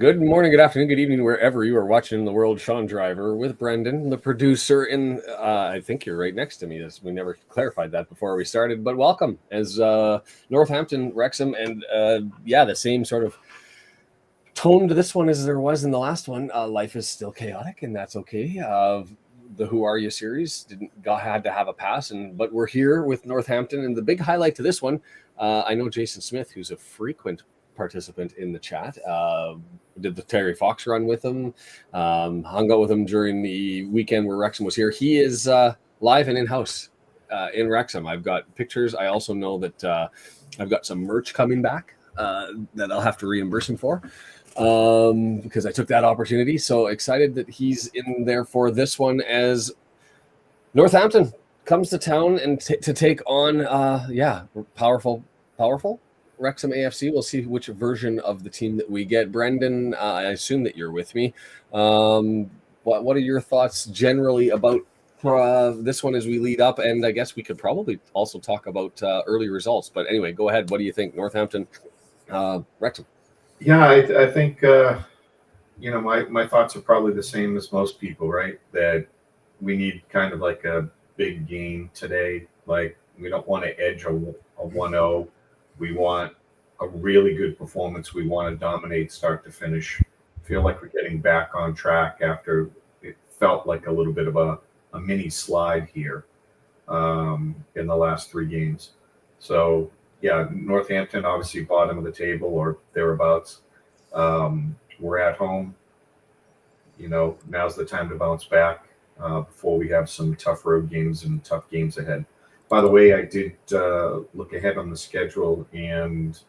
Good morning, good afternoon, good evening, wherever you are watching the world. Sean Driver with Brendan, the producer, and I think you're right next to me. We never clarified that before we started, but welcome as Northampton, Wrexham, and the same sort of tone to this one as there was in the last one. Life is still chaotic, and that's okay. The Who Are You series had to have a pass, but we're here with Northampton, and the big highlight to this one, I know Jason Smith, who's a frequent participant in the chat, did the Terry Fox run with him, hung out with him during the weekend where Wrexham was here. He is live and in-house in Wrexham. I've got pictures. I also know that I've got some merch coming back that I'll have to reimburse him for because I took that opportunity. So excited that he's in there for this one as Northampton comes to town and to take on powerful Wrexham AFC. We'll see which version of the team that we get. Brendan, I assume that you're with me. What are your thoughts generally about this one as we lead up? And I guess we could probably also talk about early results. But anyway, go ahead. What do you think? Northampton, Wrexham. Yeah, I think, my thoughts are probably the same as most people, right? That we need kind of like a big game today. Like, we don't want to edge a 1-0. We want a really good performance. We want to dominate start to finish. Feel like we're getting back on track after it felt like a little bit of a mini slide here in the last 3 games. So, yeah, Northampton, obviously bottom of the table or thereabouts. We're at home. Now's the time to bounce back before we have some tough road games and tough games ahead. By the way, I did look ahead on the schedule, and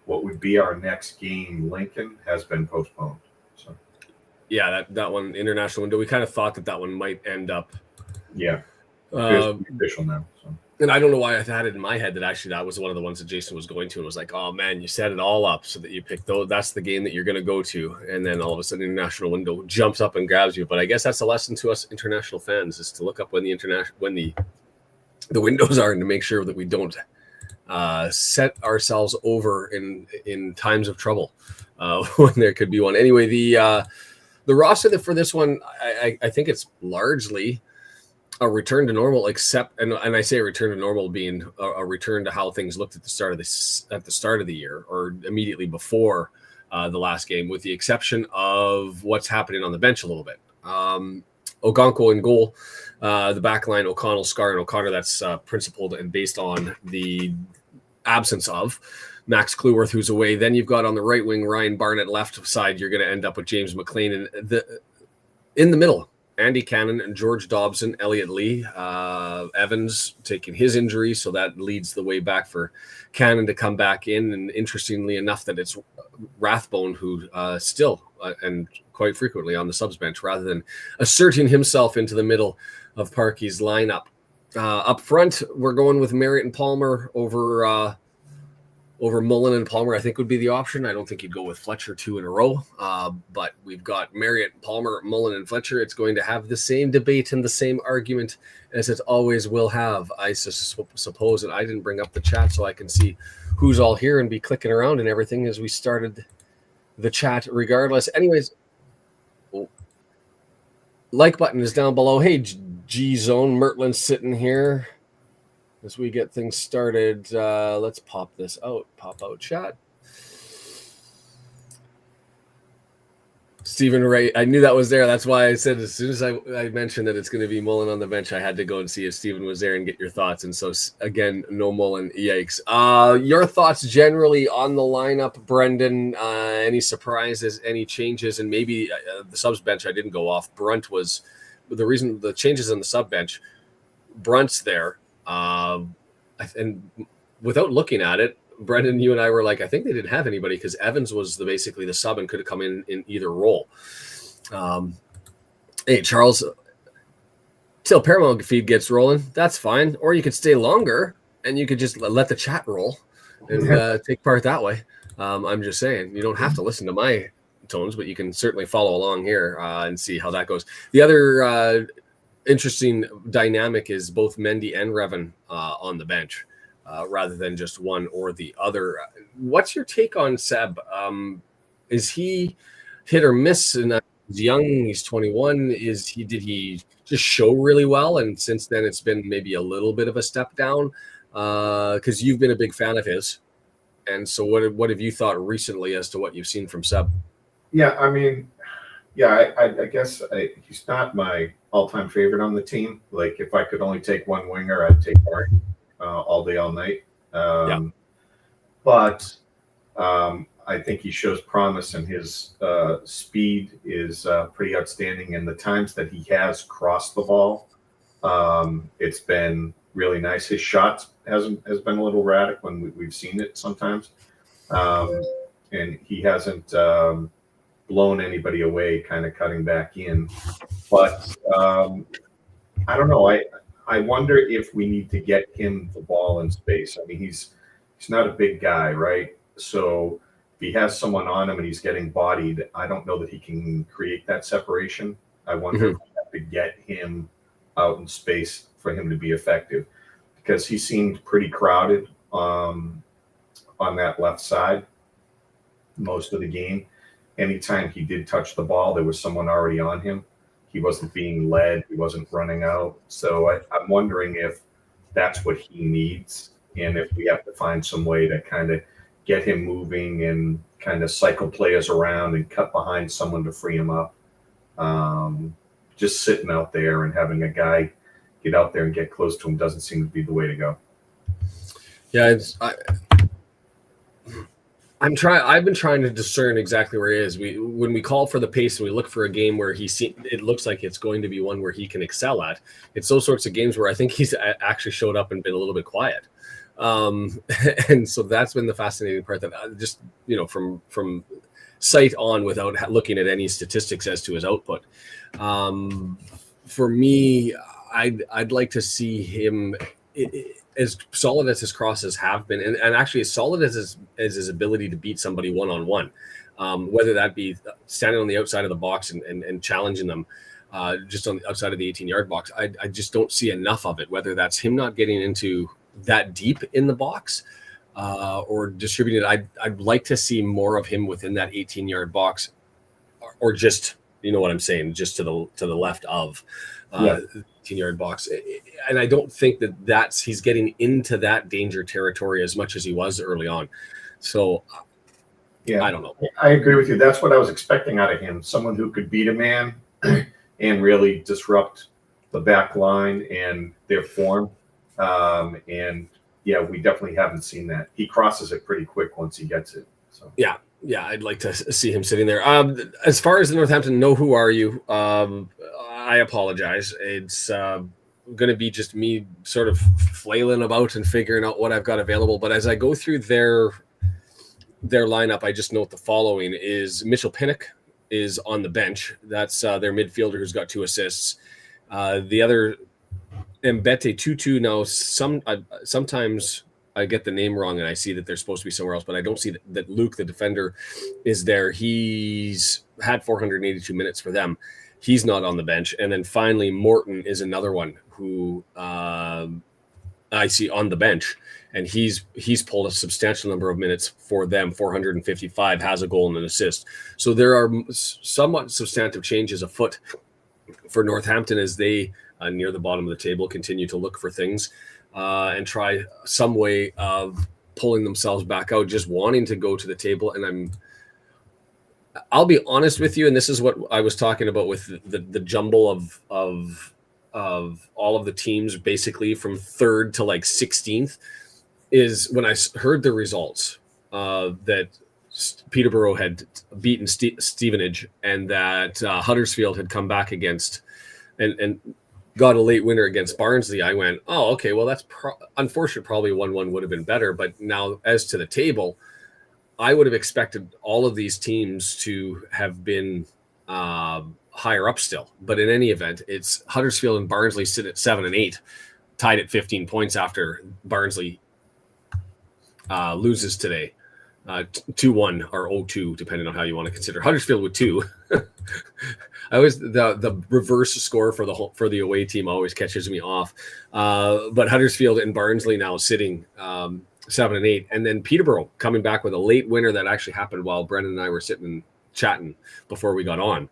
what would be our next game, Lincoln, has been postponed. So, yeah, that one, international window, we kind of thought that one might end up. Yeah, it's official now. So. And I don't know why I had it in my head that actually that was one of the ones that Jason was going to, and was like, oh man, you set it all up so that you picked those. That's the game that you're going to go to, and then all of a sudden, international window jumps up and grabs you. But I guess that's a lesson to us international fans, is to look up when the windows are, and to make sure that we don't set ourselves over in times of trouble when there could be one. Anyway, the roster for this one, I think it's largely a return to normal, except, and I say a return to normal being a return to how things looked at the start of the year, or immediately before the last game, with the exception of what's happening on the bench a little bit. Ogonko in goal, the back line, O'Connell, Scar, and O'Connor. That's principled and based on the absence of Max Kluworth, who's away. Then you've got on the right wing Ryan Barnett. Left side, you're going to end up with James McClean, and in the middle, Andy Cannon and George Dobson, Elliot Lee, Evans taking his injury, so that leads the way back for Cannon to come back in. And interestingly enough, that it's Rathbone who still and quite frequently on the subs bench, rather than asserting himself into the middle of Parky's lineup. Up front, we're going with Marriott and Palmer over Mullen and Palmer, I think would be the option. I don't think you'd go with Fletcher 2 in a row, but we've got Marriott, Palmer, Mullen, and Fletcher. It's going to have the same debate and the same argument as it always will have. I suppose that I didn't bring up the chat so I can see who's all here and be clicking around and everything as we started the chat regardless. Anyways, like button is down below. Hey, G-Zone, Mertlin's sitting here. As we get things started, let's pop this out. Pop out chat. Stephen Ray, I knew that was there. That's why I said as soon as I mentioned that it's going to be Mullen on the bench, I had to go and see if Stephen was there and get your thoughts. And so, again, no Mullen. Yikes. Your thoughts generally on the lineup, Brendan? Any surprises, any changes? And maybe the subs bench, I didn't go off. Brunt was the reason, the changes on the sub bench. Brunt's there. And without looking at it, Brendan, you and I were like, I think they didn't have anybody because Evans was basically the sub and could have come in either role. Hey, Charles, till Paramount feed gets rolling, that's fine. Or you could stay longer and you could just let the chat roll and take part that way. I'm just saying, you don't have to listen to my tones, but you can certainly follow along here and see how that goes. The other interesting dynamic is both Mendy and Revan on the bench rather than just one or the other. What's your take on Seb? Is he hit or miss, and he's young. He's 21. Did he just show really well? And since then, it's been maybe a little bit of a step down. Because you've been a big fan of his, and so what have you thought recently as to what you've seen from Seb? Yeah, I mean, yeah, I guess he's not my all-time favorite on the team. Like, if I could only take one winger, I'd take Barty all day, all night. But I think he shows promise, and his speed is pretty outstanding. And the times that he has crossed the ball, it's been really nice. His shots has been a little erratic when we've seen it sometimes, and he hasn't blown anybody away, kind of cutting back in. But I don't know. I wonder if we need to get him the ball in space. I mean, he's not a big guy, right? So if he has someone on him and he's getting bodied, I don't know that he can create that separation. I wonder if we have to get him out in space for him to be effective, because he seemed pretty crowded on that left side most of the game. Anytime he did touch the ball, there was someone already on him. He wasn't being led. He wasn't running out. So I'm wondering if that's what he needs, and if we have to find some way to kind of get him moving and kind of cycle players around and cut behind someone to free him up. Just sitting out there and having a guy get out there and get close to him doesn't seem to be the way to go. Yeah, I've been trying to discern exactly where he is. When we call for the pace and we look for a game where it looks like it's going to be one where he can excel at. It's those sorts of games where I think he's actually showed up and been a little bit quiet. And so that's been the fascinating part, that just, from sight on, without looking at any statistics as to his output. For me, I'd like to see him as solid as his crosses have been, and actually as solid as his ability to beat somebody one-on-one, whether that be standing on the outside of the box and challenging them just on the outside of the 18-yard box. I just don't see enough of it, whether that's him not getting into that deep in the box or distributed. I'd like to see more of him within that 18-yard box, or just, you know what I'm saying, just to the left of 18-yard box. And I don't think he's getting into that danger territory as much as he was early on. So yeah, I don't know. I agree with you. That's what I was expecting out of him. Someone who could beat a man and really disrupt the back line and their form. And yeah, we definitely haven't seen that. He crosses it pretty quick once he gets it. So yeah, I'd like to see him sitting there. As far as the Northampton, who are you? I apologize. It's going to be just me sort of flailing about and figuring out what I've got available. But as I go through their lineup, I just note the following: is Mitchell Pinnock is on the bench. That's their midfielder who's got 2 assists. The other, Mbete Tutu. Now, sometimes I get the name wrong and I see that they're supposed to be somewhere else, but I don't see that Luke, the defender, is there. He's had 482 minutes for them. He's not on the bench. And then finally, Morton is another one who I see on the bench, and he's pulled a substantial number of minutes for them, 455, has a goal and an assist. So there are somewhat substantive changes afoot for Northampton as they, near the bottom of the table, continue to look for things and try some way of pulling themselves back out, just wanting to go to the table. And I'll be honest with you, and this is what I was talking about with the jumble of all of the teams, basically from 3rd to like 16th, is when I heard the results that Peterborough had beaten Stevenage, and that Huddersfield had come back against and got a late winner against Barnsley. I went, oh, okay, well, that's unfortunate. Probably 1-1 would have been better. But now, as to the table, I would have expected all of these teams to have been higher up still. But in any event, it's Huddersfield and Barnsley sit at 7 and 8, tied at 15 points after Barnsley loses today. 2-1 or 0-2, depending on how you want to consider. Huddersfield with 2. I always the reverse score for the away team always catches me off. But Huddersfield and Barnsley now sitting 7 and 8, and then Peterborough coming back with a late winner that actually happened while Brendan and I were sitting chatting before we got on.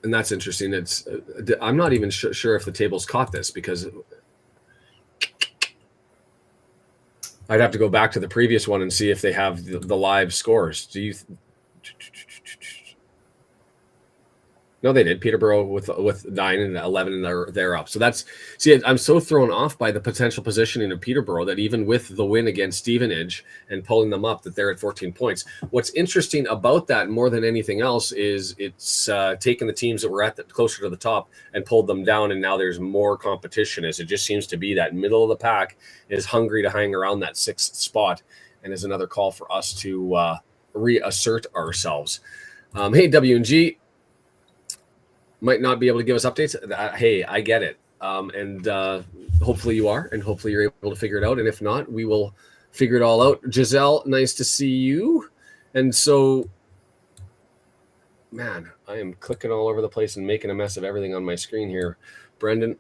And that's interesting. I'm not even sure if the tables caught this, because I'd have to go back to the previous one and see if they have the live scores. Do you? No, they did. Peterborough with 9 and 11, and they're up. So I'm so thrown off by the potential positioning of Peterborough that even with the win against Stevenage and pulling them up, that they're at 14 points. What's interesting about that more than anything else is it's taken the teams that were closer to the top and pulled them down, and now there's more competition, as it just seems to be that middle of the pack is hungry to hang around that 6th spot, and is another call for us to reassert ourselves. Hey, W&G. Might not be able to give us updates. Hey, I get it. And hopefully you are, and hopefully you're able to figure it out. And if not, we will figure it all out. Giselle, nice to see you. And so, man, I am clicking all over the place and making a mess of everything on my screen here. Brendan,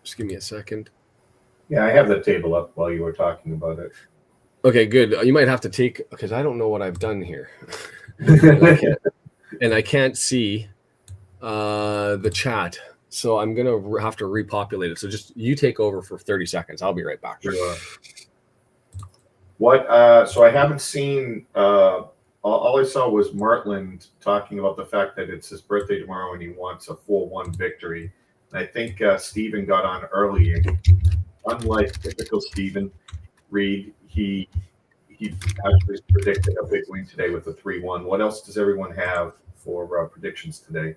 just give me a second. Yeah, I have the table up while you were talking about it. Okay, good. You might have to take, because I don't know what I've done here. and I can't see the chat, so I'm gonna have to repopulate it. So just you take over for 30 seconds. I'll be right back. Sure. So I haven't seen, all I saw was Martland talking about the fact that it's his birthday tomorrow and he wants a 4-1 victory. And I think Stephen got on early, and unlike typical Stephen Reed, he actually predicted a big win today with a 3-1. What else does everyone have for predictions today?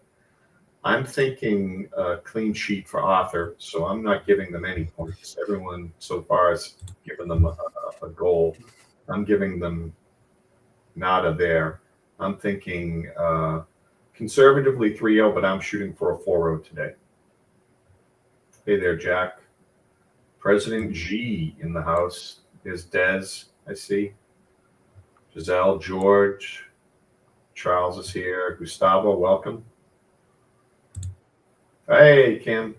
I'm thinking a clean sheet for Arthur, so I'm not giving them any points. Everyone so far has given them a goal. I'm giving them nada there. I'm thinking conservatively 3-0, but I'm shooting for a 4-0 today. Hey there, Jack. President G in the house. Is Des, I see. Giselle, George. Charles is here. Gustavo, welcome. Hey, Kim.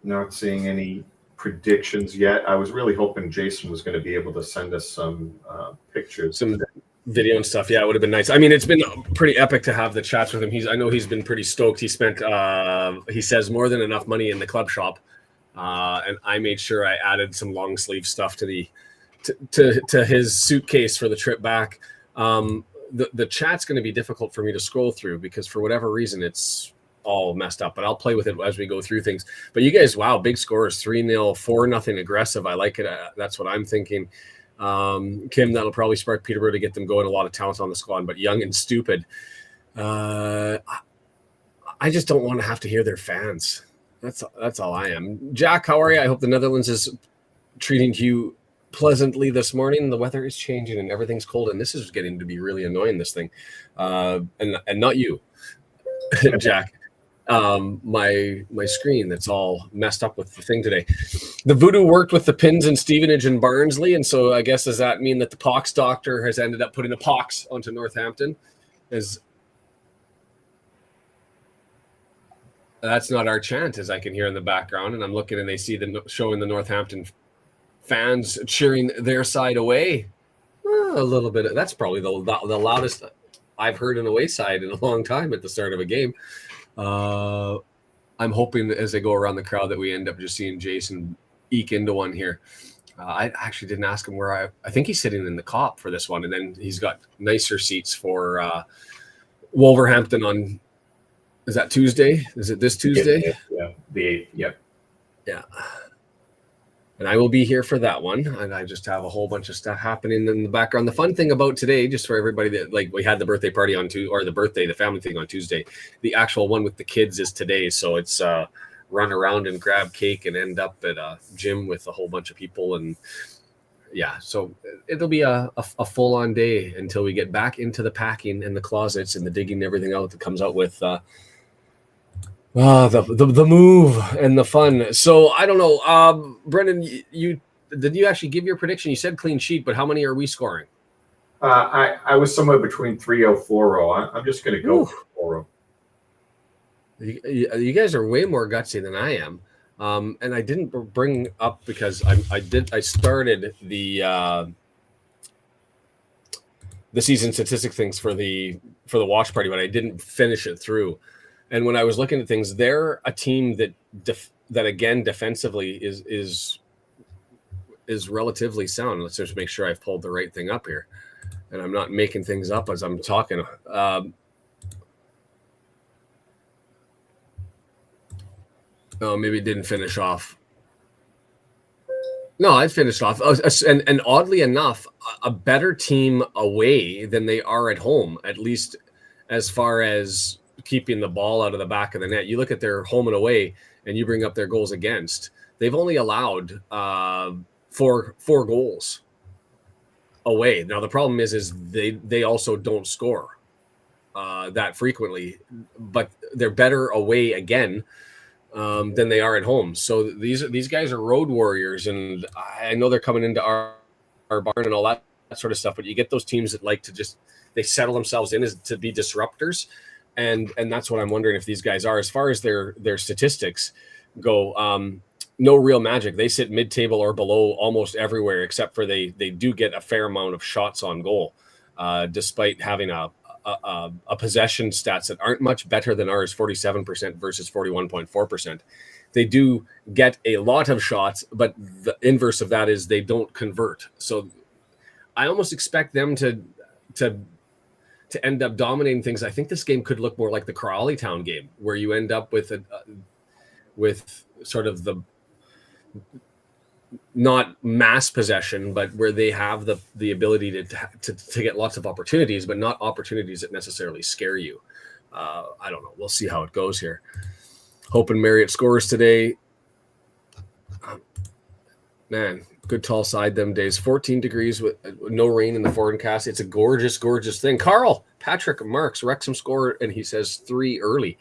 Not seeing any predictions yet. I was really hoping Jason was going to be able to send us some pictures. Some video and stuff. Yeah, it would have been nice. I mean, it's been pretty epic to have the chats with him. I know he's been pretty stoked. He spent, he says, more than enough money in the club shop. And I made sure I added some long sleeve stuff to his suitcase for the trip back. The chat's going to be difficult for me to scroll through because for whatever reason it's all messed up, but I'll play with it as we go through things. But you guys, wow, big scores, 3-0, 4-0 aggressive. I like it. That's what I'm thinking. Kim, that'll probably spark Peterborough to get them going. A lot of talent on the squad, but young and stupid. I just don't want to have to hear their fans. That's all I am. Jack, how are you? I hope the Netherlands is treating you pleasantly this morning. The weather is changing and everything's cold, and this is getting to be really annoying, this thing. And not you, Jack. My screen that's all messed up with the thing today. The voodoo worked with the pins in Stevenage and Barnsley, and so I guess does that mean that the pox doctor has ended up putting a pox onto Northampton? That's not our chant, as I can hear in the background, and I'm looking and they see showing the Northampton fans cheering their side away. A little bit. That's probably the loudest I've heard an away side in a long time at the start of a game. I'm hoping that as they go around the crowd that we end up just seeing Jason eke into one here. I actually didn't ask him where I think he's sitting in the cop for this one, and then he's got nicer seats for Wolverhampton on. Is that Tuesday? Is it this Tuesday? Yeah, the 8th. Yep. Yeah. And I will be here for that one. And I just have a whole bunch of stuff happening in the background. The fun thing about today, just for everybody that we had the birthday party on Tuesday, or the family thing on Tuesday. The actual one with the kids is today. So it's run around and grab cake and end up at a gym with a whole bunch of people. And yeah, so it'll be a full on day until we get back into the packing and the closets and the digging and everything out that comes out with the move and the fun. So I don't know. Brendan, you did you actually give your prediction? You said clean sheet, but how many are we scoring? I was somewhere between 3-0, 4-0. I'm just going to go for 4-0. You guys are way more gutsy than I am. And I didn't bring up because I started the season statistic things for the watch party, but I didn't finish it through. And when I was looking at things, they're a team that again defensively is relatively sound. Let's just make sure I've pulled the right thing up here, and I'm not making things up as I'm talking. Oh, maybe it didn't finish off. No, I finished off. And oddly enough, a better team away than they are at home, at least as far as keeping the ball out of the back of the net. You look at their home and away, and you bring up their goals against. They've only allowed four goals away. Now, the problem is they also don't score that frequently, but they're better away again than they are at home. So these guys are road warriors, and I know they're coming into our barn and all that sort of stuff. But you get those teams that like to they settle themselves in as to be disruptors, and that's what I'm wondering if these guys are. As far as their statistics go, no real magic. They sit mid-table or below almost everywhere, except for they do get a fair amount of shots on goal, despite having a possession stats that aren't much better than ours, 47% versus 41.4%. They do get a lot of shots, but the inverse of that is they don't convert. So I almost expect them to end up dominating things. I think this game could look more like the Crawley Town game, where you end up with sort of the not mass possession, but where they have the ability to get lots of opportunities, but not opportunities that necessarily scare you. I don't know. We'll see how it goes here. Hoping Marriott scores today. Man, good tall side them days. 14 degrees with no rain in the forecast. It's a gorgeous, gorgeous thing. Patrick Marks, Wrexham score, and he says 3 early.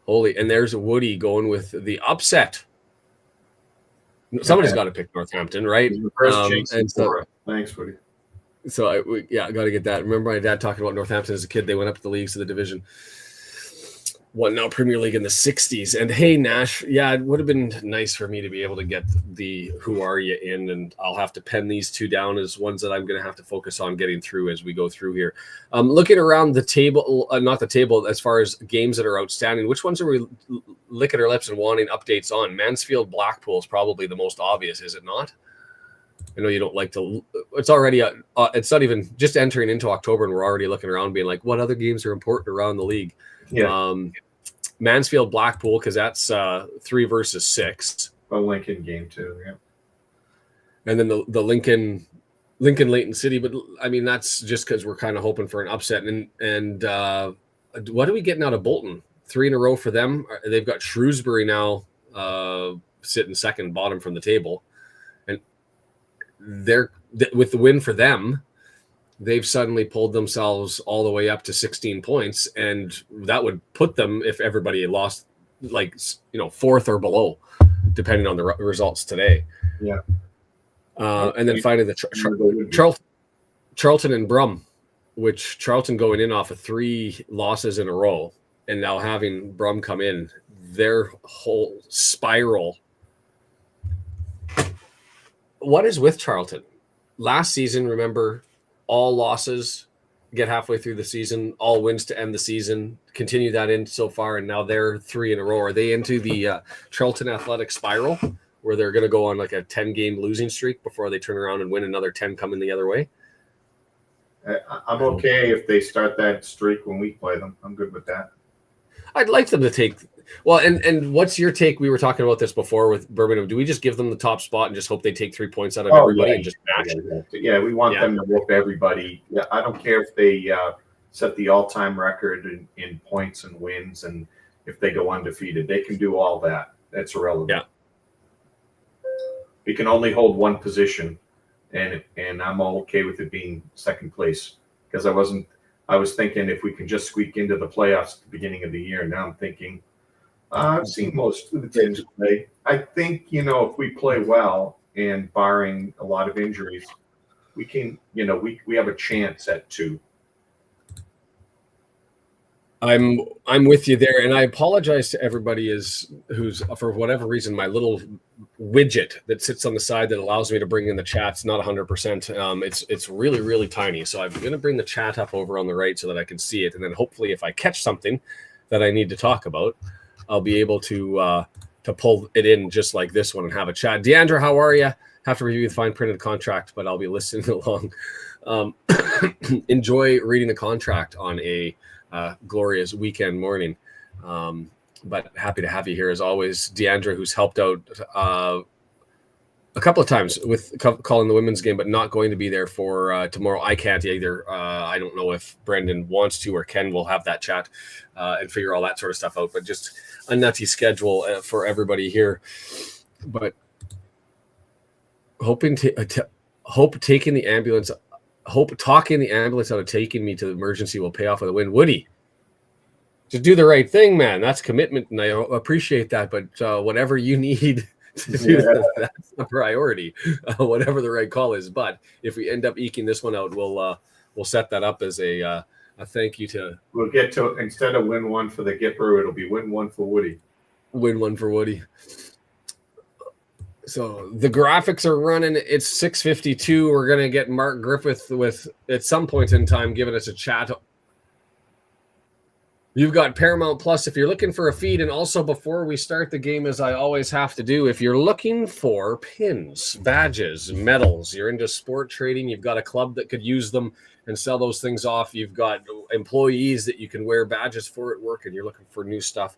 Holy, and there's a Woody going with the upset. Somebody's got to pick Northampton, right? Thanks, Woody. So I got to get that. Remember my dad talking about Northampton as a kid. They went up to the leagues to the division. Won now Premier League in the 60s. And hey, Nash, yeah, it would have been nice for me to be able to get the Who Are You in, and I'll have to pen these two down as ones that I'm going to have to focus on getting through as we go through here. Looking around the table, not the table, as far as games that are outstanding, which ones are we licking our lips and wanting updates on? Mansfield Blackpool is probably the most obvious, is it not? I know you don't like to. It's already. It's not even just entering into October, and we're already looking around, being like, what other games are important around the league? Yeah. Mansfield Blackpool, because that's 3 versus 6. A Lincoln game too. Yeah. And then the Lincoln Leighton City, but I mean that's just because we're kind of hoping for an upset. And what are we getting out of Bolton? 3 in a row for them. They've got Shrewsbury now sitting second bottom from the table. They're with the win for them, they've suddenly pulled themselves all the way up to 16 points, and that would put them, if everybody lost, like 4th or below, depending on the results today. Yeah. And then finally Charlton and Brum, which Charlton going in off of 3 losses in a row, and now having Brum come in, their whole spiral. What is with Charlton? Last season, remember, all losses get halfway through the season, all wins to end the season. Continue that in so far, and now they're 3 in a row. Are they into the Charlton athletic spiral, where they're going to go on like a 10-game losing streak before they turn around and win another 10 coming the other way? I'm okay if they start that streak when we play them. I'm good with that. I'd like them to take. Well, and what's your take? We were talking about this before with Birmingham. Do we just give them the top spot and just hope they take 3 points out of everybody and just match? Yeah, we want them to whoop everybody. Yeah, I don't care if they set the all-time record in points and wins, and if they go undefeated, they can do all that. That's irrelevant. Yeah. We can only hold one position, and I'm okay with it being second place, because I was thinking if we can just squeak into the playoffs at the beginning of the year. Now I'm thinking, I've seen most of the teams play. I think, if we play well and barring a lot of injuries, we can, we have a chance at 2. I'm with you there, and I apologize to everybody who's for whatever reason my little widget that sits on the side that allows me to bring in the chat's not 100%. It's really tiny, so I'm going to bring the chat up over on the right so that I can see it, and then hopefully if I catch something that I need to talk about, I'll be able to pull it in just like this one and have a chat. Deandra, how are you? Have to review the fine printed contract, but I'll be listening along. Enjoy reading the contract on a glorious weekend morning, but happy to have you here as always. Deandra, who's helped out a couple of times with calling the women's game, but not going to be there for tomorrow. I can't either. I don't know if Brendan wants to or Ken will have that chat and figure all that sort of stuff out, but just a nutty schedule for everybody here. But talking the ambulance out of taking me to the emergency will pay off with a win. Woody, just do the right thing, man. That's commitment, and I appreciate that. But whatever you need to do, that's the priority. Whatever the right call is. But if we end up eking this one out, we'll set that up as a thank you to. We'll get to, instead of win one for the Gipper, it'll be win one for Woody. Win one for Woody. So the graphics are running. It's 6:52. We're going to get Mark Griffith with, at some point in time, giving us a chat. You've got Paramount Plus if you're looking for a feed. And also before we start the game, as I always have to do, if you're looking for pins, badges, medals, you're into sport trading, you've got a club that could use them and sell those things off. You've got employees that you can wear badges for at work, and you're looking for new stuff.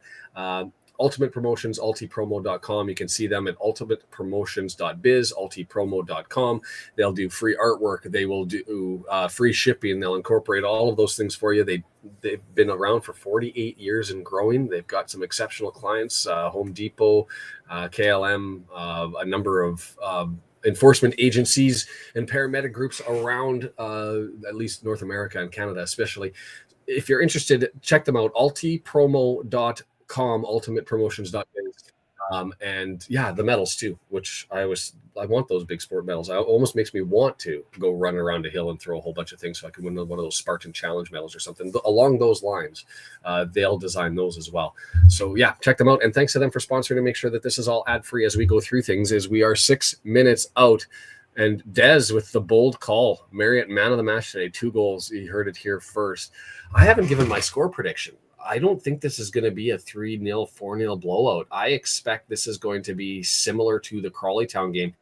Ultimate Promotions, ultipromo.com. You can see them at ultimatepromotions.biz, ultipromo.com. They'll do free artwork. They will do free shipping. They'll incorporate all of those things for you. They've been around for 48 years and growing. They've got some exceptional clients, Home Depot, KLM, a number of enforcement agencies and paramedic groups around at least North America and Canada especially. If you're interested, check them out, ultipromo.com. ultimatepromotions.biz. And yeah, the medals too, which I want those big sport medals. It almost makes me want to go run around a hill and throw a whole bunch of things so I can win one of those Spartan Challenge medals or something along those lines. They'll design those as well. So yeah, check them out. And thanks to them for sponsoring to make sure that this is all ad free as we go through things. As we are 6 minutes out. And Dez with the bold call. Marriott man of the match today, 2 goals. He heard it here first. I haven't given my score prediction. I don't think this is going to be a 3-0, 4-0 blowout. I expect this is going to be similar to the Crawley Town game.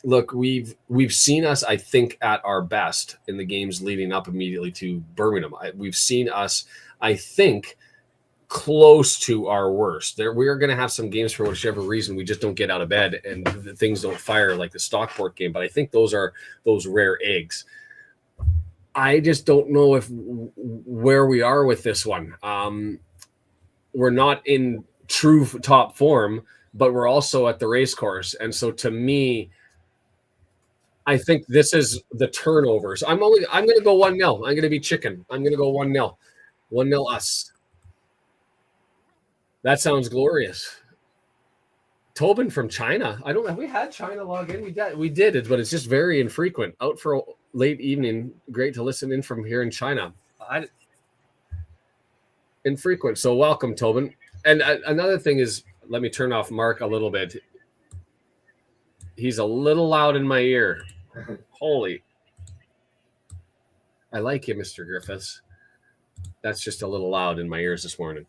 Look, we've seen us, I think, at our best in the games leading up immediately to Birmingham. We've seen us, I think, close to our worst. We are going to have some games for whichever reason we just don't get out of bed and things don't fire like the Stockport game. But I think those are those rare eggs. I just don't know where we are with this one. We're not in true top form, but we're also at the racecourse. And so to me, I think this is the turnovers. I'm going to go 1-0. I'm going to be chicken. I'm going to go 1-0. 1-0 us. That sounds glorious. Tobin from China. I don't know. Have we had China log in? We did it, but it's just very infrequent. Out for a late evening. Great to listen in from here in China. Infrequent. So welcome, Tobin. And another thing is, let me turn off Mark a little bit. He's a little loud in my ear. Holy. I like you, Mr. Griffiths. That's just a little loud in my ears this morning.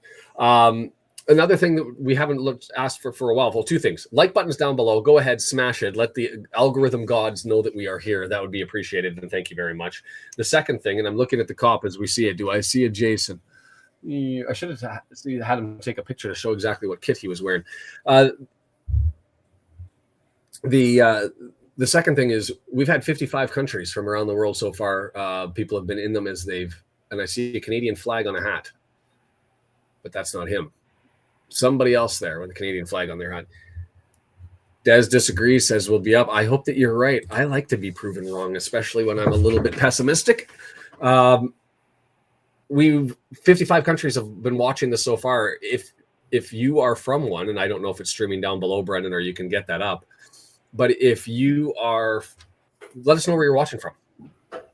Another thing that we haven't asked for a while. Well, 2 things. Like buttons down below. Go ahead, smash it. Let the algorithm gods know that we are here. That would be appreciated, and thank you very much. The second thing, and I'm looking at the cop as we see it. Do I see a Jason? I should have had him take a picture to show exactly what kit he was wearing. The second thing is we've had 55 countries from around the world so far. People have been in them and I see a Canadian flag on a hat, but that's not him. Somebody else there with a Canadian flag on their hat. Des disagrees, says we'll be up. I hope that you're right. I like to be proven wrong, especially when I'm a little bit pessimistic. 55 countries have been watching this so far. If you are from one, and I don't know if it's streaming down below, Brendan, or you can get that up, but if you are, let us know where you're watching from.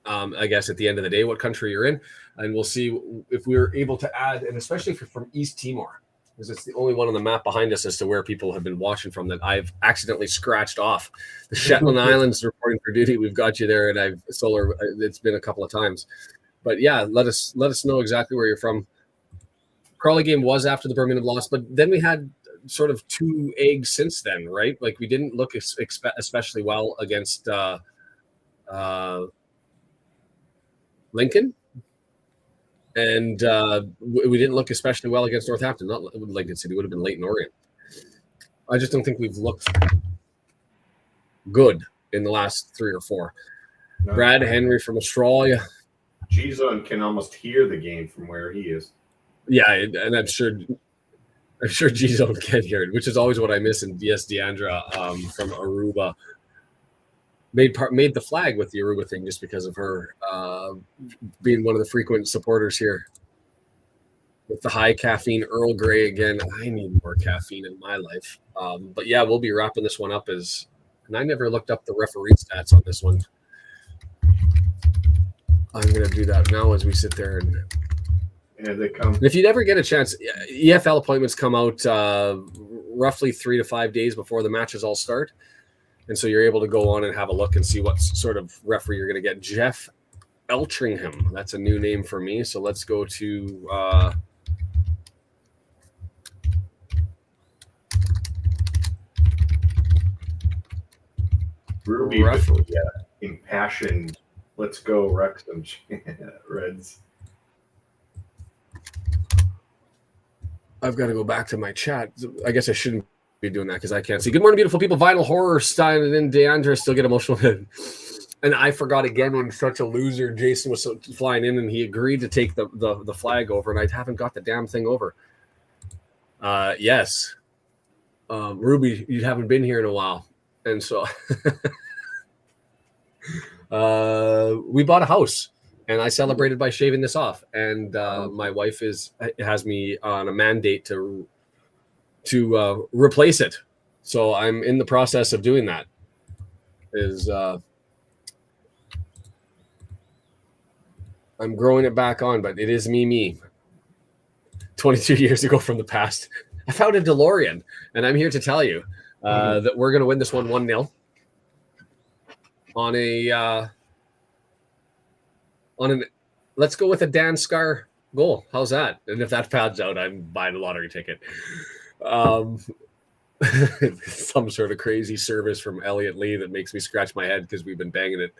I guess at the end of the day, what country you're in, and we'll see if we're able to add, and especially if you're from East Timor, because it's the only one on the map behind us as to where people have been watching from that I've accidentally scratched off. The Shetland Islands reporting for duty. We've got you there, and it's been a couple of times, but yeah, let us know exactly where you're from. Crawley game was after the Birmingham loss, but then we had sort of two eggs since then, right? Like we didn't look especially well against Lincoln, and we didn't look especially well against Northampton. Not Lincoln City, would have been Leyton Orient. I just don't think we've looked good in the last 3 or 4. No. Brad Henry from Australia. G-Zone can almost hear the game from where he is. Yeah, and I'm sure G-Zone can hear it, which is always what I miss. And DS Deandra from Aruba made the flag with the Aruba thing just because of her being one of the frequent supporters here. With the high caffeine Earl Grey again. I need more caffeine in my life. But yeah, we'll be wrapping this one up and I never looked up the referee stats on this one. I'm going to do that now as we sit there and they come. If you'd ever get a chance, EFL appointments come out roughly 3 to 5 days before the matches all start. And so you're able to go on and have a look and see what sort of referee you're going to get. Jeff Eltringham. That's a new name for me. So let's go to Ruby, impassioned. Let's go, Wrexham Reds. I've got to go back to my chat. I guess I shouldn't be doing that because I can't see. Good morning, beautiful people. Vinyl Horror Stein and Deandra still get emotional. And I forgot again when such a loser Jason was flying in and he agreed to take the flag over, and I haven't got the damn thing over. Yes. Ruby, you haven't been here in a while. And so we bought a house. And I celebrated by shaving this off. And my wife has me on a mandate to replace it. So I'm in the process of doing that. I'm growing it back on, but it is me. 22 years ago from the past, I found a DeLorean, and I'm here to tell you that we're going to win this one 1-0 let's go with a Dan Scar goal. How's that? And if that pans out, I'm buying a lottery ticket. Some sort of crazy service from Elliot Lee that makes me scratch my head because we've been banging it.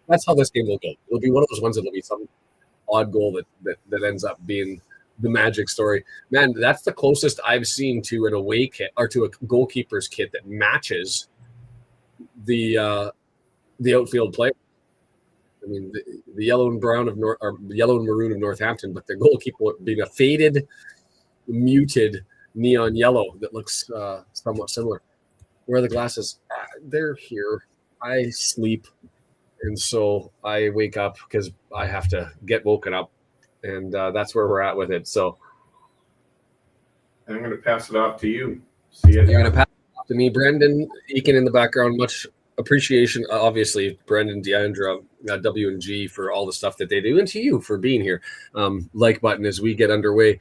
That's how this game will go. It'll be one of those ones that'll be some odd goal that ends up being the magic story. Man, that's the closest I've seen to an away kit or to a goalkeeper's kit that matches the outfield player. I mean, the yellow and brown of yellow and maroon of Northampton, but their goalkeeper being a faded, muted neon yellow that looks somewhat similar. Where are the glasses? They're here. I sleep, and so I wake up because I have to get woken up, and that's where we're at with it. So I'm going to pass it off to you. See you. You're going to pass it off to me, Brendan Eakin in the background. Much appreciation, obviously, Brendan, Deandra, W&G for all the stuff that they do, and to you for being here. Like button as we get underway.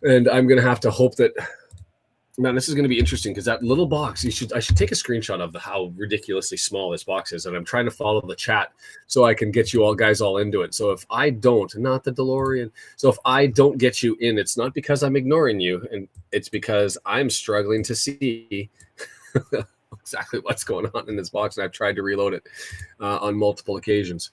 And I'm going to have to hope that, man, this is going to be interesting because that little box, I should take a screenshot of how ridiculously small this box is. And I'm trying to follow the chat so I can get you all guys all into it. So if I don't, not the DeLorean. So if I don't get you in, it's not because I'm ignoring you. And it's because I'm struggling to see exactly what's going on in this box. And I've tried to reload it on multiple occasions.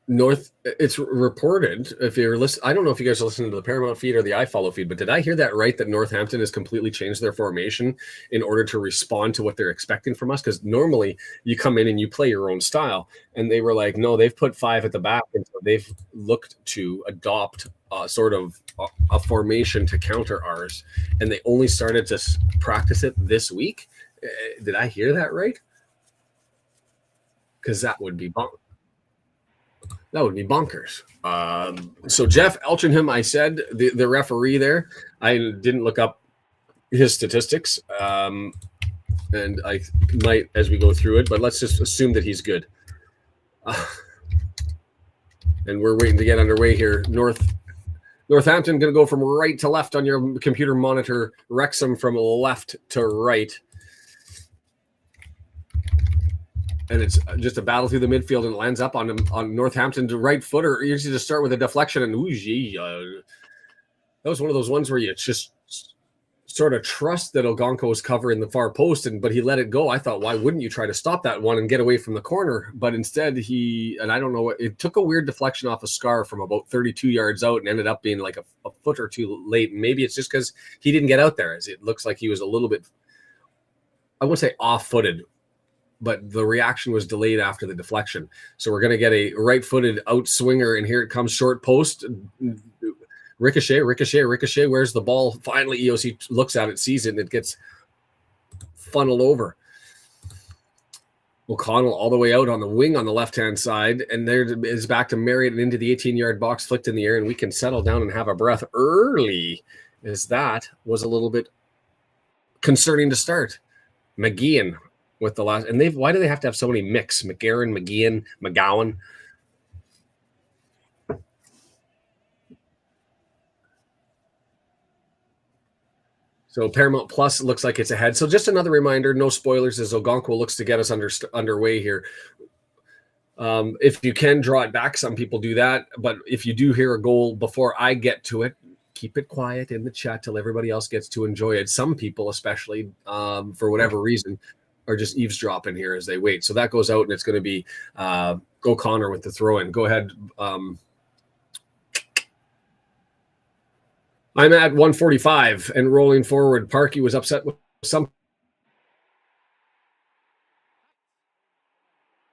It's reported, if you're listening, I don't know if you guys are listening to the Paramount feed or the iFollow feed, but did I hear that right, that Northampton has completely changed their formation in order to respond to what they're expecting from us? Because normally you come in and you play your own style, and they were like, no, they've put 5 at the back, and so they've looked to adopt sort of a formation to counter ours, and they only started to practice it this week. Did I hear that right? Because that would be bomb. That would be bonkers. So Jeff Elchingham, I said, the referee there, I didn't look up his statistics, and I might as we go through it, but let's just assume that he's good. And we're waiting to get underway here. Northampton going to go from right to left on your computer monitor. Wrexham from left to right. And it's just a battle through the midfield, and it lands up on Northampton's right footer. Usually to start with a deflection, and that was one of those ones where you just sort of trust that Ogonko was covering the far post, but he let it go. I thought, why wouldn't you try to stop that one and get away from the corner? But instead and I don't know what, it took a weird deflection off a Scar from about 32 yards out and ended up being like a foot or two late. And maybe it's just because he didn't get out there, as it looks like he was a little bit, I wouldn't say off-footed, but the reaction was delayed after the deflection. So we're going to get a right-footed out swinger, and here it comes, short post. Ricochet. Where's the ball? Finally, EOC looks at it, sees it, and it gets funneled over. O'Connell all the way out on the wing on the left-hand side, and there is back to Marriott and into the 18-yard box, flicked in the air, and we can settle down and have a breath early, as that was a little bit concerning to start. McGeehan with the last, and why do they have to have so many mix? McGarren, McGeehan, McGowan. So Paramount Plus looks like it's ahead. So just another reminder, no spoilers, as Ogonko looks to get us underway here. If you can draw it back, some people do that. But if you do hear a goal before I get to it, keep it quiet in the chat till everybody else gets to enjoy it. Some people, especially for whatever reason, are just eavesdropping here as they wait. So that goes out, and it's going to be O'Connor with the throw-in. Go ahead. I'm at 145 and rolling forward. Parkey was upset with something,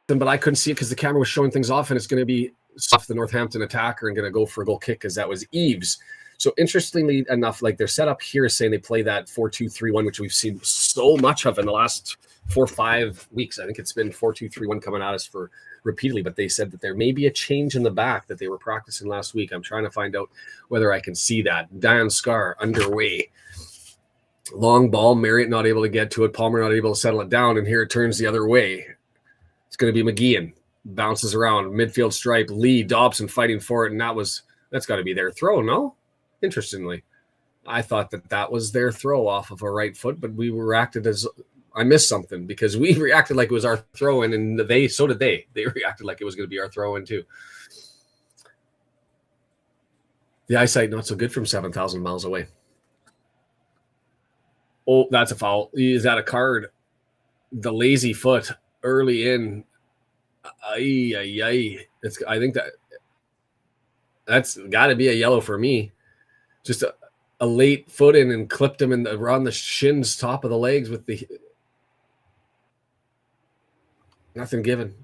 but I couldn't see it because the camera was showing things off, and it's going to be off the Northampton attacker and going to go for a goal kick, because that was Eves. So interestingly enough, like their setup here is saying they play that 4-2-3-1, which we've seen so much of in the last 4 or 5 weeks. I think it's been 4-2-3-1 coming at us for repeatedly, but they said that there may be a change in the back that they were practicing last week. I'm trying to find out whether I can see that. Dan Scar underway. Long ball, Marriott not able to get to it, Palmer not able to settle it down, and here it turns the other way. It's going to be McGeehan. Bounces around, midfield stripe, Lee, Dobson fighting for it, and that's got to be their throw, no? Interestingly, I thought that was their throw off of a right foot, but we reacted as I missed something, because we reacted like it was our throw-in, and so did they. They reacted like it was going to be our throw-in too. The eyesight not so good from 7,000 miles away. Oh, that's a foul. Is that a card? The lazy foot early in. I think that's got to be a yellow for me. Just a late foot in and clipped him around the shins, top of the legs with the nothing given.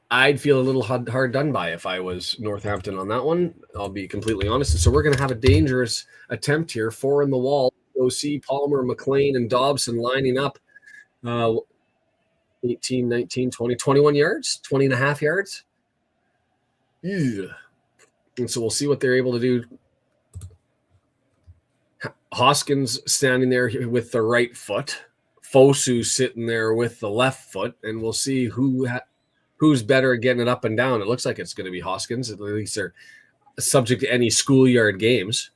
I'd feel a little hard done by if I was Northampton on that one. I'll be completely honest. And so we're going to have a dangerous attempt here. 4 in the wall. OC, Palmer, McClean, and Dobson lining up. 18, 19, 20, 21 yards, 20 and a half yards. Ew. And so we'll see what they're able to do. Hoskins standing there with the right foot. Fosu sitting there with the left foot. And we'll see who's better at getting it up and down. It looks like it's going to be Hoskins. At least they're subject to any schoolyard games.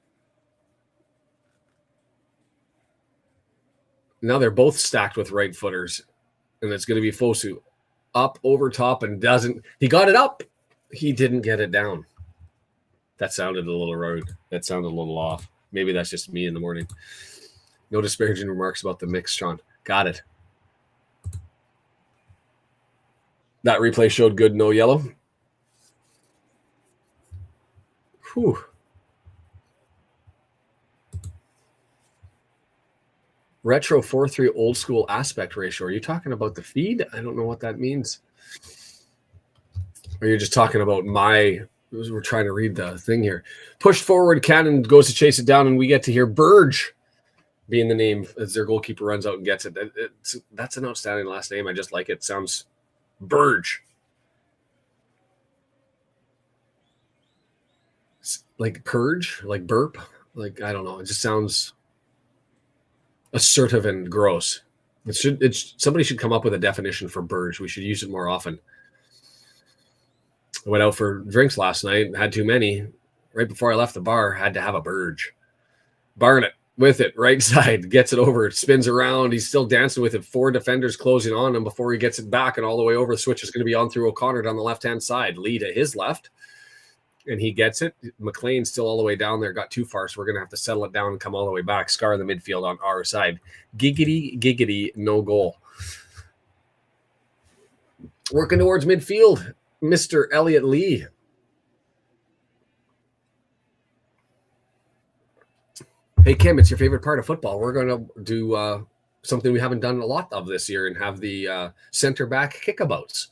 Now they're both stacked with right footers. And it's going to be Fosu up over top and he got it up. He didn't get it down. That sounded a little rude. That sounded a little off. Maybe that's just me in the morning. No disparaging remarks about the mix, Sean. Got it. That replay showed good, no yellow. Whew. Retro 4:3 old school aspect ratio. Are you talking about the feed? I don't know what that means. Or you're just talking about we're trying to read the thing here. Pushed forward, Cannon goes to chase it down, and we get to hear Burge being the name as their goalkeeper runs out and gets it. That's an outstanding last name. I just like it. Sounds Burge. like purge, like burp, like I don't know. It just sounds assertive and gross. Somebody should come up with a definition for burge. We should use it more often. I went out for drinks last night, had too many. Right before I left the bar, had to have a burge. Barnett with it, right side, gets it over, spins around. He's still dancing with it. 4 defenders closing on him before he gets it back, and all the way over. The switch is going to be on through O'Connor down the left-hand side. Lee to his left, and he gets it. McClean still all the way down there, got too far, so we're going to have to settle it down and come all the way back. Scar in the midfield on our side. Giggity, no goal. Working towards midfield, Mr. Elliot Lee. Hey, Kim, it's your favorite part of football. We're going to do something we haven't done a lot of this year and have the center back kickabouts.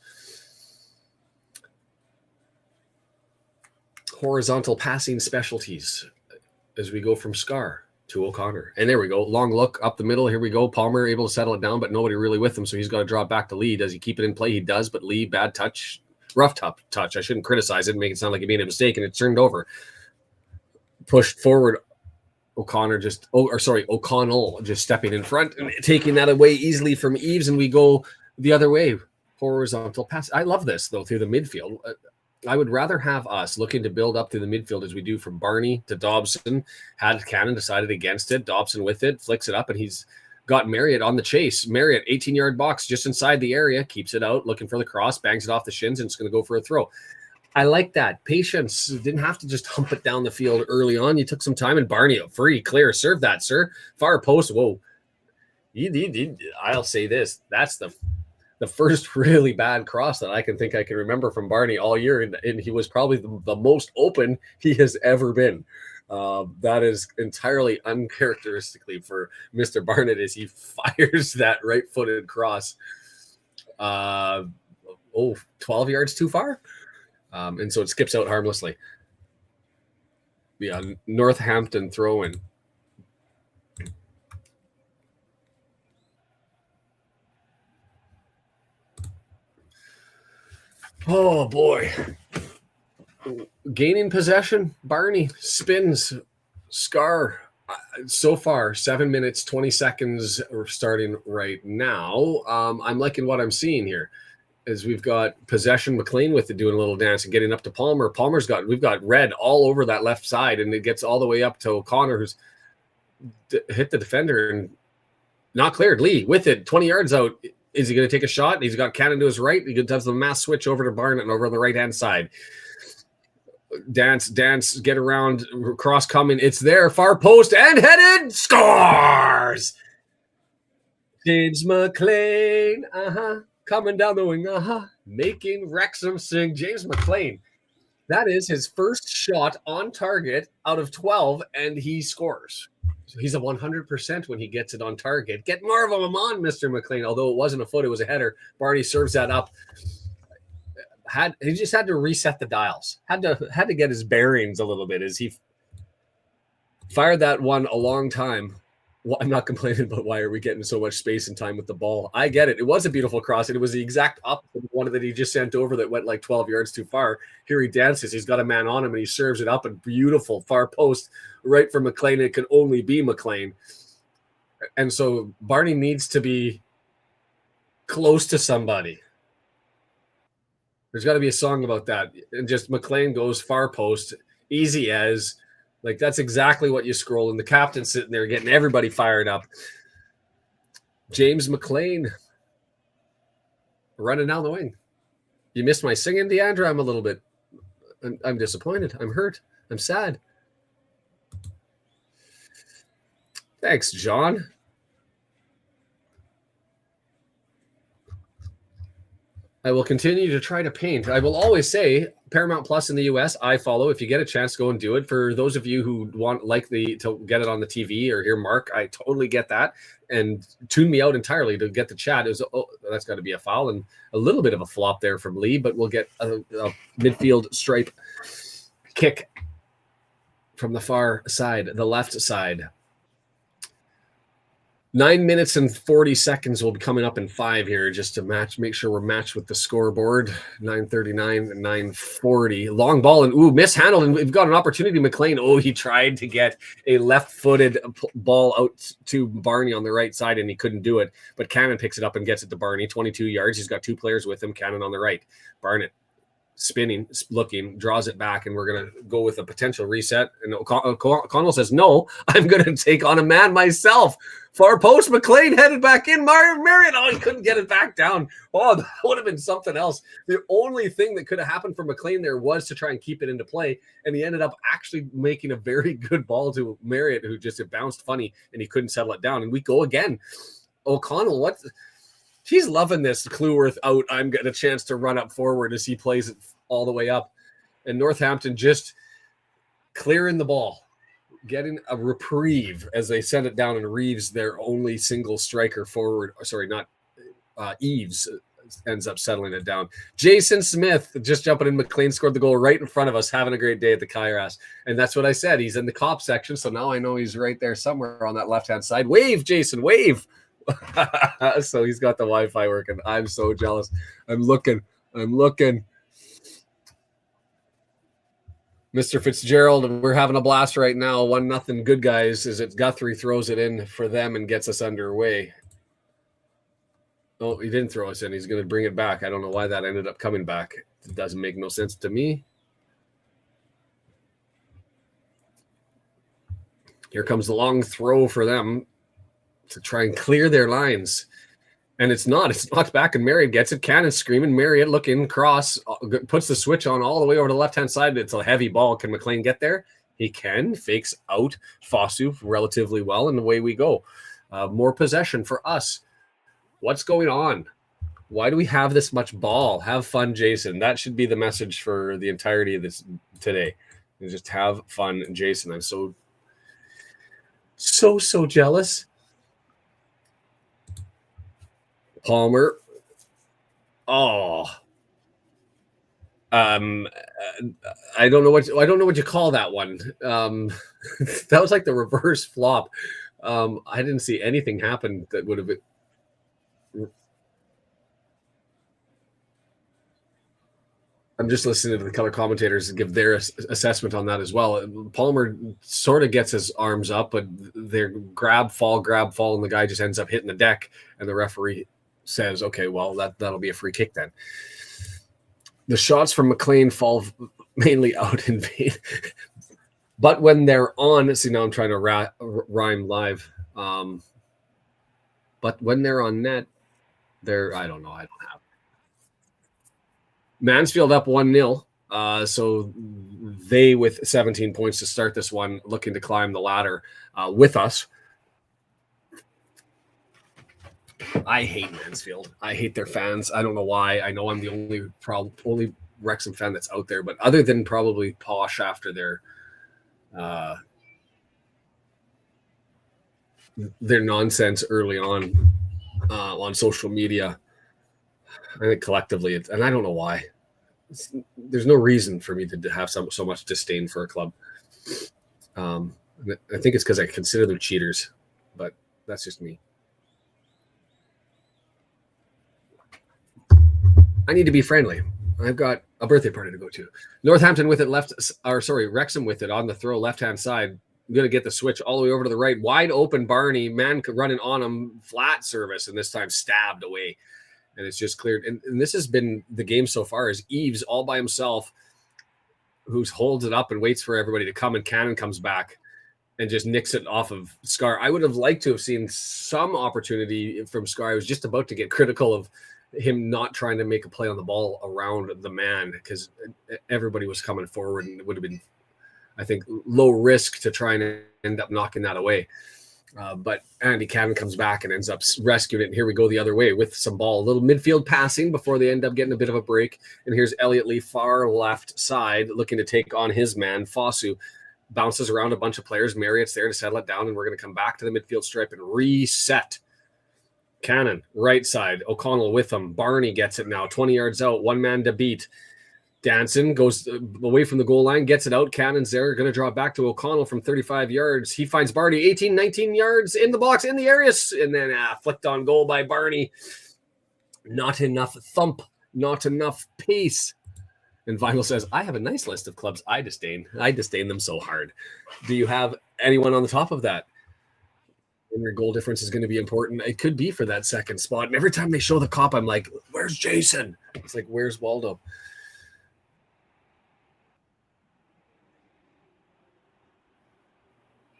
Horizontal passing specialties as we go from Scar to O'Connor. And there we go. Long look up the middle. Here we go. Palmer able to settle it down, but nobody really with him, so he's got to draw it back to Lee. Does he keep it in play? He does, but Lee, bad touch. Rough touch. I shouldn't criticize it and make it sound like he made a mistake, and it turned over. Pushed forward. O'Connell just stepping in front and taking that away easily from Eves, and we go the other way. Horizontal pass. I love this, though, through the midfield. I would rather have us looking to build up through the midfield as we do from Barney to Dobson. Had Cannon decided against it. Dobson with it, flicks it up, and he's got Marriott on the chase. Marriott, 18-yard box just inside the area, keeps it out, looking for the cross, bangs it off the shins, and it's going to go for a throw. I like that. Patience. Didn't have to just hump it down the field early on. You took some time, and Barney, free, clear. Serve that, sir. Far post. Whoa. I'll say this. That's the first really bad cross that I can remember from Barney all year, and he was probably the most open he has ever been. That is entirely uncharacteristically for Mr. Barnett as he fires that right-footed cross. 12 yards too far? And so it skips out harmlessly. Yeah, Northampton throw-in. Oh, boy. Gaining possession. Barney spins. Scar. So far, 7 minutes, 20 seconds. We're starting right now. I'm liking what I'm seeing here. As we've got possession, McClean with it, doing a little dance and getting up to Palmer. We've got red all over that left side, and it gets all the way up to O'Connor, who's hit the defender and not cleared. Lee with it, 20 yards out. Is he going to take a shot? He's got Cannon to his right. He does the mass switch over to Barnett and over on the right-hand side. Dance, get around, cross coming. It's there, far post, and headed, scores! James McClean, coming down the wing, making Wrexham sing. James McClean. That is his first shot on target out of 12, and he scores. So he's a 100% when he gets it on target. Get more of them on, Mr. McClean. Although it wasn't a foot, it was a header. Barney serves that up. He just had to reset the dials. Had to get his bearings a little bit as he fired that one a long time. Well, I'm not complaining about why are we getting so much space and time with the ball. I get it. It was a beautiful cross, and it was the exact opposite of one that he just sent over that went like 12 yards too far. Here he dances. He's got a man on him, and he serves it up a beautiful far post right from McClean. It can only be McClean. And so Barney needs to be close to somebody. There's got to be a song about that. And just McClean goes far post, easy as... Like, that's exactly what you scroll. And the captain's sitting there getting everybody fired up. James McClean running down the wing. You missed my singing, Deandra? I'm a little bit... I'm disappointed. I'm hurt. I'm sad. Thanks, John. I will continue to try to paint. I will always say Paramount Plus in the US, I follow. If you get a chance, go and do it. For those of you who want to get it on the TV or hear Mark, I totally get that. And tune me out entirely to get the chat. That's got to be a foul and a little bit of a flop there from Lee, but we'll get a midfield stripe kick from the far side, the left side. 9 minutes and 40 seconds will be coming up in 5 here just to make sure we're matched with the scoreboard. 9:39 and 9:40. Long ball and mishandled. And we've got an opportunity. McClean. He tried to get a left-footed ball out to Barney on the right side and he couldn't do it. But Cannon picks it up and gets it to Barney. 22 yards. He's got 2 players with him. Cannon on the right. Barnett spinning, looking, draws it back, and we're going to go with a potential reset. And O'Connell says, no, I'm going to take on a man myself. Far post, McClean headed back in. Marriott, he couldn't get it back down. That would have been something else. The only thing that could have happened for McClean there was to try and keep it into play, and he ended up actually making a very good ball to Marriott, who just it bounced funny, and he couldn't settle it down. And we go again. O'Connell, he's loving this. Clueworth out. I'm getting a chance to run up forward as he plays it all the way up. And Northampton just clearing the ball, getting a reprieve as they send it down. And Reeves, their only single striker forward, Eves ends up settling it down. Jason Smith just jumping in. McClean scored the goal right in front of us, having a great day at the Kairos. And that's what I said. He's in the cop section. So now I know he's right there somewhere on that left-hand side. Wave, Jason, wave. So he's got the Wi-Fi working. I'm so jealous. I'm looking. Mr. Fitzgerald, we're having a blast right now. 1-0 good guys. Is it Guthrie throws it in for them and gets us underway. Oh, he didn't throw us in. He's going to bring it back. I don't know why that ended up coming back. It doesn't make no sense to me. Here comes the long throw for them to try and clear their lines. And it's knocked back, and Marriott gets it. Cannon screaming. Marriott looking, cross, puts the switch on all the way over to the left-hand side. It's a heavy ball. Can McClean get there? He can. Fakes out Fosu relatively well, and away we go. More possession for us. What's going on? Why do we have this much ball? Have fun, Jason. That should be the message for the entirety of this today. Just have fun, Jason. I'm so jealous. Palmer. I don't know what you call that one. That was like the reverse flop. I didn't see anything happen that would have been. I'm just listening to the color commentators give their assessment on that as well. Palmer sort of gets his arms up, but they're grab, fall, and the guy just ends up hitting the deck, and the referee says, okay, well, that'll be a free kick then. The shots from McClean fall mainly out in vain. But when they're on, see, now I'm trying to rhyme live. But when they're on net, I don't have. Mansfield up 1-0. So they with 17 points to start this one, looking to climb the ladder with us. I hate Mansfield. I hate their fans. I don't know why. I know I'm the only Wrexham fan that's out there, but other than probably Posh after their nonsense early on social media, I think collectively, and I don't know why. There's no reason for me to have so much disdain for a club. I think it's because I consider them cheaters, but that's just me. I need to be friendly. I've got a birthday party to go to. Northampton with it Wrexham with it on the throw, left-hand side. I'm going to get the switch all the way over to the right. Wide open Barney, man running on him, flat service, and this time stabbed away. And it's just cleared. And this has been the game so far is Eves all by himself, who holds it up and waits for everybody to come, and Cannon comes back and just nicks it off of Scar. I would have liked to have seen some opportunity from Scar. I was just about to get critical of him not trying to make a play on the ball around the man because everybody was coming forward, and it would have been, I think, low risk to try and end up knocking that away. But Andy Cannon comes back and ends up rescuing it. And here we go the other way with some ball, a little midfield passing before they end up getting a bit of a break. And here's Elliot Lee, far left side, looking to take on his man, Fosu. Bounces around a bunch of players. Marriott's there to settle it down, and we're going to come back to the midfield stripe and reset. Cannon, right side. O'Connell with him. Barney gets it now. 20 yards out. One man to beat. Danson goes away from the goal line, gets it out. Cannon's there, going to draw back to O'Connell from 35 yards. He finds Barney, 18, 19 yards in the box, in the area, and then flicked on goal by Barney. Not enough thump, not enough pace. And Vinyl says, I have a nice list of clubs I disdain. I disdain them so hard. Do you have anyone on the top of that? And your goal difference is going to be important. It could be for that second spot. And every time they show the cop, I'm like, where's Jason? It's like, where's Waldo?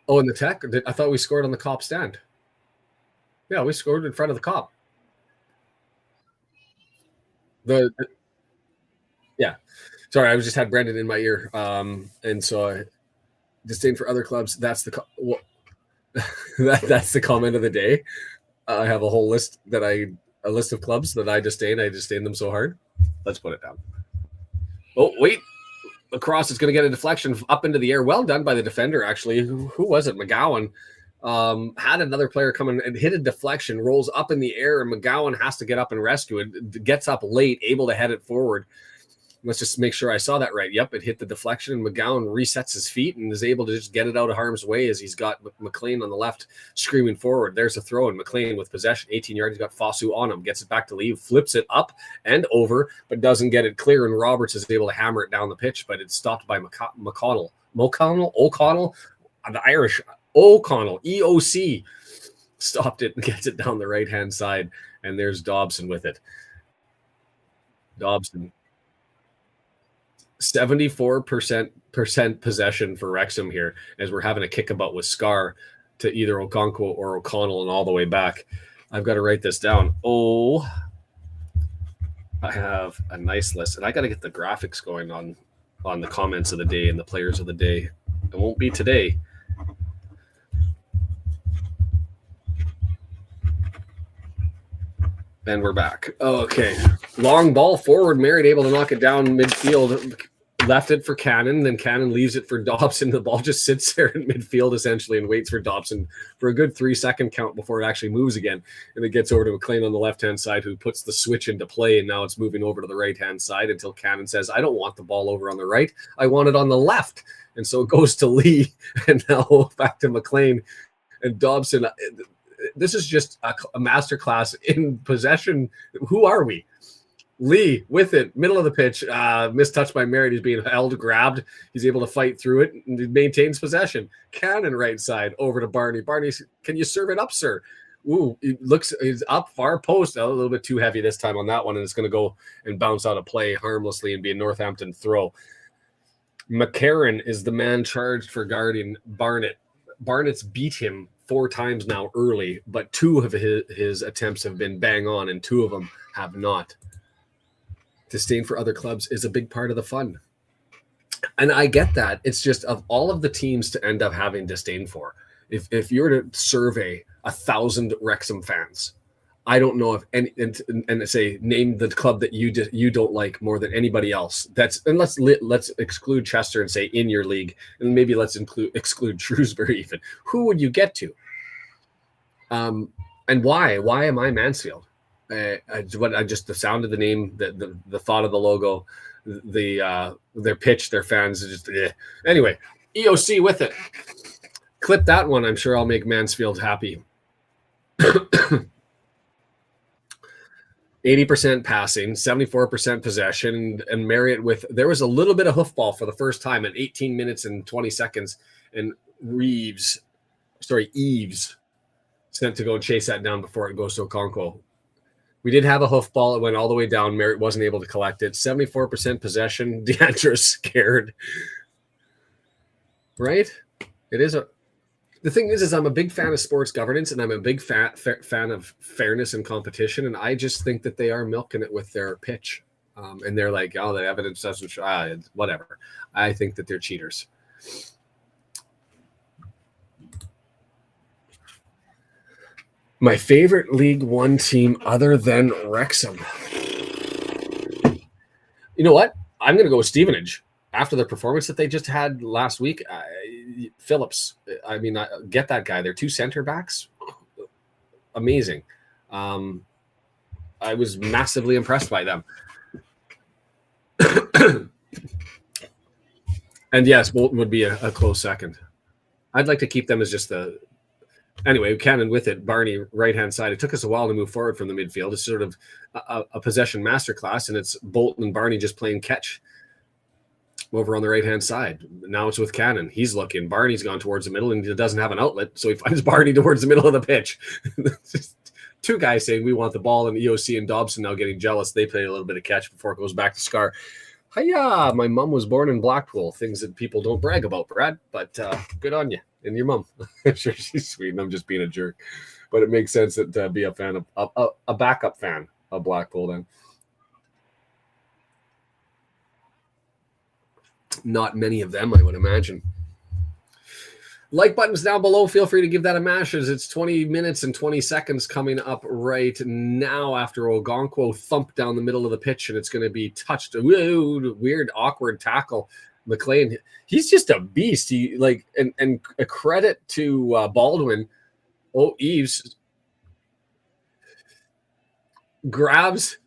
Oh, in the tech? I thought we scored on the cop stand. Yeah, we scored in front of the cop. Yeah. Sorry, I just had Brendan in my ear. And so I disdain for other clubs. That's the that's the comment of the day. I have a whole list a list of clubs that I disdain. I disdain them so hard. Let's put it down. Oh, wait. Lacrosse is going to get a deflection up into the air. Well done by the defender, actually. Who was it? McGowan had another player come in and hit a deflection, rolls up in the air, and McGowan has to get up and rescue it. Gets up late, able to head it forward. Let's just make sure I saw that right. Yep, it hit the deflection, and McGowan resets his feet and is able to just get it out of harm's way as he's got McClean on the left screaming forward. There's a throw, and McClean with possession, 18 yards. He's got Fosu on him, gets it back to Lee, flips it up and over, but doesn't get it clear, and Roberts is able to hammer it down the pitch, but it's stopped by O'Connell, the Irish O'Connell, EOC, stopped it and gets it down the right-hand side, and there's Dobson with it. Dobson. 74% possession for Wrexham here as we're having a kickabout with Scar to either Okonkwo or O'Connell and all the way back. I've got to write this down. Oh, I have a nice list, and I got to get the graphics going on the comments of the day and the players of the day. It won't be today. And we're back. Okay. Long ball forward. Merritt able to knock it down midfield. Left it for Cannon. Then Cannon leaves it for Dobson. The ball just sits there in midfield essentially and waits for Dobson for a good 3-second count before it actually moves again. And it gets over to McClean on the left-hand side, who puts the switch into play. And now it's moving over to the right-hand side until Cannon says, I don't want the ball over on the right. I want it on the left. And so it goes to Lee. And now back to McClean and Dobson. This is just a masterclass in possession. Who are we? Lee with it, middle of the pitch, mistouched by Merritt. He's being held, grabbed. He's able to fight through it and he maintains possession. Cannon right side over to Barney. Barney, can you serve it up, sir? Ooh, he's up far post. A little bit too heavy this time on that one, and it's going to go and bounce out of play harmlessly and be a Northampton throw. McCarron is the man charged for guarding Barnett. Barnett's beat him 4 times now early, but 2 of his attempts have been bang on and 2 of them have not. Disdain for other clubs is a big part of the fun. And I get that. It's just of all of the teams to end up having disdain for, if you were to survey 1,000 Wrexham fans, I don't know if any and say name the club that you don't like more than anybody else. And let's exclude Chester and say in your league, and maybe let's exclude Shrewsbury even. Who would you get to? And why? Why am I Mansfield? The sound of the name, the thought of the logo, their pitch, their fans. Just anyway. EOC with it. Clip that one. I'm sure I'll make Mansfield happy. 80% passing, 74% possession, and Marriott there was a little bit of hoofball for the first time at 18 minutes and 20 seconds, and Eves sent to go and chase that down before it goes to Okonkwo. We did have a hoofball. It went all the way down. Marriott wasn't able to collect it. 74% possession. Deandra's scared. Right? It is the thing is I'm a big fan of sports governance, and I'm a big fan of fairness and competition. And I just think that they are milking it with their pitch. And they're like, oh, the evidence doesn't show, whatever. I think that they're cheaters. My favorite League One team other than Wrexham. You know what? I'm going to go with Stevenage. After the performance that they just had last week, Phillips, I get that guy. They're 2 center backs. Amazing. I was massively impressed by them. And yes, Bolton would be a close second. I'd like to keep them as just the. Anyway, Cannon with it, Barney right-hand side. It took us a while to move forward from the midfield. It's sort of a possession masterclass, and it's Bolton and Barney just playing catch over on the right-hand side. Now it's with Cannon. He's looking. Barney's gone towards the middle, and he doesn't have an outlet, so he finds Barney towards the middle of the pitch. Just two guys saying we want the ball, and EOC and Dobson now getting jealous. They play a little bit of catch before it goes back to Scar. Hiya, my mom was born in Blackpool. Things that people don't brag about, Brad, but good on you. And your mom. I'm sure she's sweet, and I'm just being a jerk. But it makes sense to be a fan of a backup fan of Blackpool then. Not many of them, I would imagine. Like buttons down below. Feel free to give that a mash as it's 20 minutes and 20 seconds coming up right now after Ogonkwo thump down the middle of the pitch, and it's going to be touched. Weird, awkward tackle. McClean, he's just a beast. He and a credit to Baldwin. Oh, Eves grabs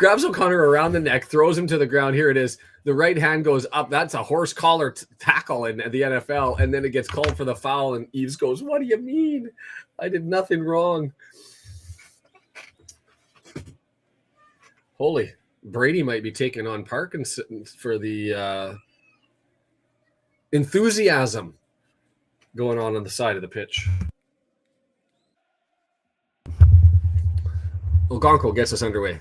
O'Connor around the neck, throws him to the ground. Here it is. The right hand goes up. That's a horse collar tackle in the NFL, and then it gets called for the foul. And Eves goes, "What do you mean? I did nothing wrong." Holy. Brady might be taking on Parkinson for the enthusiasm going on the side of the pitch. Ogonkwo gets us underway.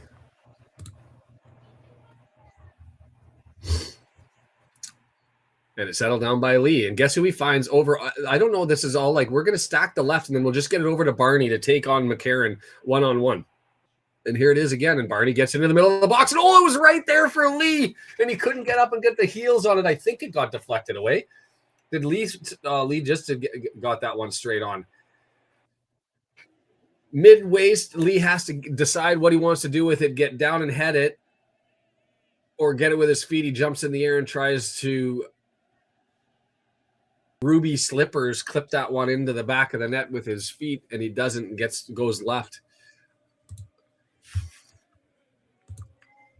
And it's settled down by Lee. And guess who he finds over? I don't know. This is all like, we're going to stack the left, and then we'll just get it over to Barney to take on McCarron one-on-one. And here it is again, and Barney gets into the middle of the box, and it was right there for Lee, and he couldn't get up and get the heels on it. I think it got deflected away. Did Lee just got that one straight on? Mid-waist, Lee has to decide what he wants to do with it, get down and head it, or get it with his feet. He jumps in the air and tries to Ruby Slippers clip that one into the back of the net with his feet, and he doesn't, goes left.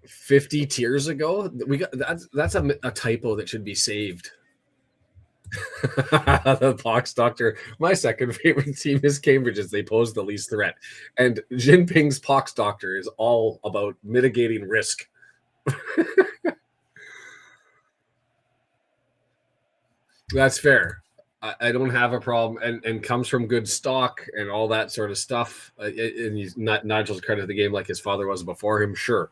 50 tiers ago, we got that's a typo that should be saved. The Pox Doctor. My second favorite team is Cambridge, as they pose the least threat, and Jinping's Pox Doctor is all about mitigating risk. That's fair. I don't have a problem, and comes from good stock and all that sort of stuff. And he's not Nigel's credit to the game like his father was before him. Sure.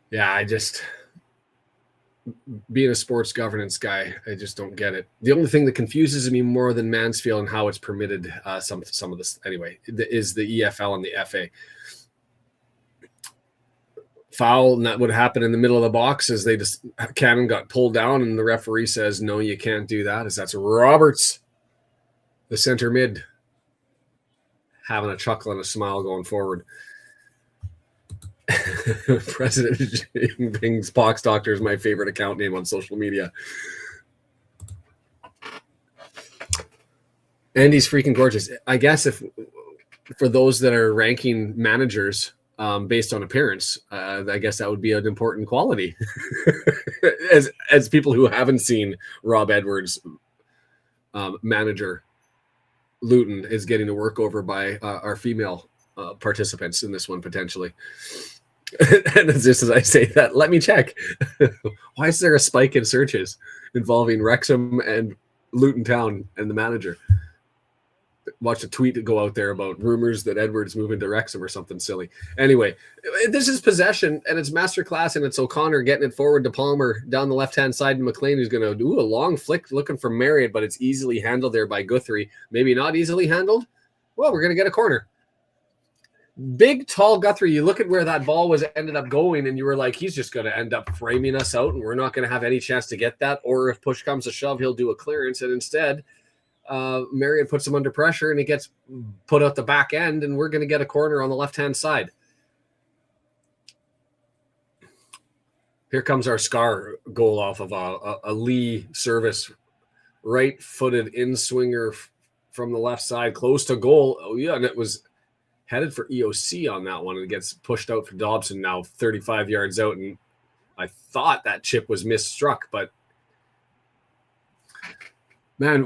Yeah, I just, being a sports governance guy, I just don't get it. The only thing that confuses me more than Mansfield and how it's permitted some of this anyway is the EFL and the FA. Foul, and that would happen in the middle of the box as Cannon got pulled down, and the referee says, no, you can't do that, as that's Roberts, the center mid, having a chuckle and a smile going forward. President Jinping's Pox Doctor is my favorite account name on social media. Andy's freaking gorgeous. I guess if for those that are ranking managers based on appearance, I guess that would be an important quality. as people who haven't seen Rob Edwards' manager, Luton is getting to work over by our female participants in this one potentially. And just as I say that, let me check. Why is there a spike in searches involving Wrexham and Luton Town and the manager? Watch a tweet go out there about rumors that Edwards moving to Wrexham or something silly. Anyway, this is possession, and it's masterclass, and it's O'Connor getting it forward to Palmer down the left-hand side, and McClean, who's going to do a long flick looking for Marriott, but it's easily handled there by Guthrie. Maybe not easily handled. Well, we're going to get a corner. Big, tall Guthrie, you look at where that ball was ended up going, and you were like, he's just going to end up framing us out, and we're not going to have any chance to get that. Or if push comes to shove, he'll do a clearance, and instead Marriott puts him under pressure, and he gets put out the back end, and we're going to get a corner on the left-hand side. Here comes our Scar goal off of a Lee service, right-footed in-swinger from the left side, close to goal. Oh, yeah, and it was headed for EOC on that one. And it gets pushed out for Dobson now 35 yards out. And I thought that chip was misstruck, but man,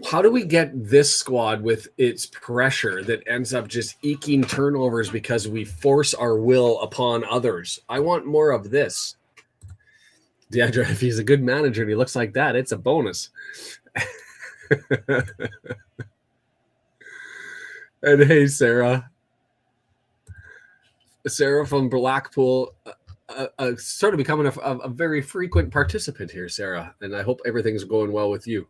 how do we get this squad with its pressure that ends up just eking turnovers because we force our will upon others? I want more of this. Deandra, if he's a good manager and he looks like that, it's a bonus. And hey, Sarah from Blackpool, sort of becoming a very frequent participant here, Sarah. And I hope everything's going well with you.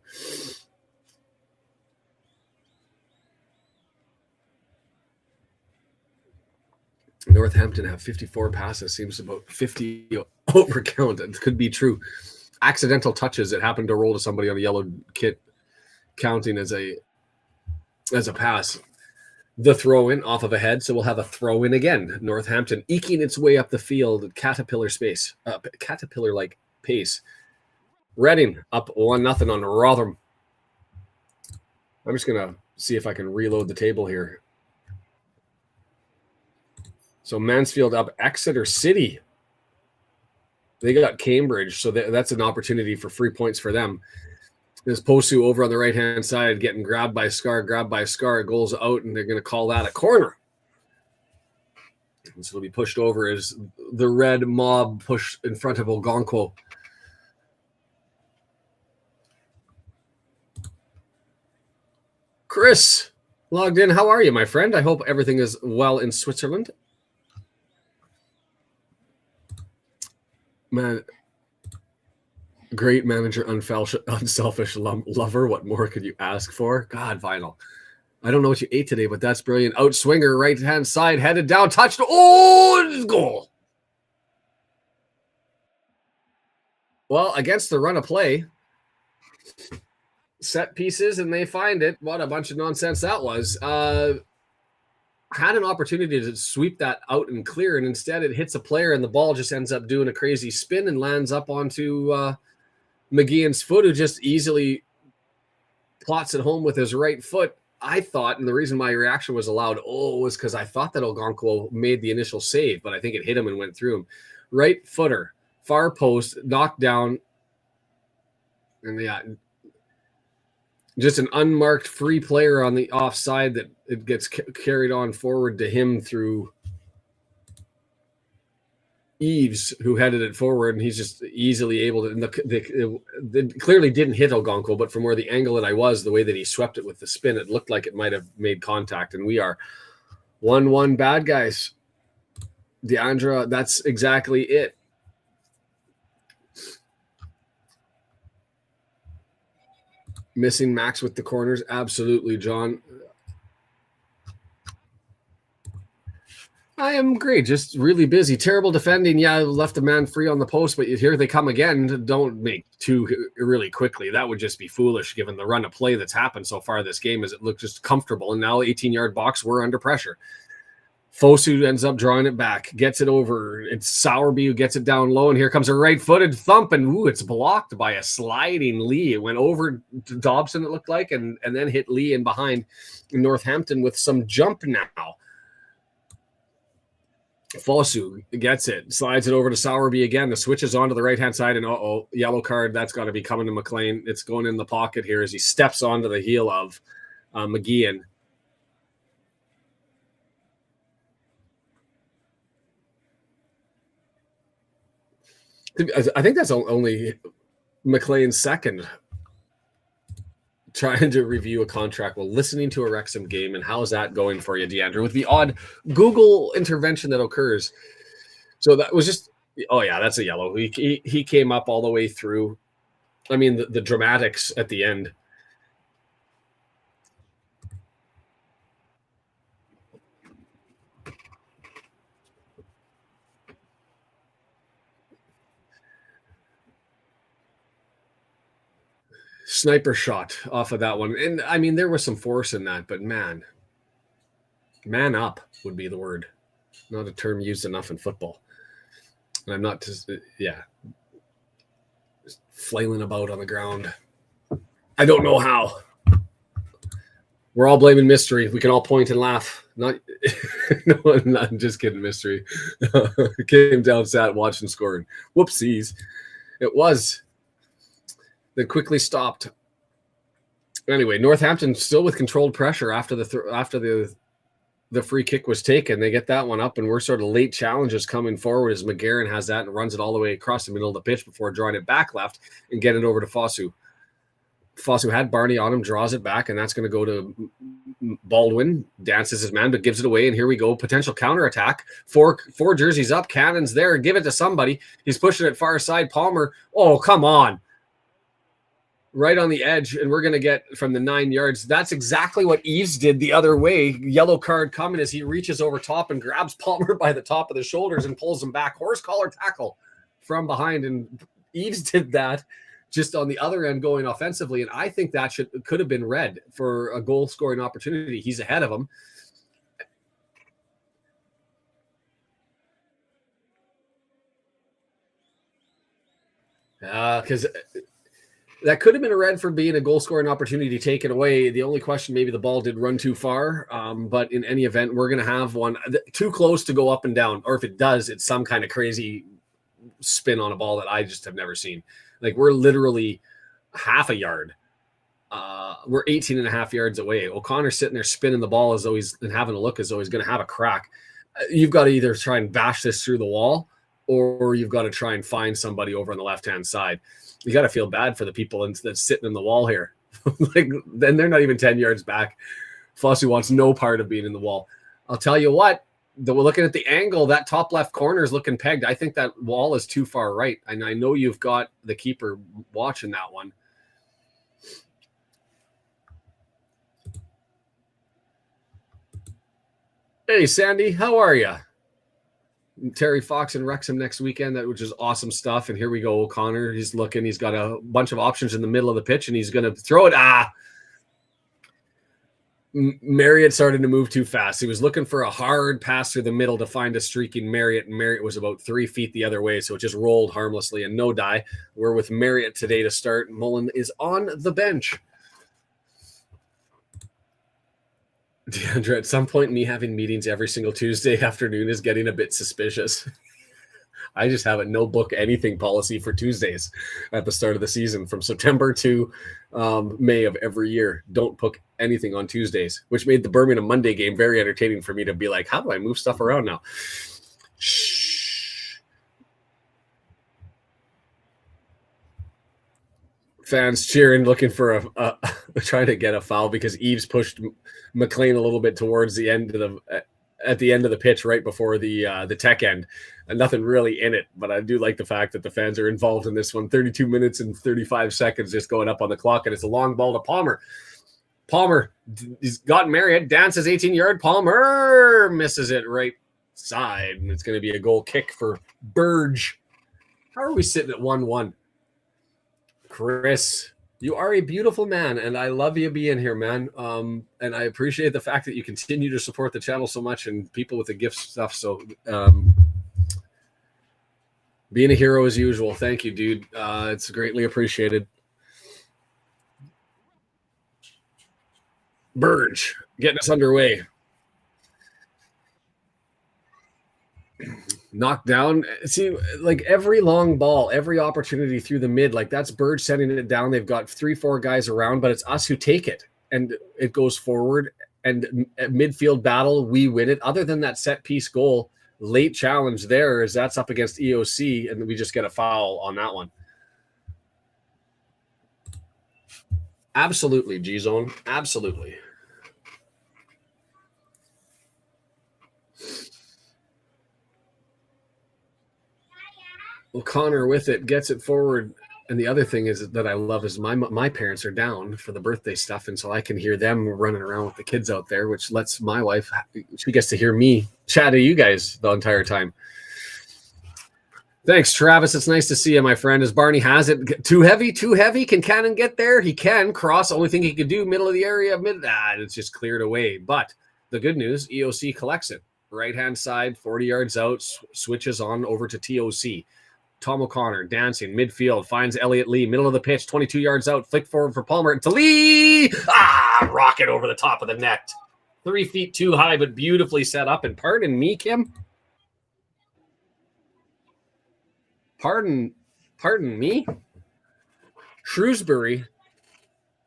Northampton have 54 passes, seems about 50 overcount. It could be true. Accidental touches that happened to roll to somebody on a yellow kit, counting as a pass. The throw in off of a head, so we'll have a throw in again. Northampton eking its way up the field, caterpillar-like pace. Reading up 1-0 on Rotherham. I'm just gonna see if I can reload the table here. So Mansfield up Exeter City. They got Cambridge, so that's an opportunity for 3 points for them. There's Posu over on the right-hand side getting grabbed by Scar, goals out, and they're going to call that a corner. And so it'll be pushed over as the red mob push in front of Ogonkwo. Chris, logged in. How are you, my friend? I hope everything is well in Switzerland. Man, great manager, unselfish lover. What more could you ask for? God, Vinyl. I don't know what you ate today, but that's brilliant. Outswinger, right-hand side, headed down, touched. Oh, goal. Well, against the run of play, set pieces, and they find it. What a bunch of nonsense that was. Had an opportunity to sweep that out and clear, and instead it hits a player, and the ball just ends up doing a crazy spin and lands up onto McGeehan's foot, who just easily plots it home with his right foot. I thought, and the reason my reaction was allowed, was because I thought that Ogonkwo made the initial save, but I think it hit him and went through him. Right footer, far post, knocked down, and yeah, just an unmarked free player on the offside that it gets carried on forward to him through Eves, who headed it forward, and he's just easily able to. And it clearly didn't hit Ogonkwo, but from where the angle that I was, the way that he swept it with the spin, it looked like it might have made contact. And we are 1-1 bad guys. Deandra, that's exactly it. Missing Max with the corners. Absolutely, John. I am great. Just really busy. Terrible defending. Yeah, left a man free on the post, but here they come again. Don't make two really quickly. That would just be foolish given the run of play that's happened so far this game, as it looked just comfortable. And now 18-yard box, we're under pressure. Fosu ends up drawing it back, gets it over. It's Sowerby who gets it down low, and here comes a right-footed thump, and it's blocked by a sliding Lee. It went over to Dobson, it looked like, and then hit Lee in behind Northampton with some jump now. Fosu gets it, slides it over to Sowerby again. The switch is onto the right-hand side, and yellow card. That's got to be coming to McClean. It's going in the pocket here as he steps onto the heel of McGeehan. I think that's only McClean's second trying to review a contract while listening to a Wrexham game. And how's that going for you, Deandra, with the odd Google intervention that occurs? So that was just, that's a yellow. He came up all the way through. I mean, the dramatics at the end. Sniper shot off of that one. And I mean, there was some force in that, but man up would be the word. Not a term used enough in football. And I'm not just flailing about on the ground. I don't know how. We're all blaming Mystery. We can all point and laugh. Not, no, not just kidding. Mystery came down, sat, watched, and scored. Whoopsies! It was. Then quickly stopped. Anyway, Northampton still with controlled pressure after the free kick was taken. They get that one up, and we're sort of late challenges coming forward as McGarren has that and runs it all the way across the middle of the pitch before drawing it back left and getting it over to Fosu. Fosu had Barney on him, draws it back, and that's going to go to Baldwin. Dances his man, but gives it away, and here we go. Potential counterattack. Four jerseys up. Cannon's there. Give it to somebody. He's pushing it far side. Palmer. Oh, come on. Right on the edge, and we're going to get from the 9 yards. That's exactly what Eves did the other way. Yellow card coming as he reaches over top and grabs Palmer by the top of the shoulders and pulls him back. Horse collar tackle from behind, and Eves did that just on the other end going offensively, and I think that could have been red for a goal-scoring opportunity. He's ahead of him. Because that could have been a red for being a goal-scoring opportunity taken away. The only question, maybe the ball did run too far, but in any event, we're going to have one too close to go up and down, or if it does, it's some kind of crazy spin on a ball that I just have never seen. Like, we're literally half a yard. We're 18 and a half yards away. O'Connor's sitting there spinning the ball as though he's and having a look as though he's going to have a crack. You've got to either try and bash this through the wall, or you've got to try and find somebody over on the left-hand side. You got to feel bad for the people that's sitting in the wall here. Like, then they're not even 10 yards back. Fosu wants no part of being in the wall. I'll tell you what, we're looking at the angle, that top left corner is looking pegged. I think that wall is too far right. And I know you've got the keeper watching that one. Hey, Sandy, how are you? Terry Fox and Wrexham next weekend, which is awesome stuff. And here we go, O'Connor. He's looking. He's got a bunch of options in the middle of the pitch, and he's going to throw it. Marriott started to move too fast. He was looking for a hard pass through the middle to find a streaking Marriott, and Marriott was about 3 feet the other way, so it just rolled harmlessly and no die. We're with Marriott today to start. Mullen is on the bench. DeAndre, at some point, me having meetings every single Tuesday afternoon is getting a bit suspicious. I just have a no book anything policy for Tuesdays at the start of the season from September to May of every year. Don't book anything on Tuesdays, which made the Birmingham Monday game very entertaining for me to be like, how do I move stuff around now? Shh. Fans cheering, looking for trying to get a foul because Eves pushed McClean a little bit towards the end of the pitch right before the tech end, and nothing really in it. But I do like the fact that the fans are involved in this one. 32 minutes and 35 seconds just going up on the clock, and it's a long ball to Palmer. Palmer, he's got Marriott, dances 18-yard. Palmer misses it right side, and it's going to be a goal kick for Burge. How are we sitting at 1-1? Chris, you are a beautiful man, and I love you being here, man. And I appreciate the fact that you continue to support the channel so much and people with the gift stuff. So being a hero as usual. Thank you, dude. It's greatly appreciated. Burge, getting us underway. Knocked down. See, like every long ball, every opportunity through the mid, like that's Burge sending it down. They've got 3-4 guys around, but it's us who take it, and it goes forward. And midfield battle, we win it. Other than that set piece goal, late challenge there is that's up against EOC, and we just get a foul on that one. Absolutely, G-Zone. Absolutely. O'Connor with it, gets it forward. And the other thing is that I love is my parents are down for the birthday stuff, and so I can hear them running around with the kids out there, which lets my wife, she gets to hear me chat to you guys the entire time. Thanks, Travis. It's nice to see you, my friend. As Barney has it, too heavy. Can Cannon get there? He can cross. Only thing he could do, middle of the area, it's just cleared away. But the good news, EOC collects it. Right-hand side, 40 yards out, switches on over to TOC. Tom O'Connor dancing midfield, finds Elliot Lee, middle of the pitch, 22 yards out, flick forward for Palmer to Lee. Rocket over the top of the net. 3 feet too high, but beautifully set up. And pardon me, Kim. Pardon me. Shrewsbury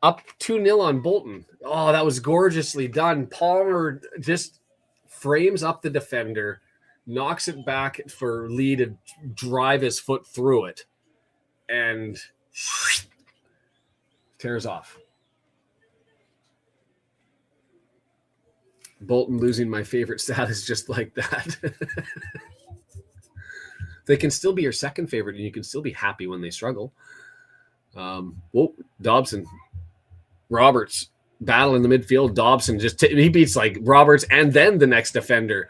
up 2-0 on Bolton. Oh, that was gorgeously done. Palmer just frames up the defender, knocks it back for Lee to drive his foot through it, and tears off. Bolton losing my favorite status just like that. They can still be your second favorite, and you can still be happy when they struggle. Dobson. Roberts battle in the midfield. Dobson he beats like Roberts and then the next defender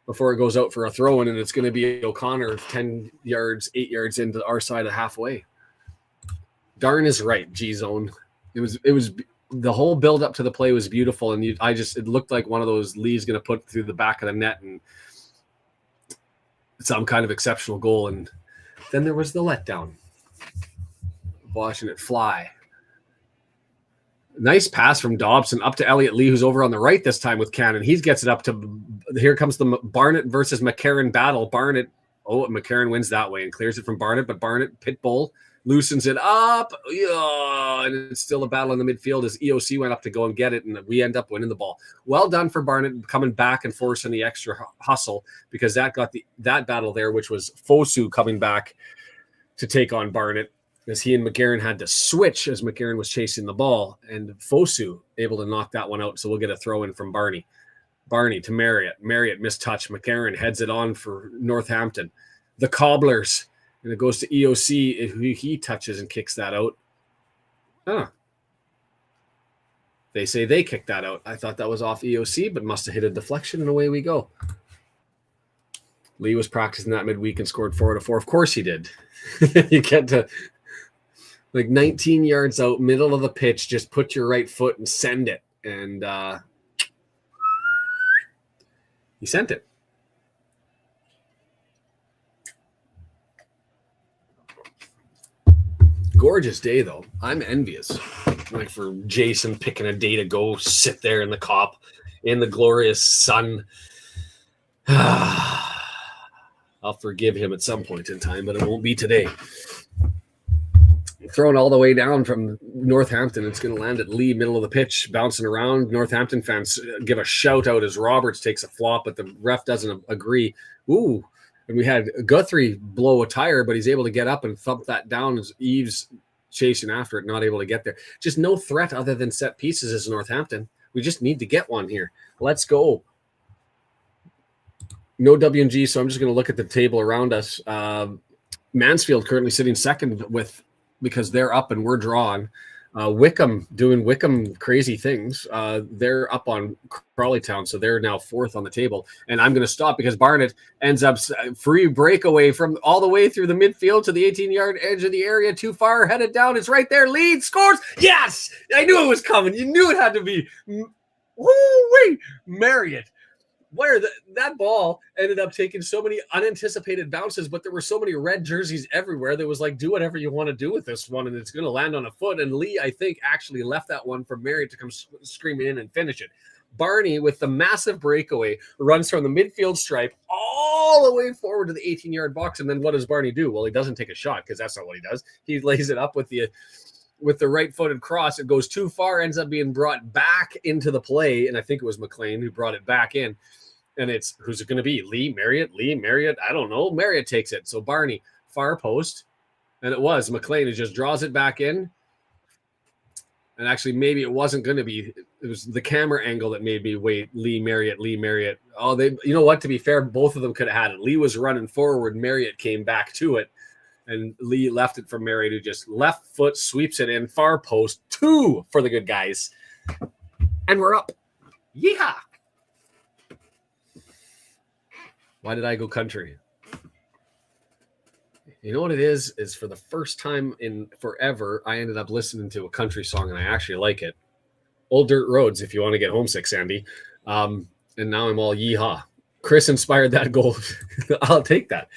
before it goes out for a throw-in, and it's going to be O'Connor 10 yards, 8 yards into our side of halfway. Darn is right, G-zone. It was the whole build up to the play was beautiful, and it looked like one of those Lee's going to put through the back of the net and some kind of exceptional goal, and then there was the letdown. Watching it fly. Nice pass from Dobson up to Elliot Lee, who's over on the right this time with Cannon. He gets it up to, here comes the Barnett versus McCarron battle. McCarron wins that way and clears it from Barnett, but Barnett, Pitbull, loosens it up. And it's still a battle in the midfield as EOC went up to go and get it, and we end up winning the ball. Well done for Barnett coming back and forcing the extra hustle, because that got that battle there, which was Fosu coming back to take on Barnett, as he and McCarron had to switch as McCarron was chasing the ball, and Fosu able to knock that one out. So we'll get a throw in from Barney. Barney to Marriott. Marriott mistouch. McCarron heads it on for Northampton. The Cobblers. And it goes to EOC. He touches and kicks that out. They say they kicked that out. I thought that was off EOC, but must have hit a deflection, and away we go. Lee was practicing that midweek and scored 4 out of 4. Of course he did. You get to 19 yards out, middle of the pitch, just put your right foot and send it. And he sent it. Gorgeous day, though. I'm envious. For Jason picking a day to go sit there in the cop in the glorious sun. I'll forgive him at some point in time, but it won't be today. Thrown all the way down from Northampton. It's going to land at Lee, middle of the pitch, bouncing around. Northampton fans give a shout out as Roberts takes a flop, but the ref doesn't agree. Ooh. And we had Guthrie blow a tire, but he's able to get up and thump that down as Eves chasing after it, not able to get there. Just no threat other than set pieces as Northampton. We just need to get one here. Let's go. No W&G, so I'm just going to look at the table around us. Mansfield currently sitting second because they're up and we're drawn. Wickham doing Wickham crazy things. They're up on Crawley Town, so they're now fourth on the table. And I'm going to stop because Barnett ends up free breakaway from all the way through the midfield to the 18-yard edge of the area. Too far, headed down. It's right there. Lead scores. Yes! I knew it was coming. You knew it had to be. Woo-wee! Marriott. Where that ball ended up taking so many unanticipated bounces, but there were so many red jerseys everywhere. There was like, do whatever you want to do with this one, and it's going to land on a foot. And Lee, I think, actually left that one for Marriott to come screaming in and finish it. Barney, with the massive breakaway, runs from the midfield stripe all the way forward to the 18-yard box. And then what does Barney do? Well, he doesn't take a shot because that's not what he does. He lays it up with the right-footed cross. It goes too far, ends up being brought back into the play. And I think it was McClean who brought it back in. And it's, who's it going to be? Lee, Marriott. I don't know. Marriott takes it. So Barney, far post. And it was McClean who just draws it back in. And actually, maybe it wasn't going to be. It was the camera angle that made me wait. Lee, Marriott. Oh, you know what? To be fair, both of them could have had it. Lee was running forward. Marriott came back to it. And Lee left it for Marriott, who just left foot sweeps it in. Far post. 2 for the good guys. And we're up. Yeehaw. Why did I go country? You know what it is for the first time in forever, I ended up listening to a country song, and I actually like it. Old Dirt Roads, if you want to get homesick, Sandy. And now I'm all yeehaw. Chris inspired that goal. I'll take that.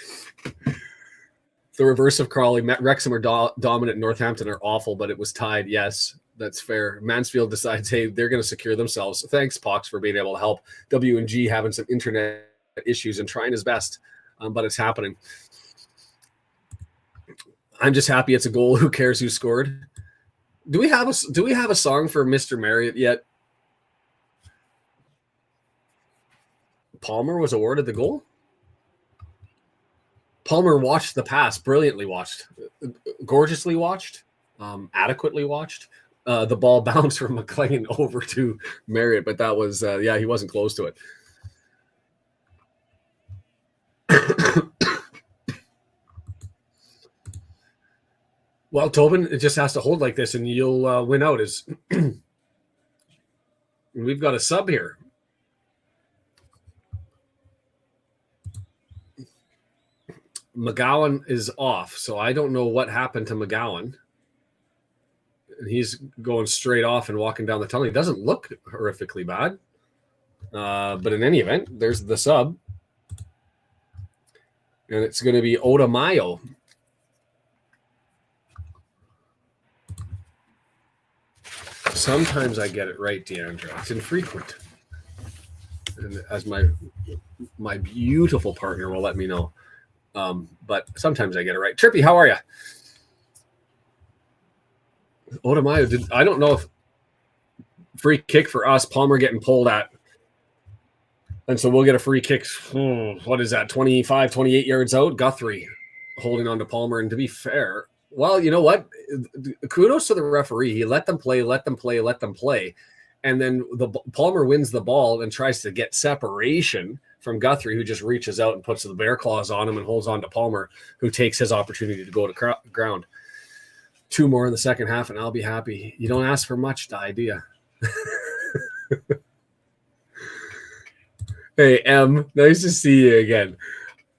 The reverse of Crawley. Wrexham are dominant. Northampton are awful, but it was tied. Yes, that's fair. Mansfield decides, hey, they're going to secure themselves. Thanks, Pox, for being able to help. W&G having some internet issues and trying his best, but it's happening. I'm just happy it's a goal. Who cares who scored? Do we have a song for Mr. Marriott yet? Palmer was awarded the goal. Palmer watched the pass, brilliantly watched, gorgeously watched, adequately watched. The ball bounced from McClean over to Marriott, but that was, he wasn't close to it. Well, Tobin, it just has to hold like this and you'll win out. We've got a sub here. McGowan is off, so I don't know what happened to McGowan. He's going straight off and walking down the tunnel. He doesn't look horrifically bad. But in any event, there's the sub. And it's going to be Oda Mayo. Sometimes I get it right, Deandra. It's infrequent. And as my beautiful partner will let me know. But sometimes I get it right. Trippy, how are you? Oda Mayo, I don't know if free kick for us, Palmer getting pulled at. And so we'll get a free kick. What is that? 25, 28 yards out. Guthrie holding on to Palmer. And to be fair, well, you know what? Kudos to the referee. He let them play. And then Palmer wins the ball and tries to get separation from Guthrie, who just reaches out and puts the bear claws on him and holds on to Palmer, who takes his opportunity to go to ground. 2 more in the second half, and I'll be happy. You don't ask for much, Di, do you? Hey, Em, nice to see you again.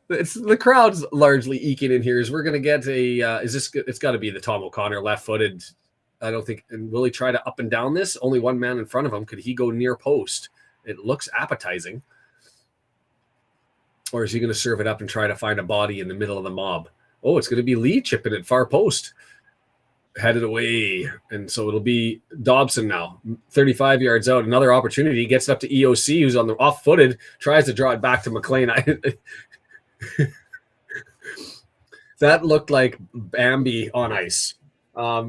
It's the crowd's largely eking in here. We're gonna get a. It's got to be the Tom O'Connor left-footed. I don't think. And will he try to up and down this? Only one man in front of him. Could he go near post? It looks appetizing. Or is he going to serve it up and try to find a body in the middle of the mob? Oh, it's going to be Lee chipping it far post. Headed away. And so it'll be Dobson now. 35 yards out. Another opportunity. He gets it up to EOC, who's on the off-footed. Tries to draw it back to McClean. That looked like Bambi on ice.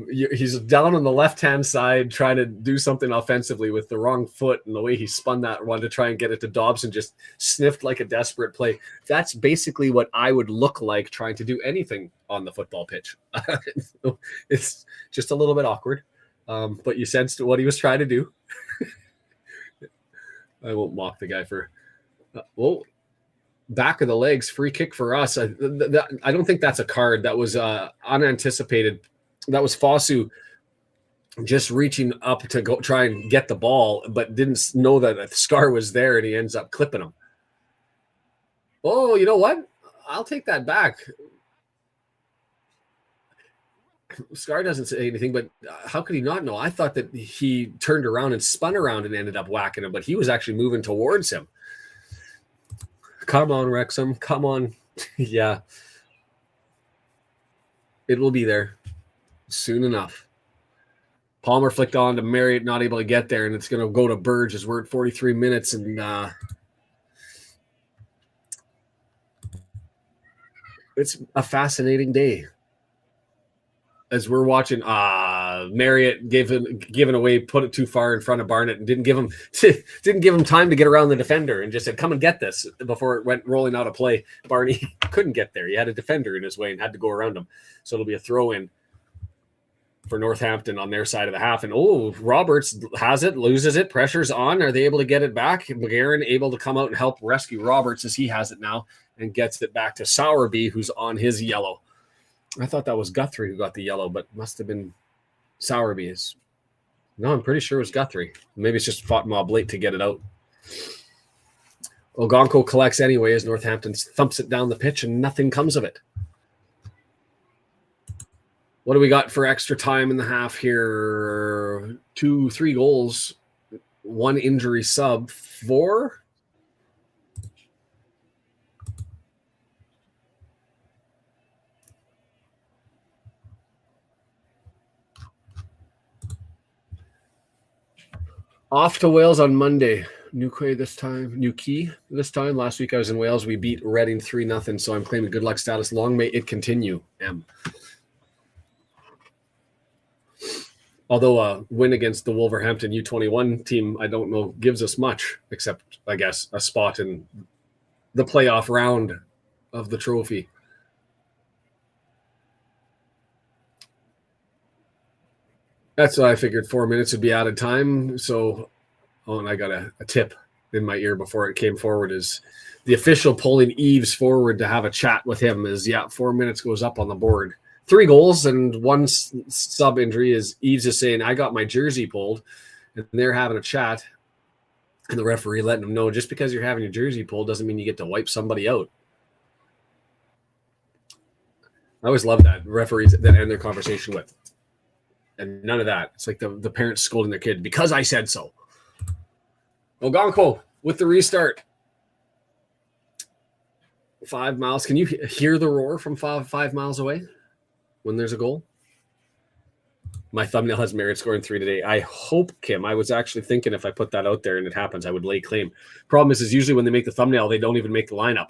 He's down on the left-hand side trying to do something offensively with the wrong foot, and the way he spun that one to try and get it to Dobson just sniffed like a desperate play. That's basically what I would look like trying to do anything on the football pitch. It's just a little bit awkward, but you sensed what he was trying to do. I won't mock the guy for back of the legs, free kick for us. I don't think that's a card. That was unanticipated. That was Fosu just reaching up to go try and get the ball, but didn't know that a Scar was there, and he ends up clipping him. Oh, you know what? I'll take that back. Scar doesn't say anything, but how could he not know? I thought that he turned around and spun around and ended up whacking him, but he was actually moving towards him. Come on, Wrexham. Come on. Yeah. It will be there soon enough. Palmer flicked on to Marriott, not able to get there, and it's going to go to Burge as we're at 43 minutes, and it's a fascinating day as we're watching Marriott giving away, put it too far in front of Barnett, and didn't give him time to get around the defender, and just said, "Come and get this," before it went rolling out of play. Barney couldn't get there; he had a defender in his way and had to go around him. So it'll be a throw in for Northampton on their side of the half. And Roberts has it, loses it, pressure's on. Are they able to get it back? McGarren able to come out and help rescue Roberts as he has it now and gets it back to Sowerby, who's on his yellow. I thought that was Guthrie who got the yellow, but must have been Sowerby. No, I'm pretty sure it was Guthrie. Maybe it's just fought mob late to get it out. Ogonko collects anyway as Northampton thumps it down the pitch and nothing comes of it. What do we got for extra time in the half here? 2-3 goals, 1 injury sub, 4. Off to Wales on Monday. New Key this time. Last week I was in Wales. We beat Reading 3-0, so I'm claiming good luck status. Long may it continue, M. Although a win against the Wolverhampton U21 team, I don't know, gives us much, except, I guess, a spot in the playoff round of the trophy. That's why I figured 4 minutes would be added time. So, and I got a tip in my ear before it came forward is the official pulling Eves forward to have a chat with him is, 4 minutes goes up on the board. 3 goals and 1 sub injury is Eves is saying, I got my jersey pulled, and they're having a chat, and the referee letting them know just because you're having your jersey pulled doesn't mean you get to wipe somebody out. I always love that. Referees that end their conversation with. And none of that. It's like the parents scolding their kid because I said so. Ogonko with the restart. 5 miles. Can you hear the roar from 5 miles away when there's a goal? My thumbnail has Marriott scoring 3 today. I hope, Kim. I was actually thinking if I put that out there and it happens, I would lay claim. Problem is usually when they make the thumbnail, they don't even make the lineup.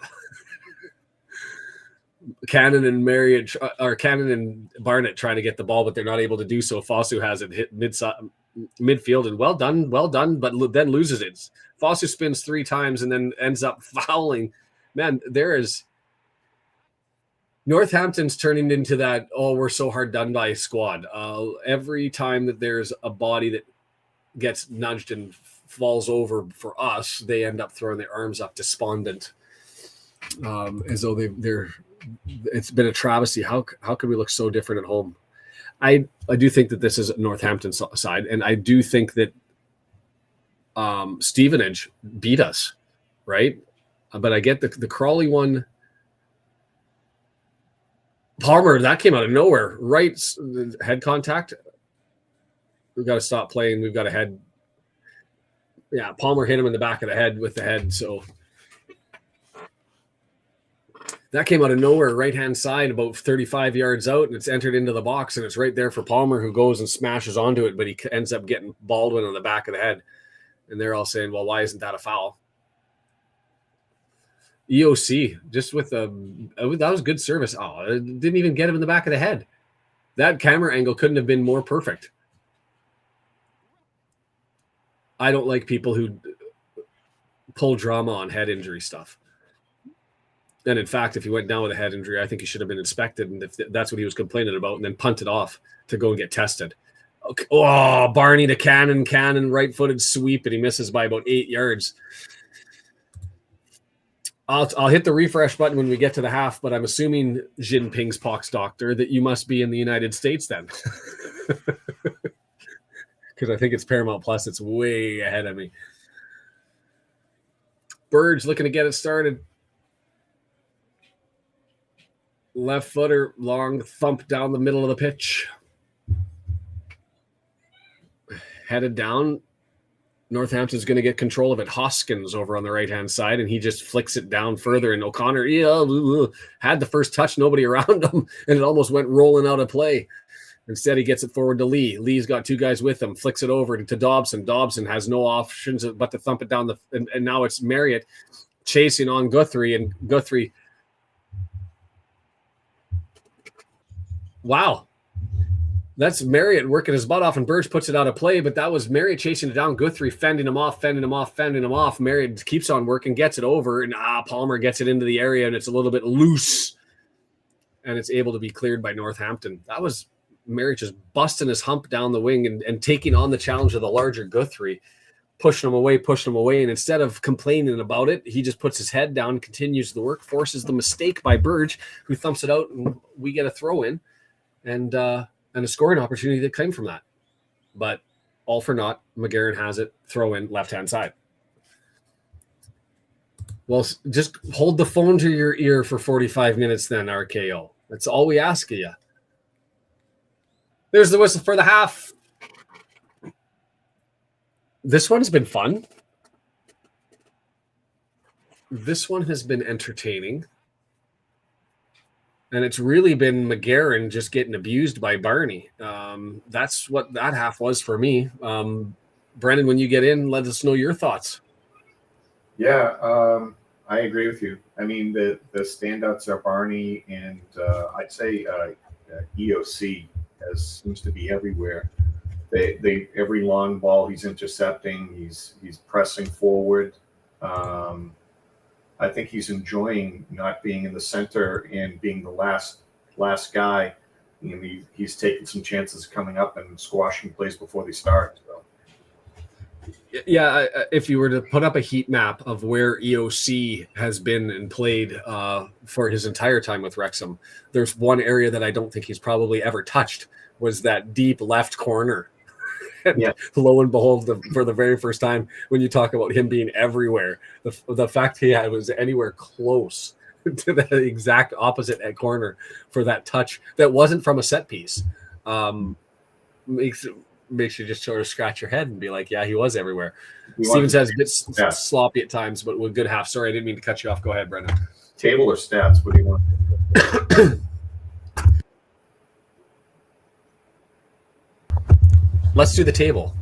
Cannon and Marriott, or Cannon and Barnett trying to get the ball, but they're not able to do so. Fosu has it hit midfield, and well done, but then loses it. Fosu spins 3 times and then ends up fouling. Man, there is Northampton's turning into that, we're so hard done by squad. Every time that there's a body that gets nudged and falls over for us, they end up throwing their arms up despondent, as though they're it's been a travesty. How could we look so different at home? I do think that this is Northampton side, and I do think that Stevenage beat us, right? But I get the Crawley one. Palmer, that came out of nowhere. Right, head contact. We've got to stop playing. We've got to head. Yeah, Palmer hit him in the back of the head with the head, so that came out of nowhere, right-hand side, about 35 yards out, and it's entered into the box, and it's right there for Palmer, who goes and smashes onto it, but he ends up getting Baldwin on the back of the head. And they're all saying, well, why isn't that a foul? EOC, just with that was good service. Oh, it didn't even get him in the back of the head. That camera angle couldn't have been more perfect. I don't like people who pull drama on head injury stuff. And in fact, if he went down with a head injury, I think he should have been inspected. And if that's what he was complaining about, and then punted off to go and get tested. Okay. Oh, Barney to Cannon, right-footed sweep, and he misses by about 8 yards. I'll hit the refresh button when we get to the half, but I'm assuming Jinping's pox doctor that you must be in the United States then. Because I think it's Paramount Plus. It's way ahead of me. Burge looking to get it started. Left footer, long thump down the middle of the pitch. Headed down. Northampton's going to get control of it. Hoskins over on the right-hand side, and he just flicks it down further. And O'Connor had the first touch, nobody around him, and it almost went rolling out of play. Instead, he gets it forward to Lee. Lee's got 2 guys with him, flicks it over to Dobson. Dobson has no options but to thump it down and now it's Marriott chasing on Guthrie, and Guthrie. Wow. That's Marriott working his butt off, and Burge puts it out of play, but that was Marriott chasing it down. Guthrie fending him off. Marriott keeps on working, gets it over, and Palmer gets it into the area, and it's a little bit loose, and it's able to be cleared by Northampton. That was Marriott just busting his hump down the wing and taking on the challenge of the larger Guthrie, pushing him away, and instead of complaining about it, he just puts his head down, continues the work, forces the mistake by Burge, who thumps it out, and we get a throw in, and a scoring opportunity that came from that. But all for naught. McGarren has it, throw in, left-hand side. Well, just hold the phone to your ear for 45 minutes then, RKO. That's all we ask of you. There's the whistle for the half. This one's been fun. This one has been entertaining. And it's really been McGarren just getting abused by Barney. That's what that half was for me. Brendan, when you get in, let us know your thoughts. Yeah, I agree with you. I mean, the standouts are Barney and I'd say EOC seems to be everywhere. They every long ball he's intercepting, he's pressing forward. I think he's enjoying not being in the center and being the last guy. You know, he's taking some chances coming up and squashing plays before they start. So. Yeah, if you were to put up a heat map of where EOC has been and played for his entire time with Wrexham, there's one area that I don't think he's probably ever touched, was that deep left corner. And yeah. Lo and behold, for the very first time, when you talk about him being everywhere, the fact he was anywhere close to the exact opposite at corner for that touch that wasn't from a set piece makes you just sort of scratch your head and be like, yeah, he was everywhere. Stevens has a bit sloppy at times, but with good half. Sorry, I didn't mean to cut you off. Go ahead, Brendan. Table or stats? What do you want? Let's do the table.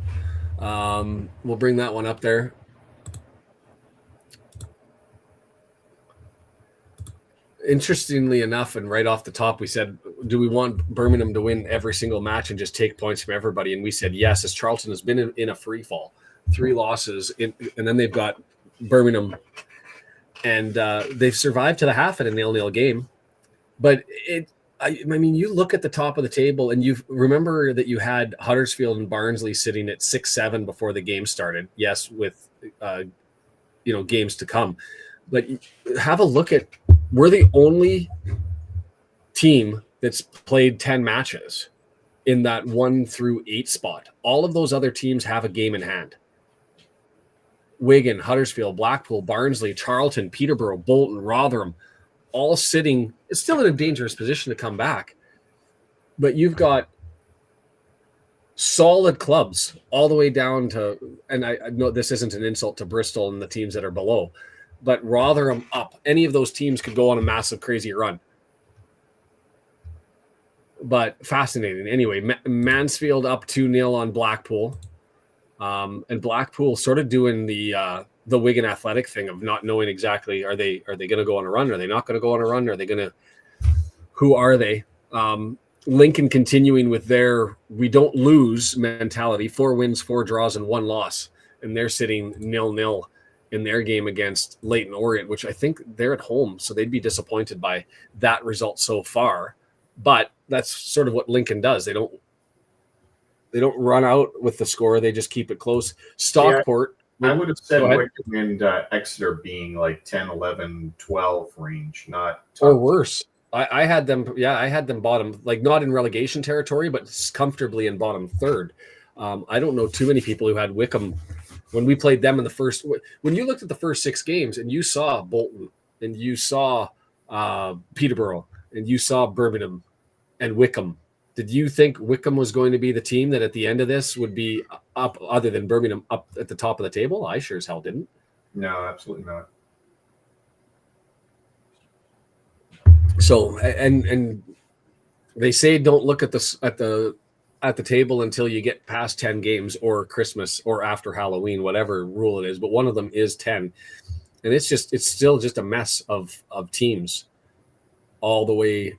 We'll bring that one up there. Interestingly enough, and right off the top, we said, do we want Birmingham to win every single match and just take points from everybody? And we said yes, as Charlton has been in a free fall, 3 losses, and then they've got Birmingham, and they've survived to the half in a 0-0 game. But I mean, you look at the top of the table, and you remember that you had Huddersfield and Barnsley sitting at 6-7 before the game started. Yes, with games to come, but have a look at. We're the only team that's played 10 matches in that 1 through 8 spot. All of those other teams have a game in hand. Wigan, Huddersfield, Blackpool, Barnsley, Charlton, Peterborough, Bolton, Rotherham, all sitting. It's still in a dangerous position to come back. But you've got solid clubs all the way down to, and I know this isn't an insult to Bristol and the teams that are below, but Rotherham up. Any of those teams could go on a massive, crazy run. But fascinating. Anyway, Mansfield up 2-0 on Blackpool. And Blackpool sort of doing the Wigan Athletic thing of not knowing exactly, are they going to go on a run? Are they not going to go on a run? Are they going to – who are they? Lincoln continuing with their we don't lose mentality, 4 wins, 4 draws, and 1 loss. And they're sitting 0-0. In their game against Leyton Orient, which I think they're at home, so they'd be disappointed by that result so far. But that's sort of what Lincoln does. They don't run out with the score. They just keep it close. Stockport. Yeah, I would have said Wickham and Exeter being like 10, 11, 12 range, not or worse. I had them. Yeah, I had them bottom, like not in relegation territory, but comfortably in bottom third. I don't know too many people who had Wickham. When we played them in the first, when you looked at the first 6 games and you saw Bolton and you saw Peterborough and you saw Birmingham and Wickham, did you think Wickham was going to be the team that at the end of this would be up, other than Birmingham, up at the top of the table? I sure as hell didn't. No, absolutely not. So, and they say don't look at the table until you get past 10 games or Christmas or after Halloween, whatever rule it is. But one of them is 10. And it's still just a mess of teams all the way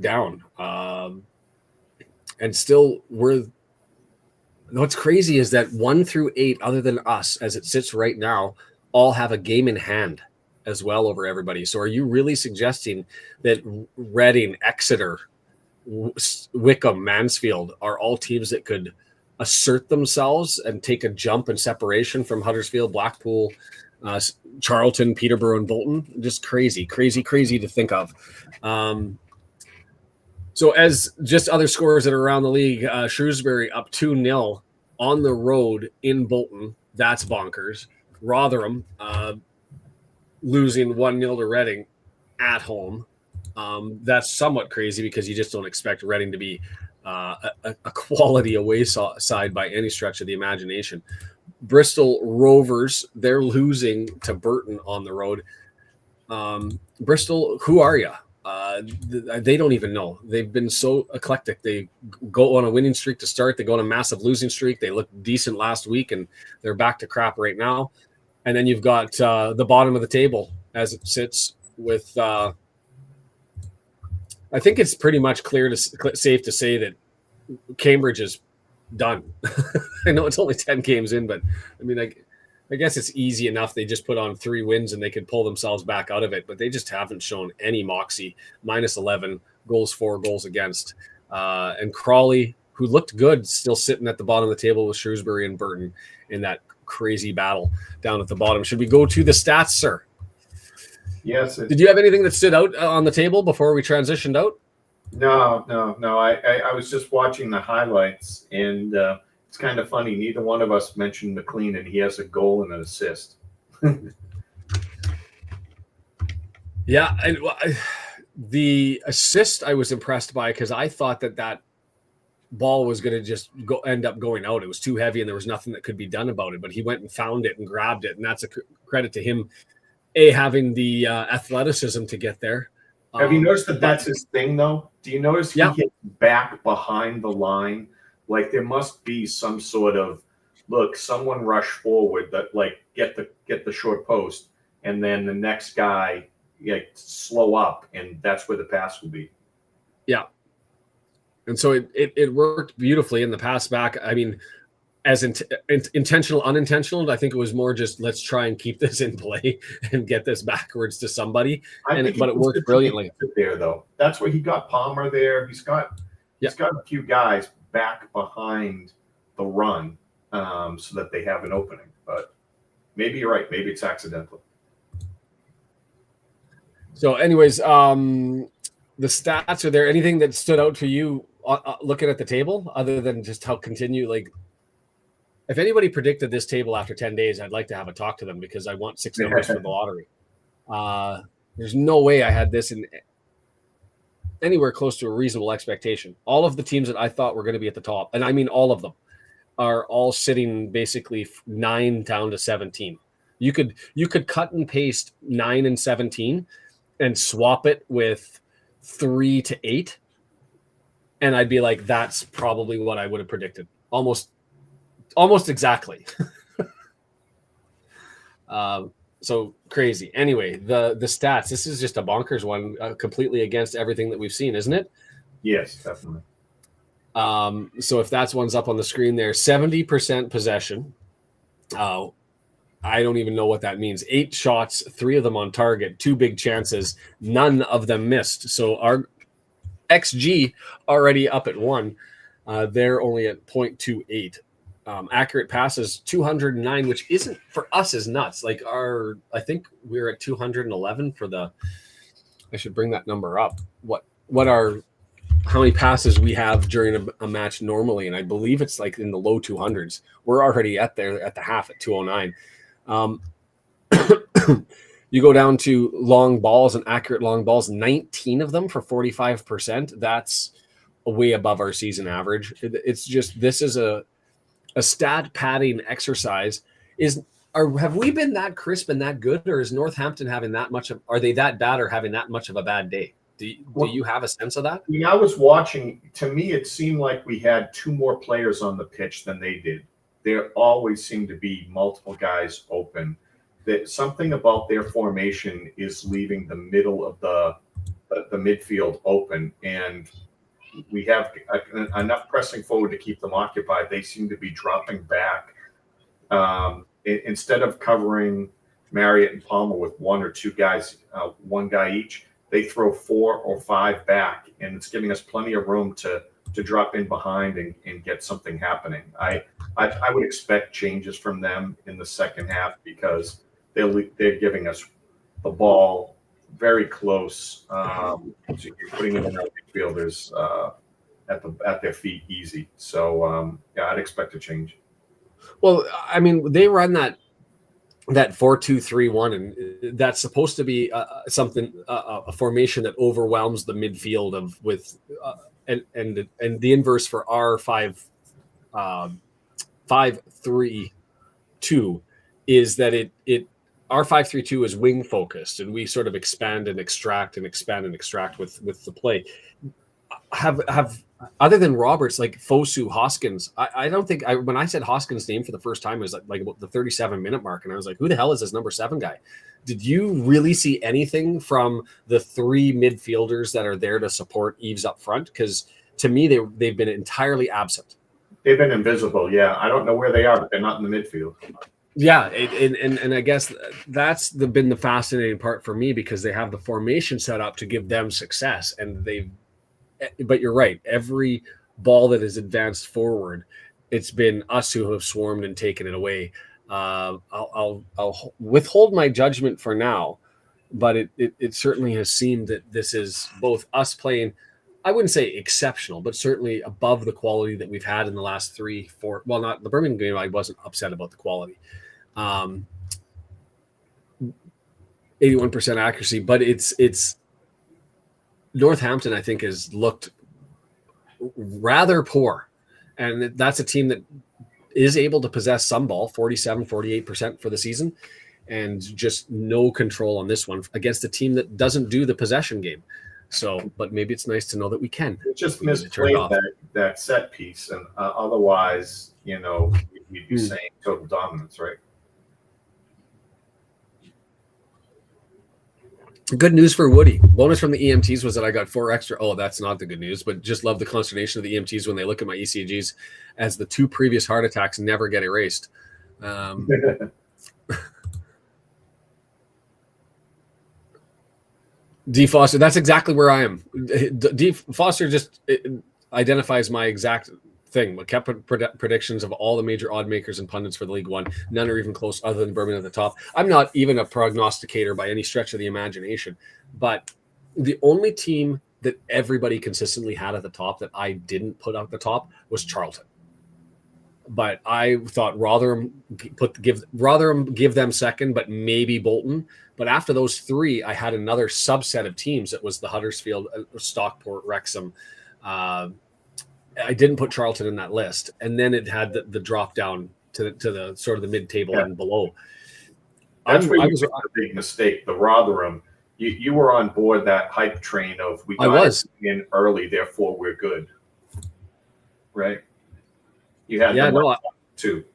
down. And still what's crazy is that 1 through 8, other than us, as it sits right now, all have a game in hand as well over everybody. So are you really suggesting that Reading, Exeter, Wickham, Mansfield are all teams that could assert themselves and take a jump in separation from Huddersfield, Blackpool, Charlton, Peterborough, and Bolton? Just crazy to think of. So as just other scores that are around the league, Shrewsbury up 2-0 on the road in Bolton. That's bonkers. Rotherham losing 1-0 to Reading at home. That's somewhat crazy because you just don't expect Reading to be a quality away side by any stretch of the imagination. Bristol Rovers, they're losing to Burton on the road. Bristol, who are you? They don't even know. They've been so eclectic. They go on a winning streak to start. They go on a massive losing streak. They looked decent last week, and they're back to crap right now. And then you've got the bottom of the table as it sits with. I think it's pretty much safe to say that Cambridge is done. I know it's only 10 games in, but I mean, I guess it's easy enough. They just put on 3 wins and they could pull themselves back out of it, but they just haven't shown any moxie. -11, goals for, goals against. And Crawley, who looked good, still sitting at the bottom of the table with Shrewsbury and Burton in that crazy battle down at the bottom. Should we go to the stats, sir? Yes. Did you have anything that stood out on the table before we transitioned out? No. I was just watching the highlights, and it's kind of funny. Neither one of us mentioned McClean, and he has a goal and an assist. Yeah, and the assist I was impressed by because I thought that ball was going to just end up going out. It was too heavy, and there was nothing that could be done about it. But he went and found it and grabbed it, and that's a credit to him. Having the athleticism to get there. Have you noticed that that's his thing, though? Do you notice he hits back behind the line? Like there must be some sort of someone rush forward that get the short post, and then the next guy slow up, and that's where the pass will be. Yeah, and so it worked beautifully in the pass back. I mean, as intentional, unintentional, I think it was more just let's try and keep this in play and get this backwards to somebody. But it worked brilliantly there, though. That's where he got Palmer there. He's got a few guys back behind the run so that they have an opening. But maybe you're right. Maybe it's accidental. So, anyways, the stats, are there anything that stood out to you looking at the table other than just how if anybody predicted this table after 10 days, I'd like to have a talk to them because I want 6 numbers for the lottery. There's no way I had this in anywhere close to a reasonable expectation. All of the teams that I thought were going to be at the top, and I mean all of them, are all sitting basically 9 down to 17. You could cut and paste 9 and 17 and swap it with 3 to 8, and I'd be like, that's probably what I would have predicted. Almost exactly. So crazy. Anyway, the stats. This is just a bonkers one, completely against everything that we've seen, isn't it? Yes, definitely. So if that's one's up on the screen there, 70% possession. I don't even know what that means. 8 shots, 3 of them on target, 2 big chances, none of them missed. So our XG already up at 1. They're only at 0.28. Accurate passes 209, which isn't for us is nuts. I think we're at 211 for the. I should bring that number up. How many passes we have during a match normally, and I believe it's like in the low 200s. We're already at the half at 209. You go down to long balls and accurate long balls, 19 of them for 45%. That's way above our season average. It's just this is a stat padding exercise. Have we been that crisp and that good, or is Northampton having that much of? Are they that bad or having that much of a bad day? Do you have a sense of that? I was watching. To me, it seemed like we had 2 more players on the pitch than they did. There always seemed to be multiple guys open. That something about their formation is leaving the middle of the midfield open, and we have enough pressing forward to keep them occupied. They seem to be dropping back. Instead of covering Marriott and Palmer with 1 or 2 guys, 1 guy each, they throw 4 or 5 back, and it's giving us plenty of room to drop in behind and get something happening. I would expect changes from them in the second half because they're giving us the ball very close. So you're putting it in our midfielders at their feet easy. So I'd expect a change. Well, I mean, they run that 4-2-3-1, and that's supposed to be a formation that overwhelms the midfield and the inverse for our 5-3-2 is that it our 5-3-2 is wing focused, and we sort of expand and extract with the play. Have other than Roberts, like Fosu, Hoskins, I don't think when I said Hoskins' name for the first time, it was like about the 37-minute mark, and I was like, who the hell is this number 7 guy? Did you really see anything from the 3 midfielders that are there to support Eves up front? Because to me, they've been entirely absent. They've been invisible. Yeah, I don't know where they are, but they're not in the midfield. Yeah, and I guess that's been the fascinating part for me, because they have the formation set up to give them success, and but you're right. Every ball that is advanced forward, it's been us who have swarmed and taken it away. I'll withhold my judgment for now, but it certainly has seemed that this is both us playing, I wouldn't say exceptional, but certainly above the quality that we've had in the last 3-4. Well, not the Birmingham game. I wasn't upset about the quality. 81% accuracy, but it's Northampton, I think, has looked rather poor, and that's a team that is able to possess some ball, 47-48% for the season, and just no control on this one against a team that doesn't do the possession game. So, but maybe it's nice to know that we can. It just misplayed that set piece, and otherwise, you'd be saying total dominance, right? Good news for Woody. Bonus from the EMTs was that I got 4 extra. Oh, that's not the good news, but just love the consternation of the EMTs when they look at my ECGs, as the 2 previous heart attacks never get erased. D. Foster, that's exactly where I am. D. Foster just identifies my exact thing. What kept predictions of all the major odd makers and pundits for the League One. None are even close, other than Birmingham at the top. I'm not even a prognosticator by any stretch of the imagination, but the only team that everybody consistently had at the top that I didn't put at the top was Charlton. But I thought Rotherham give them second, but maybe Bolton. But after those 3, I had another subset of teams. It was the Huddersfield, Stockport, Wrexham. I didn't put Charlton in that list, and then it had the drop down to the sort of the mid-table and below. That's where you made a big mistake. The Rotherham, you were on board that hype train of we got in early, therefore we're good, right? You had too.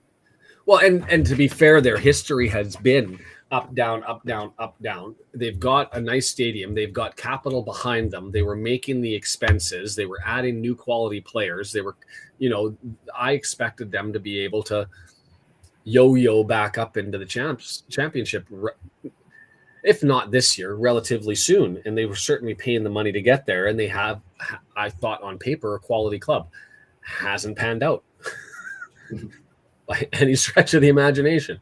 Well, and to be fair, their history has been up, down, up, down, up, down. They've got a nice stadium. They've got capital behind them. They were making the expenses. They were adding new quality players. They were, I expected them to be able to yo-yo back up into the championship, if not this year, relatively soon. And they were certainly paying the money to get there. And they have, I thought on paper, a quality club. Hasn't panned out by any stretch of the imagination.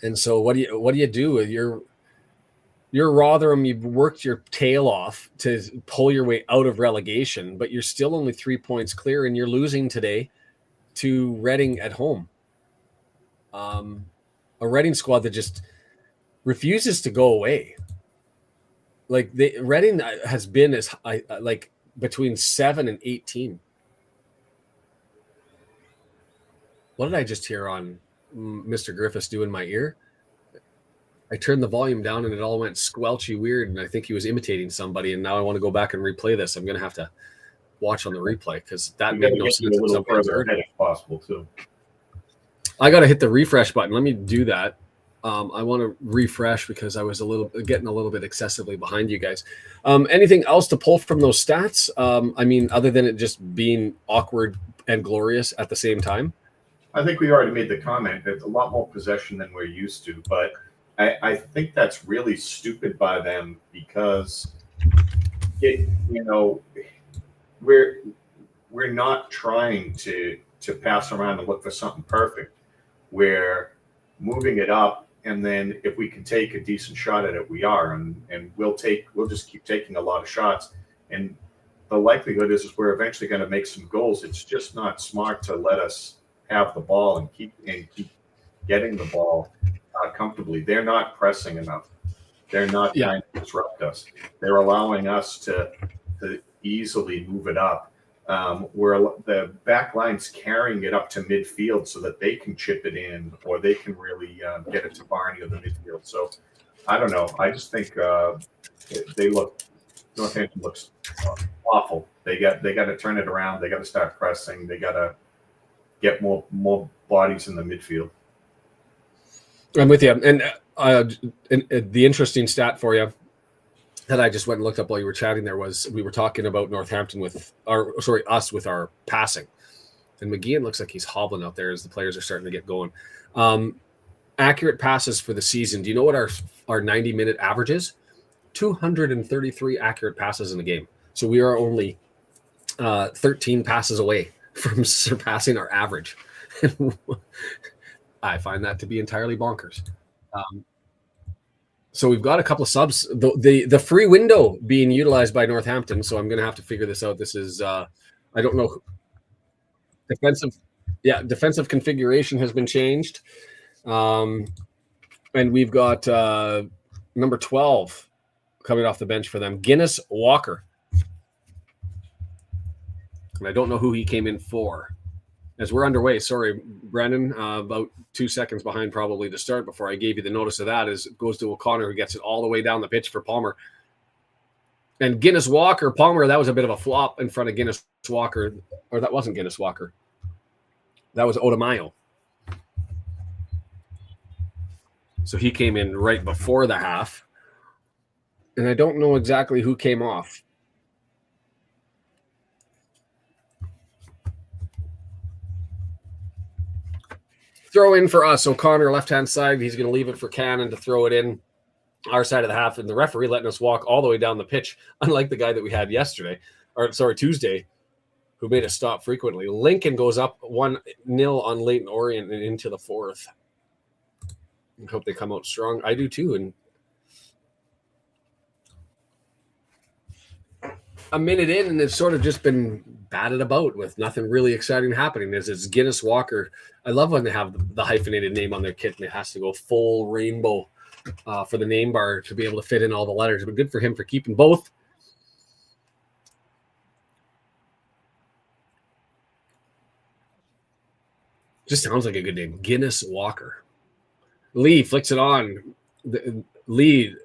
And so what do you do with your Rotherham? You've worked your tail off to pull your way out of relegation, but you're still only 3 points clear, and you're losing today to Reading at home. A Reading squad that just refuses to go away. Like Reading has been as like between 7 and 18. What did I just hear on Mr. Griffiths do in my ear? I turned the volume down and it all went squelchy weird, and I think he was imitating somebody, and now I want to go back and replay this. I'm going to have to watch on the replay because that made no sense. A little further ahead if possible too. I got to hit the refresh button. Let me do that. I want to refresh because I was getting a little bit excessively behind you guys. Anything else to pull from those stats? I mean, other than it just being awkward and glorious at the same time? I think we already made the comment that a lot more possession than we're used to, but I think that's really stupid by them because we're not trying to pass around and look for something perfect. We're moving it up, and then if we can take a decent shot at it, we are, and we'll just keep taking a lot of shots, and the likelihood is we're eventually going to make some goals. It's just not smart to let us have the ball and keep getting the ball comfortably. They're not pressing enough. They're not trying to disrupt us. They're allowing us to easily move it up. where the back line's carrying it up to midfield so that they can chip it in or they can really get it to Barney or the midfield. So I don't know. I just think Northampton looks awful. They got to turn it around. They got to start pressing. They got to get more bodies in the midfield. I'm with you. And the interesting stat for you that I just went and looked up while you were chatting there was we were talking about Northampton with our passing. And McGeehan looks like he's hobbling out there as the players are starting to get going. Accurate passes for the season. Do you know what our 90-minute average is? 233 accurate passes in a game. So we are only 13 passes away from surpassing our average. I find that to be entirely bonkers. So we've got a couple of subs. The free window being utilized by Northampton. So I'm going to have to figure this out. This is I don't know. Defensive configuration has been changed, and we've got number 12 coming off the bench for them, Guinness Walker. And I don't know who he came in for. As we're underway, sorry, Brandon, about 2 seconds behind probably to start before I gave you the notice of that, is it goes to O'Connor, who gets it all the way down the pitch for Palmer. And Guinness Walker, Palmer, that was a bit of a flop in front of Guinness Walker. Or that wasn't Guinness Walker. That was Odamayo. So he came in right before the half. And I don't know exactly who came off. Throw in for us. O'Connor, left-hand side. He's going to leave it for Cannon to throw it in our side of the half. And the referee letting us walk all the way down the pitch, unlike the guy that we had Tuesday, who made us stop frequently. Lincoln goes up 1-0 on Leyton Orient and into the fourth. I hope they come out strong. I do too. And a minute in, and it's sort of just been batted about with nothing really exciting happening. It's Guinness Walker. I love when they have the hyphenated name on their kit and it has to go full rainbow for the name bar to be able to fit in all the letters. But good for him for keeping both. Just sounds like a good name. Guinness Walker. Lee flicks it on. Lee.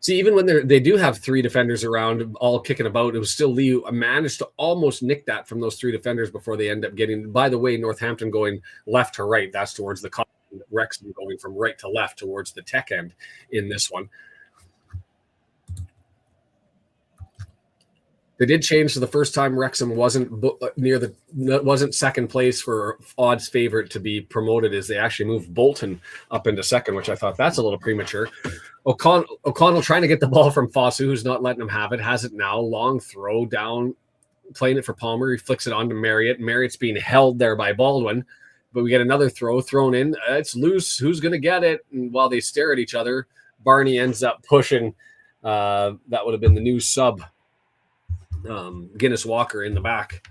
See, even when they do have three defenders around, all kicking about, it was still Lee who managed to almost nick that from those three defenders before they end up getting. By the way, Northampton going left to right. That's towards the Wrexham going from right to left towards the tech end in this one. They did change to the first time Wrexham wasn't second place for odds favorite to be promoted, as they actually moved Bolton up into second, which I thought that's a little premature. O'Connell trying to get the ball from Fosu, who's not letting him have it, has it now. Long throw down, playing it for Palmer. He flicks it on to Marriott. Marriott's being held there by Baldwin, but we get another throw thrown in. It's loose. Who's going to get it? And while they stare at each other, Barney ends up pushing. That would have been the new sub. Guinness Walker in the back.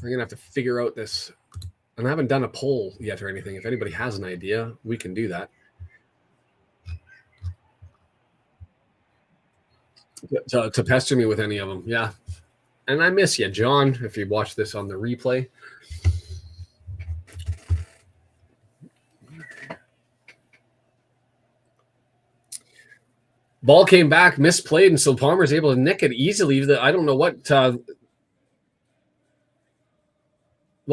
We're going to have to figure out this. And I haven't done a poll yet or anything. If anybody has an idea, we can do that. To pester me with any of them. Yeah. And I miss you, John, if you watch this on the replay. Ball came back, misplayed, and so Palmer's able to nick it easily. I don't know what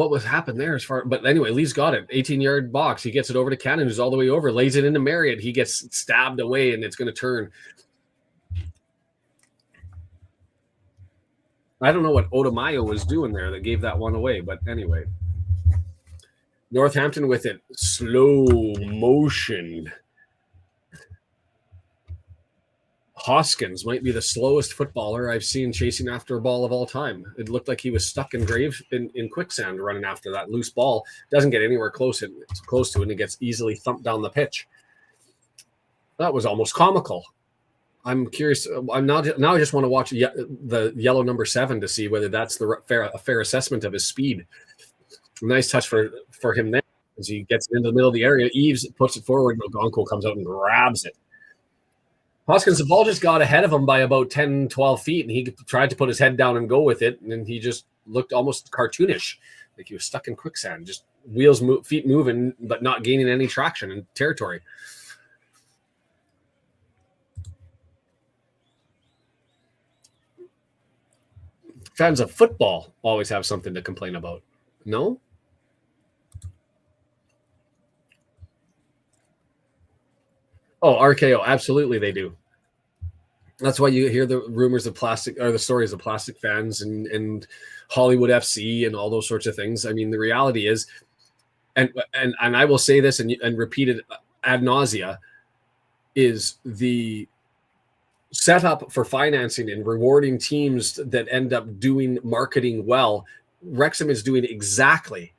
was happened there but anyway, Lee's got it. 18-yard box. He gets it over to Cannon, who's all the way over, lays it into Marriott. He gets stabbed away, and it's going to turn. I don't know what Odamayo was doing there that gave that one away, but anyway. Northampton with it. Slow motion. Hoskins might be the slowest footballer I've seen chasing after a ball of all time. It looked like he was stuck in quicksand running after that loose ball. Doesn't get anywhere close to it, and it gets easily thumped down the pitch. That was almost comical. I'm curious. Now I just want to watch the yellow number 7 to see whether that's a fair assessment of his speed. Nice touch for him there as he gets into the middle of the area. Eves puts it forward. Ogonko comes out and grabs it. Hoskins, the ball just got ahead of him by about 10, 12 feet, and he tried to put his head down and go with it, and he just looked almost cartoonish, like he was stuck in quicksand, just feet moving, but not gaining any traction and territory. Fans of football always have something to complain about. No? Oh, RKO, absolutely they do. That's why you hear the rumors of plastic, or the stories of plastic fans and Hollywood FC and all those sorts of things. I mean, the reality is, and I will say this and repeat it ad nausea, is the setup for financing and rewarding teams that end up doing marketing well. Wrexham is doing exactly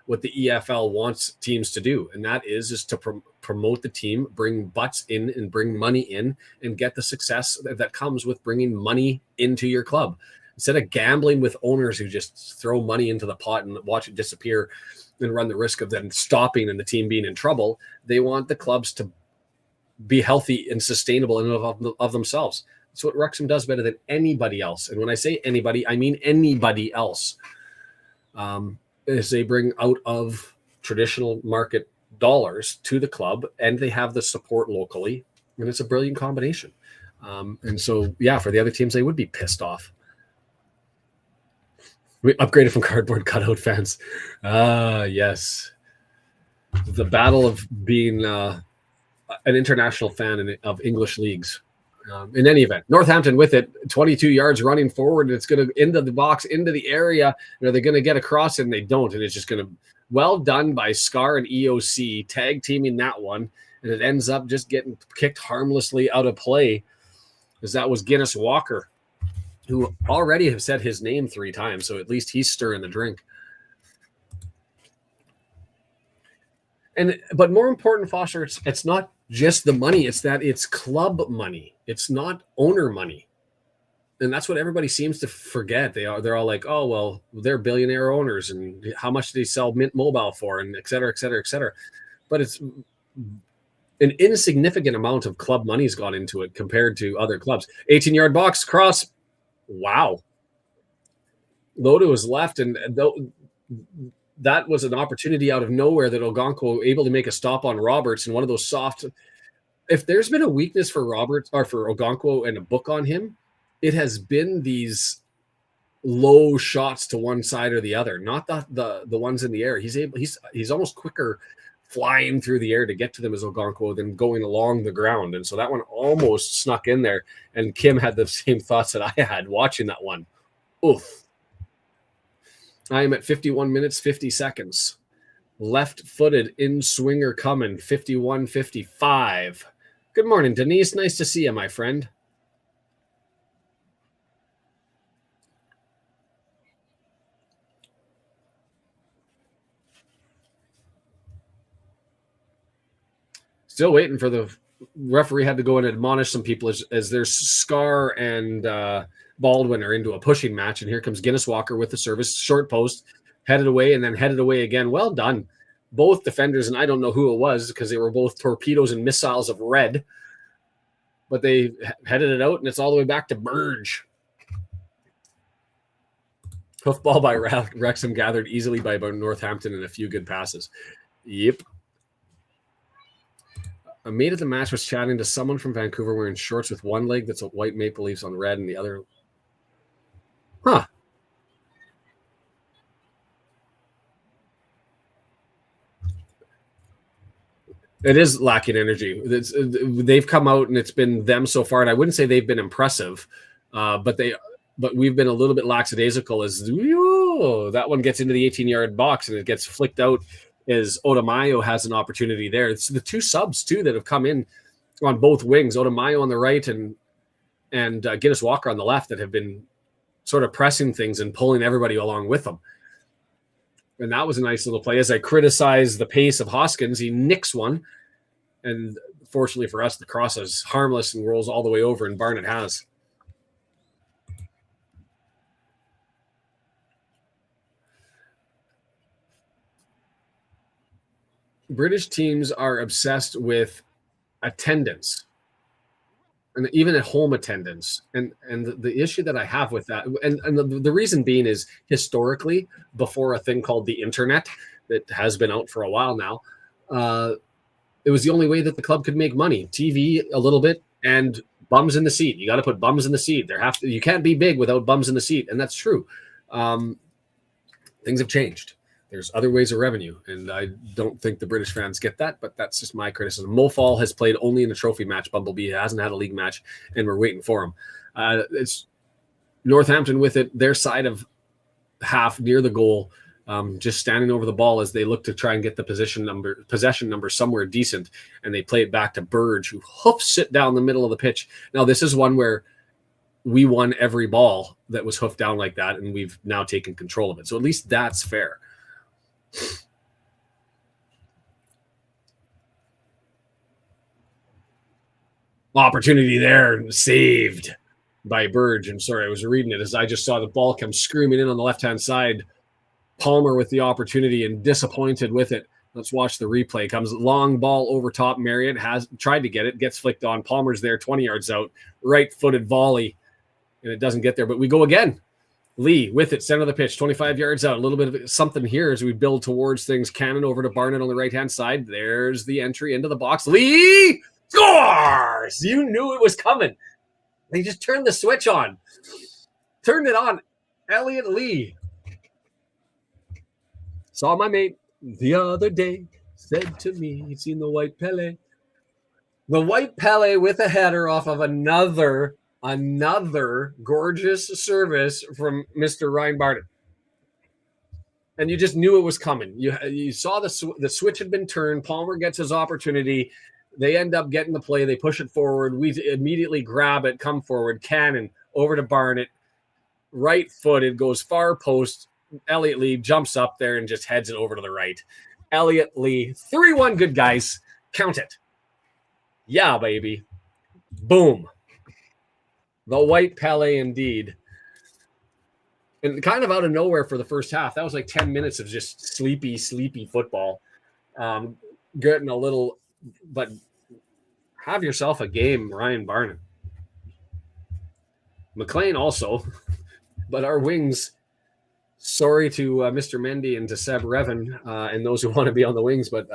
what the EFL wants teams to do, and that is to promote the team, bring butts in and bring money in, and get the success that comes with bringing money into your club. Instead of gambling with owners who just throw money into the pot and watch it disappear and run the risk of then stopping and the team being in trouble, they want the clubs to be healthy and sustainable and of themselves. That's what Wrexham does better than anybody else. And when I say anybody, I mean anybody else. Is they bring out of traditional market dollars to the club, and they have the support locally, and it's a brilliant combination. And so, yeah, for the other teams, they would be pissed off. We upgraded from cardboard cutout fans. Yes. The battle of being an international fan of English leagues. In any event, Northampton with it, 22 yards running forward. It's going to into the box, into the area. Are they going to get across? And they don't. And it's just going to, well done by Scar and EOC, tag teaming that one. And it ends up just getting kicked harmlessly out of play, because that was Guinness Walker, who already have said his name 3 times. So at least he's stirring the drink. But more important, Foster, it's not just the money. It's that it's club money. It's not owner money. And that's what everybody seems to forget. They're all like, oh, well, they're billionaire owners, and how much do they sell Mint Mobile for, and et cetera, et cetera, et cetera. But it's an insignificant amount of club money's gone into it compared to other clubs. 18-yard box cross. Wow. Low to his left, and that was an opportunity out of nowhere that Ogonko able to make a stop on Roberts, and one of those soft. If there's been a weakness for Roberts or for Ogonko and a book on him, it has been these low shots to one side or the other, not the ones in the air. He's almost quicker flying through the air to get to them as Ogonko than going along the ground. And so that one almost snuck in there. And Kim had the same thoughts that I had watching that one. Oof. I am at 51 minutes, 50 seconds. Left-footed in-swinger coming, 51-55. Good morning, Denise. Nice to see you, my friend. Still waiting for the referee had to go and admonish some people as there's Scar and Baldwin are into a pushing match, and here comes Guinness Walker with the service, short post, headed away, and then headed away again. Well done. Both defenders, and I don't know who it was because they were both torpedoes and missiles of red, but they headed it out, and it's all the way back to Burge. Hoofball by Wrexham, gathered easily by Northampton, and a few good passes. Yep. A mate at the match was chatting to someone from Vancouver wearing shorts with one leg that's a white maple leafs on red and the other. Huh. It is lacking energy. They've come out and it's been them so far, and I wouldn't say they've been impressive, but we've been a little bit lackadaisical as that one gets into the 18-yard box and it gets flicked out as Otamayo has an opportunity there. It's the 2 subs too that have come in on both wings, Otamayo on the right and Guinness Walker on the left, that have been sort of pressing things and pulling everybody along with them. And that was a nice little play. As I criticize the pace of Hoskins, he nicks one. And fortunately for us, the cross is harmless and rolls all the way over, and Barnett has. British teams are obsessed with attendance. and even at home attendance. And the issue that I have with that, and the reason being is historically, before a thing called the internet that has been out for a while now, it was the only way that the club could make money. TV a little bit and bums in the seat. You got to put bums in the seat. You can't be big without bums in the seat, and that's true. Things have changed. There's other ways of revenue, and I don't think the British fans get that, but that's just my criticism. Mo Fall has played only in a trophy match. Bumblebee hasn't had a league match, and we're waiting for him. It's Northampton with it, their side of half near the goal, just standing over the ball as they look to try and get the possession number somewhere decent, and they play it back to Burge, who hoofs it down the middle of the pitch. Now, this is one where we won every ball that was hoofed down like that, and we've now taken control of it. So at least that's fair. Opportunity there, saved by Burge. And sorry, I was reading it as I just saw the ball come screaming in on the left-hand side. Palmer with the opportunity and disappointed with it. Let's watch the replay. Comes long ball over top. Marriott has tried to get it, gets flicked on. Palmer's there, 20 yards out. Right-footed volley, and it doesn't get there. But we go again. Lee with it, center of the pitch, 25 yards out. A little bit of something here as we build towards things. Cannon over to Barnett on the right-hand side. There's the entry into the box. Lee scores! You knew it was coming. They just turned the switch on. Turned it on. Elliot Lee. Saw my mate the other day. Said to me, he'd seen the white Pele. The white Pele with a header off of another gorgeous service from Mr. Ryan Barnett. And you just knew it was coming. You saw the switch had been turned. Palmer gets his opportunity. They end up getting the play. They push it forward. We immediately grab it, come forward. Cannon over to Barnett. Right-footed, goes far post. Elliot Lee jumps up there and just heads it over to the right. Elliot Lee, 3-1, good guys. Count it. Yeah, baby. Boom. The white Pele indeed. And kind of out of nowhere for the first half. That was like 10 minutes of just sleepy football. Getting a little, but have yourself a game, Ryan Barnett. McClean also, but our wings, sorry to Mr. Mendy and to Seb Revan and those who want to be on the wings, but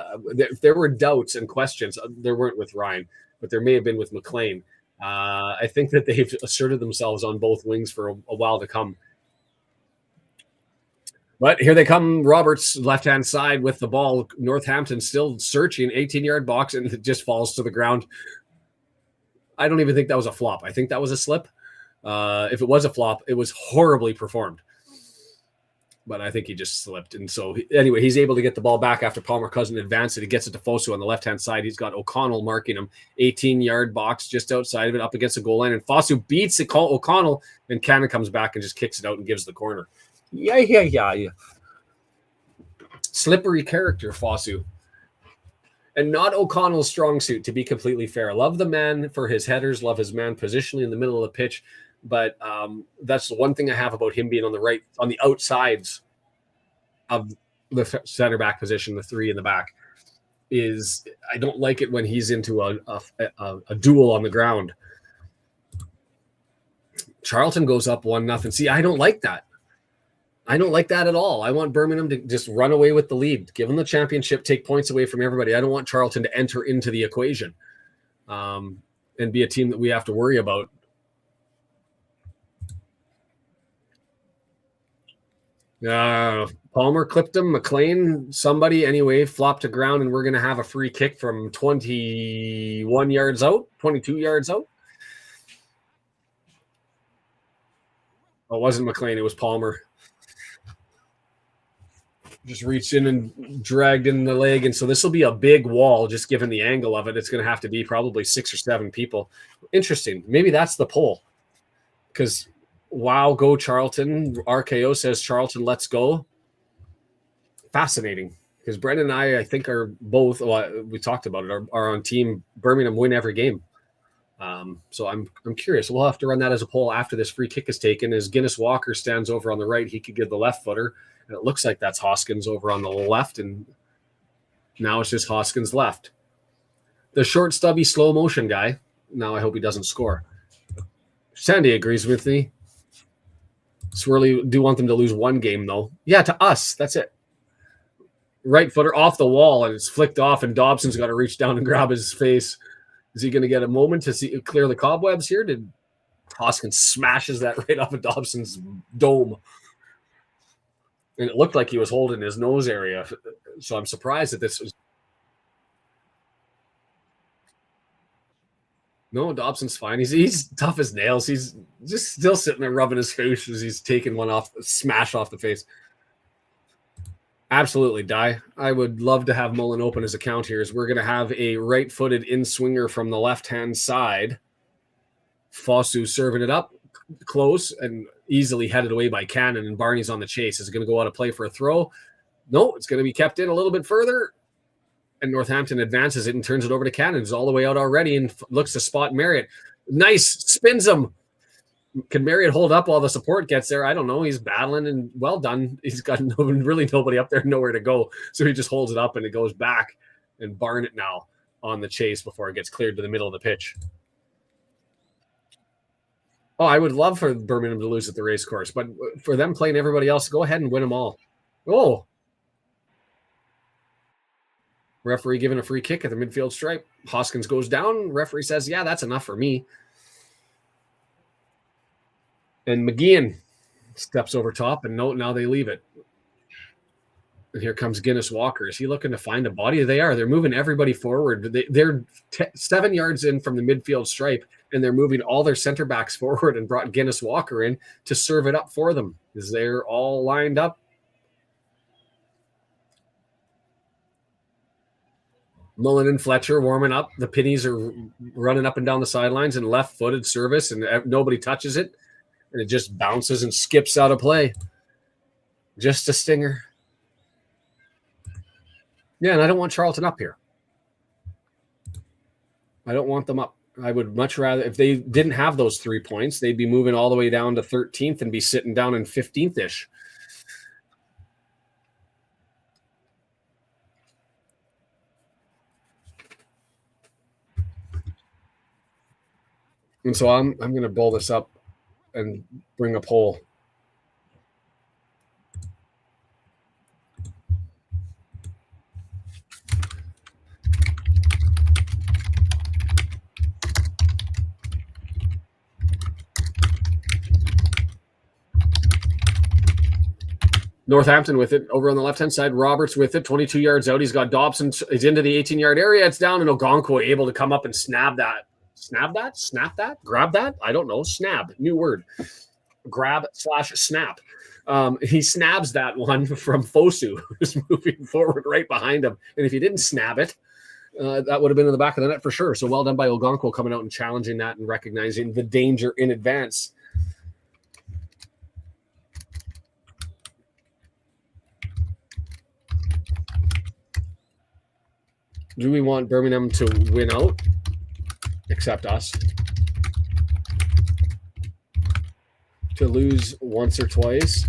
there were doubts and questions. There weren't with Ryan, but there may have been with McClean. I think that they've asserted themselves on both wings for a while to come. But here they come, Roberts, left-hand side with the ball. Northampton still searching, 18-yard box, and it just falls to the ground. I don't even think that was a flop. I think that was a slip. If it was a flop, it was horribly performed. But I think he just slipped. And so, anyway, he's able to get the ball back after Palmer Cousin advanced it. He gets it to Fosu on the left-hand side. He's got O'Connell marking him. 18-yard box just outside of it, up against the goal line. And Fosu beats O'Connell, and Cannon comes back and just kicks it out and gives the corner. Yeah. Slippery character, Fosu. And not O'Connell's strong suit, to be completely fair. Love the man for his headers. Love his man positionally in the middle of the pitch. But that's the one thing I have about him being on the outsides of the center back position, the three in the back, is I don't like it when he's into a duel on the ground. Charlton goes up 1-0. See, I don't like that. I don't like that at all. I want Birmingham to just run away with the lead, give them the championship, take points away from everybody. I don't want Charlton to enter into the equation and be a team that we have to worry about. Palmer clipped him. McClean, somebody anyway, flopped to ground, and we're going to have a free kick from 21 yards out, 22 yards out. Oh, it wasn't McClean. It was Palmer. Just reached in and dragged in the leg. And so this will be a big wall, just given the angle of it. It's going to have to be probably 6 or 7 people. Interesting. Maybe that's the poll. Because, wow, go Charlton. RKO says Charlton, let's go. Fascinating. Because Brendan and I think, are both, well, we talked about it, are on team Birmingham win every game. So I'm curious. We'll have to run that as a poll after this free kick is taken. As Guinness Walker stands over on the right, he could give the left footer. And it looks like that's Hoskins over on the left. And now it's just Hoskins left. The short, stubby, slow motion guy, Now I hope he doesn't score. Sandy agrees with me. Swirly do want them to lose one game, though. Yeah, to us. That's it. Right footer off the wall, and it's flicked off, and Dobson's got to reach down and grab his face. Is he going to get a moment to clear the cobwebs here? Did Hoskins smashes that right off of Dobson's dome? And it looked like he was holding his nose area. So I'm surprised that this was. No, Dobson's fine. He's tough as nails. He's just still sitting there rubbing his face as he's taking one off, smash off the face. Absolutely, Die. I would love to have Mullen open his account here. As we're going to have a right-footed in-swinger from the left-hand side. Fosu serving it up close and easily headed away by Cannon, and Barney's on the chase. Is it going to go out of play for a throw? No, it's going to be kept in a little bit further. And Northampton advances it and turns it over to Cannon. He's all the way out already and looks to spot Marriott. Nice. Spins him. Can Marriott hold up while the support gets there? I don't know. He's battling, and well done. He's got really nobody up there, nowhere to go. So he just holds it up and it goes back. And Barnett now on the chase before it gets cleared to the middle of the pitch. Oh, I would love for Birmingham to lose at the racecourse, but for them playing everybody else, go ahead and win them all. Oh. Referee giving a free kick at the midfield stripe. Hoskins goes down. Referee says, yeah, that's enough for me. And McGeehan steps over top, and now they leave it. And here comes Guinness Walker. Is he looking to find a body? They are. They're moving everybody forward. They're 7 yards in from the midfield stripe, and they're moving all their center backs forward and brought Guinness Walker in to serve it up for them because they're all lined up. Mullen and Fletcher warming up. The Pennies are running up and down the sidelines and left-footed service, and nobody touches it. And it just bounces and skips out of play. Just a stinger. Yeah, and I don't want Charlton up here. I don't want them up. I would much rather, if they didn't have those 3 points, they'd be moving all the way down to 13th and be sitting down in 15th-ish. And so I'm going to bowl this up and bring up Hole. Northampton with it over on the left-hand side. Roberts with it, 22 yards out. He's got Dobson. He's into the 18-yard area. It's down, and Ogonko able to come up and snap that. Snap that? Snap that? Grab that? I don't know. Snab. New word. Grab/snap. He snabs that one from Fosu, who's moving forward right behind him. And if he didn't snap it, that would have been in the back of the net for sure. So well done by Ogonko coming out and challenging that and recognizing the danger in advance. Do we want Birmingham to win out? Except us. To lose once or twice.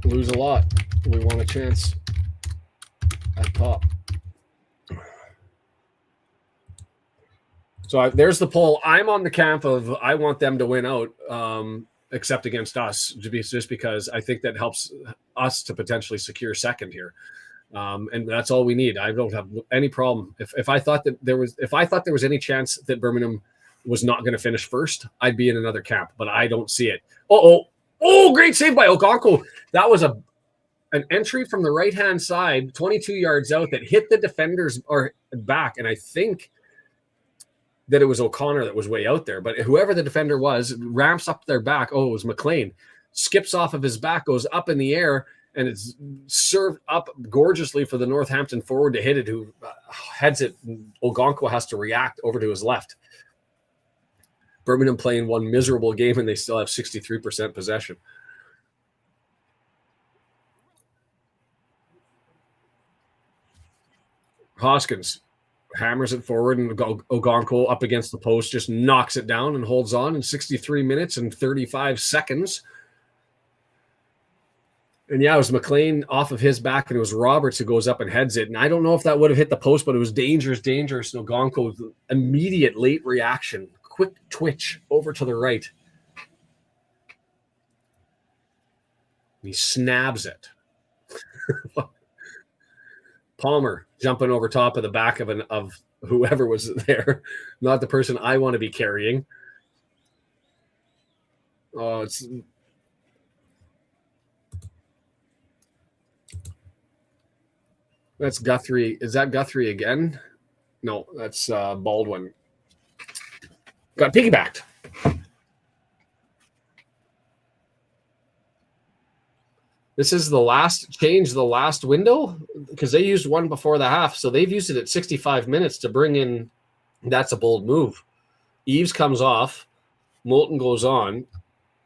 Lose a lot. We want a chance at top. So there's the poll. I'm on the camp of I want them to win out, except against us, just because I think that helps us to potentially secure second here. And that's all we need. I don't have any problem. If I thought there was any chance that Birmingham was not going to finish first, I'd be in another camp, but I don't see it. Oh, great save by Ogonko. That was an entry from the right-hand side, 22 yards out that hit the defenders or back. And I think that it was O'Connor that was way out there, but whoever the defender was ramps up their back. Oh, it was McClean. Skips off of his back, goes up in the air, and it's served up gorgeously for the Northampton forward to hit it, who heads it. Ogonko has to react over to his left. Birmingham playing one miserable game, and they still have 63% possession. Hoskins hammers it forward, and Ogonko up against the post just knocks it down and holds on in 63 minutes and 35 seconds. And yeah, it was McClean off of his back, and it was Roberts who goes up and heads it. And I don't know if that would have hit the post, but it was dangerous. And Ogonko, immediate late reaction, quick twitch over to the right. He snabs it. Palmer jumping over top of the back of whoever was there, not the person I want to be carrying. Oh, that's Guthrie. Is that Guthrie again? No, that's Baldwin. Got piggybacked. This is the last window, because they used one before the half, so they've used it at 65 minutes to bring in. That's a bold move. Eves comes off, Moulton goes on,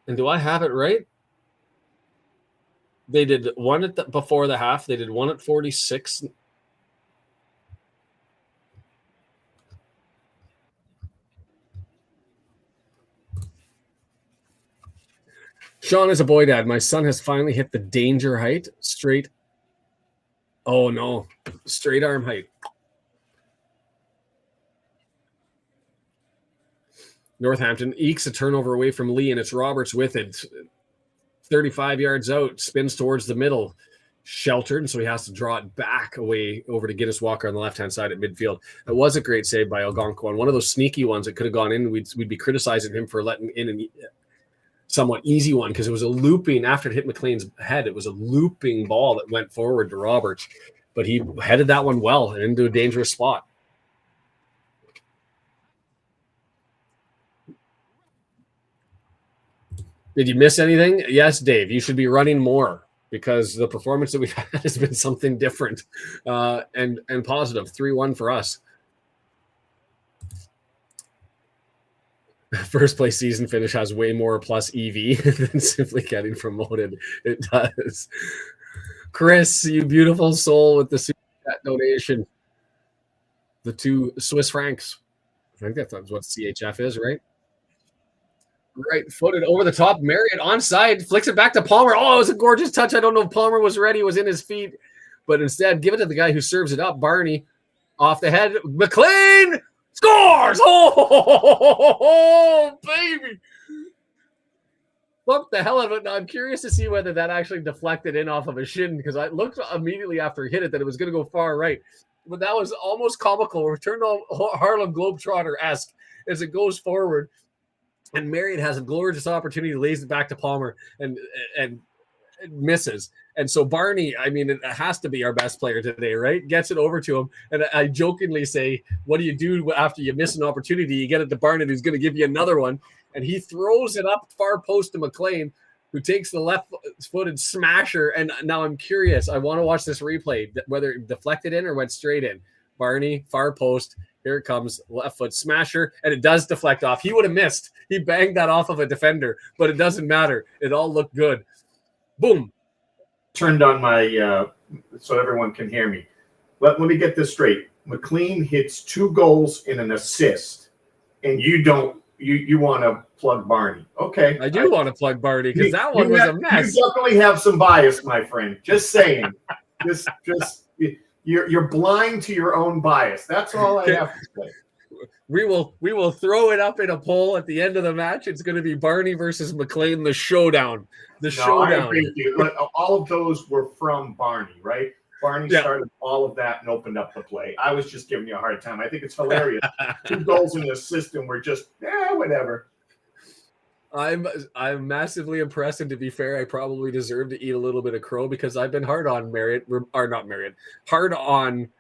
and do I have it right? They did one before the half. They did one at 46. Sean is a boy dad. My son has finally hit the danger height. Straight. Oh, no. Straight arm height. Northampton ekes a turnover away from Lee, and it's Roberts with it. 35 yards out, spins towards the middle. Sheltered, so he has to draw it back away over to Guinness Walker on the left-hand side at midfield. It was a great save by Ogonko, and one of those sneaky ones that could have gone in. We'd be criticizing him for letting in a somewhat easy one, because it was a looping, after it hit McClean's head, it was a looping ball that went forward to Roberts. But he headed that one well and into a dangerous spot. Did you miss anything? Yes, Dave, you should be running more, because the performance that we've had has been something different and positive. 3-1 for us. First place season finish has way more plus EV than simply getting promoted. It does. Chris, you beautiful soul, with the super chat donation. The 2 Swiss francs. I think that's what CHF is, right? Right footed over the top. Marriott onside, flicks it back to Palmer. Oh, it was a gorgeous touch. I don't know if Palmer was ready, was in his feet, but instead give it to the guy who serves it up. Barney off the head. McClean scores! Oh, baby. Bumped the hell out of it. Now I'm curious to see whether that actually deflected in off of a shin, because I looked immediately after he hit it that it was going to go far right. But that was almost comical. Return to Harlem Globetrotter-esque as it goes forward. And Marriott has a glorious opportunity, lays it back to Palmer and misses. And so Barney, I mean, it has to be our best player today, right? Gets it over to him. And I jokingly say, what do you do after you miss an opportunity? You get it to Barney, who's going to give you another one. And he throws it up far post to McClean, who takes the left-footed smasher. And now I'm curious. I want to watch this replay, whether it deflected in or went straight in. Barney, far post. Here it comes, left foot smasher, and it does deflect off. He would have missed. He banged that off of a defender, but it doesn't matter. It all looked good. Boom. Turned on my, so everyone can hear me. Let me get this straight. McClean hits 2 goals and an assist, and you want to plug Barney. Okay. I do want to plug Barney, because that one was a mess. You definitely have some bias, my friend. Just saying. just You're blind to your own bias. That's all I have to say. We will throw it up in a poll at the end of the match. It's going to be Barney versus McClean, the showdown. Showdown. I agree with you. All of those were from Barney, right? Barney started all of that and opened up the play. I was just giving you a hard time. I think it's hilarious. 2 goals and an assist, and we're just whatever. I'm massively impressed, and to be fair, I probably deserve to eat a little bit of crow, because I've been hard on Marriott, or not Marriott, hard on.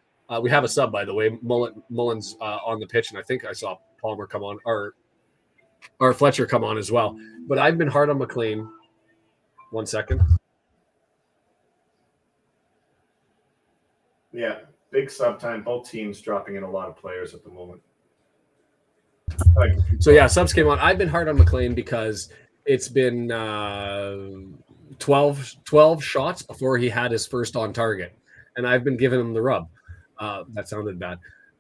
We have a sub, by the way, Mullins on the pitch, and I think I saw Palmer come on, or Fletcher come on as well. But I've been hard on McClean. 1 second. Yeah, big sub time. Both teams dropping in a lot of players at the moment. So yeah, subs came on. I've been hard on McClean because it's been 12 shots before he had his first on target, and I've been giving him the rub. That sounded bad.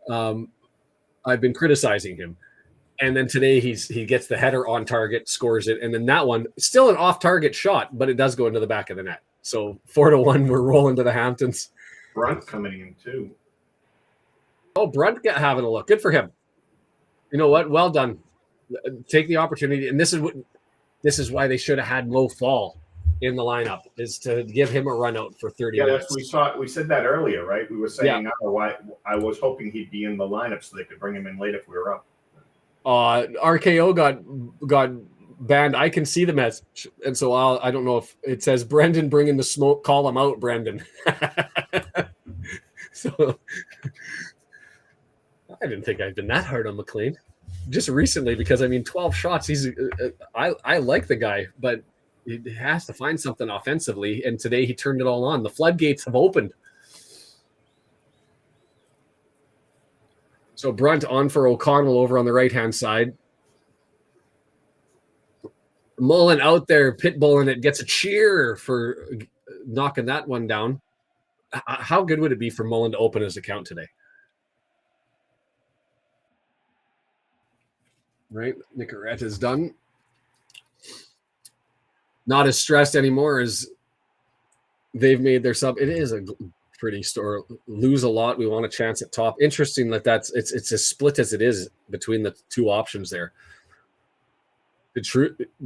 I've been criticizing him, and then today he gets the header on target, scores it, and then that one still an off target shot, but it does go into the back of the net. So 4-1, we're rolling to the Hamptons. Brunt coming in too. Oh, Brunt having a look. Good for him. You know what? Well done. Take the opportunity, and this is why they should have had Mo Fall in the lineup, is to give him a run out for 30 minutes. We said that earlier, right? We were saying, why I was hoping he'd be in the lineup so they could bring him in late if we were up. RKO got banned. I can see the message, and so I don't know if it says Brendan bringing the smoke. Call him out, Brendan. So I didn't think I'd been that hard on McClean just recently, because 12 shots. I like the guy, but he has to find something offensively, and today he turned it all on. The floodgates have opened. So Brunt on for O'Connell over on the right-hand side. Mullen out there pitbulling it, gets a cheer for knocking that one down. How good would it be for Mullen to open his account today? Right, Nicorette is done. Not as stressed anymore as they've made their sub. It is a pretty story. Lose a lot, we want a chance at top. Interesting that it's as split as it is between the two options there.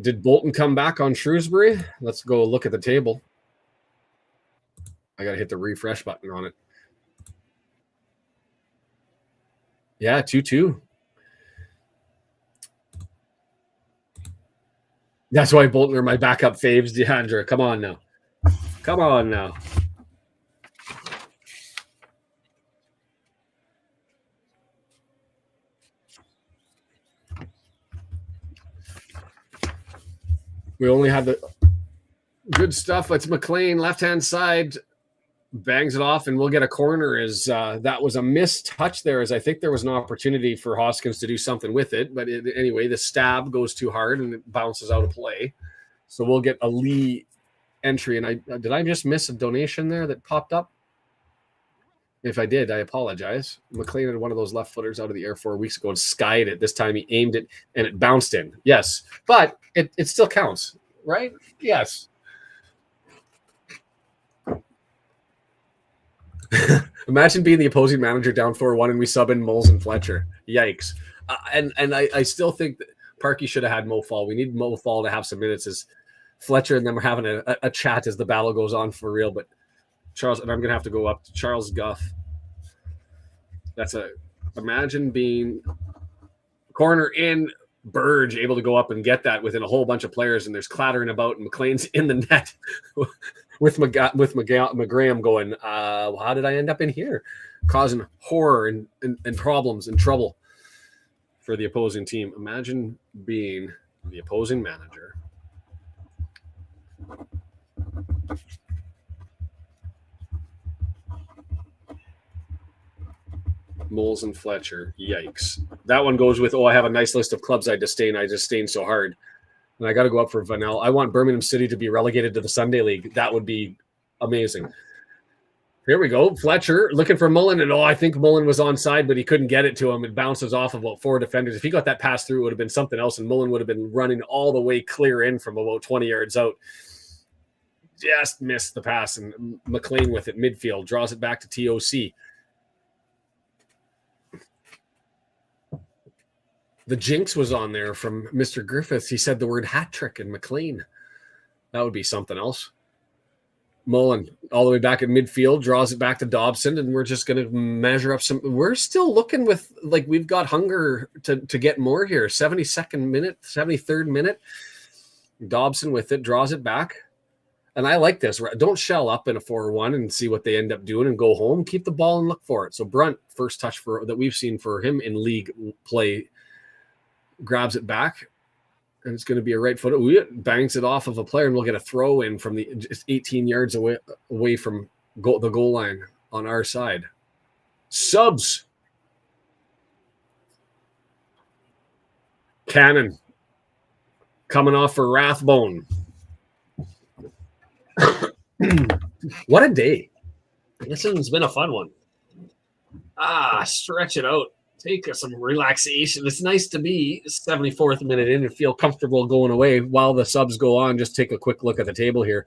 Did Bolton come back on Shrewsbury? Let's go look at the table. I gotta hit the refresh button on it. Yeah, 2-2. That's why Bolton are my backup faves, Deandra. Come on now. Come on now. We only had the good stuff. It's McClean, left-hand side, bangs it off, and we'll get a corner. That was a missed touch there, as I think there was an opportunity for Hoskins to do something with it. But anyway, the stab goes too hard, and it bounces out of play. So we'll get a Lee entry. And did I just miss a donation there that popped up? If I did, I apologize. McClean had one of those left footers out of the air 4 weeks ago and skied it. This time he aimed it and it bounced in. Yes, but it still counts, right? Yes. Imagine being the opposing manager down 4-1 and we sub in Moles and Fletcher. Yikes. And I still think that Parkey should have had Mo Fall. We need Mo Fall to have some minutes as Fletcher and them are having a chat as the battle goes on for real. But Charles, and I'm going to have to go up to Charles Guff. Imagine being corner in, Burge able to go up and get that within a whole bunch of players, and there's clattering about, and McLean's in the net with McGraham going, how did I end up in here? Causing horror and problems and trouble for the opposing team. Imagine being the opposing manager. Moles and Fletcher. Yikes. That one goes with, I have a nice list of clubs I disdain. I disdain so hard. And I got to go up for Vanel. I want Birmingham City to be relegated to the Sunday League. That would be amazing. Here we go. Fletcher looking for Mullen. And I think Mullen was onside, but he couldn't get it to him. It bounces off of about 4 defenders. If he got that pass through, it would have been something else. And Mullen would have been running all the way clear in from about 20 yards out. Just missed the pass. And McClean with it midfield draws it back to TOC. The jinx was on there from Mr. Griffiths. He said the word hat trick and McClean. That would be something else. Mullen all the way back at midfield, draws it back to Dobson, and we're just going to measure up some. We're still looking with, we've got hunger to get more here. 72nd minute, 73rd minute. Dobson with it, draws it back. And I like this. Don't shell up in a 4-1 and see what they end up doing and go home. Keep the ball and look for it. So Brunt, first touch that we've seen for him in league play, grabs it back, and it's going to be a right foot. Bangs it off of a player, and we'll get a throw in from just 18 yards away from the goal line on our side. Subs. Cannon coming off for Rathbone. What a day. This has been a fun one. Stretch it out. take some relaxation. It's nice to be 74th minute in and feel comfortable going away while the subs go on. Just take a quick look at the table here,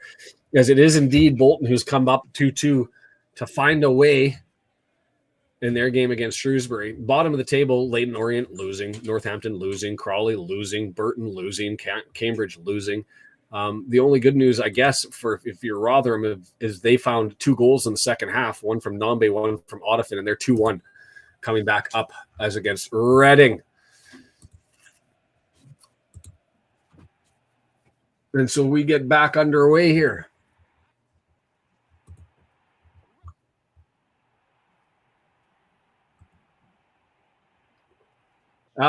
as it is indeed Bolton who's come up 2-2 to find a way in their game against Shrewsbury. Bottom of the table, Leyton Orient losing, Northampton losing, Crawley losing, Burton losing, Cambridge losing. The only good news, I guess, for if you're Rotherham, is they found 2 goals in the second half, one from Nambe, one from Otterton, and they're 2-1 coming back up as against Reading. And so we get back underway here.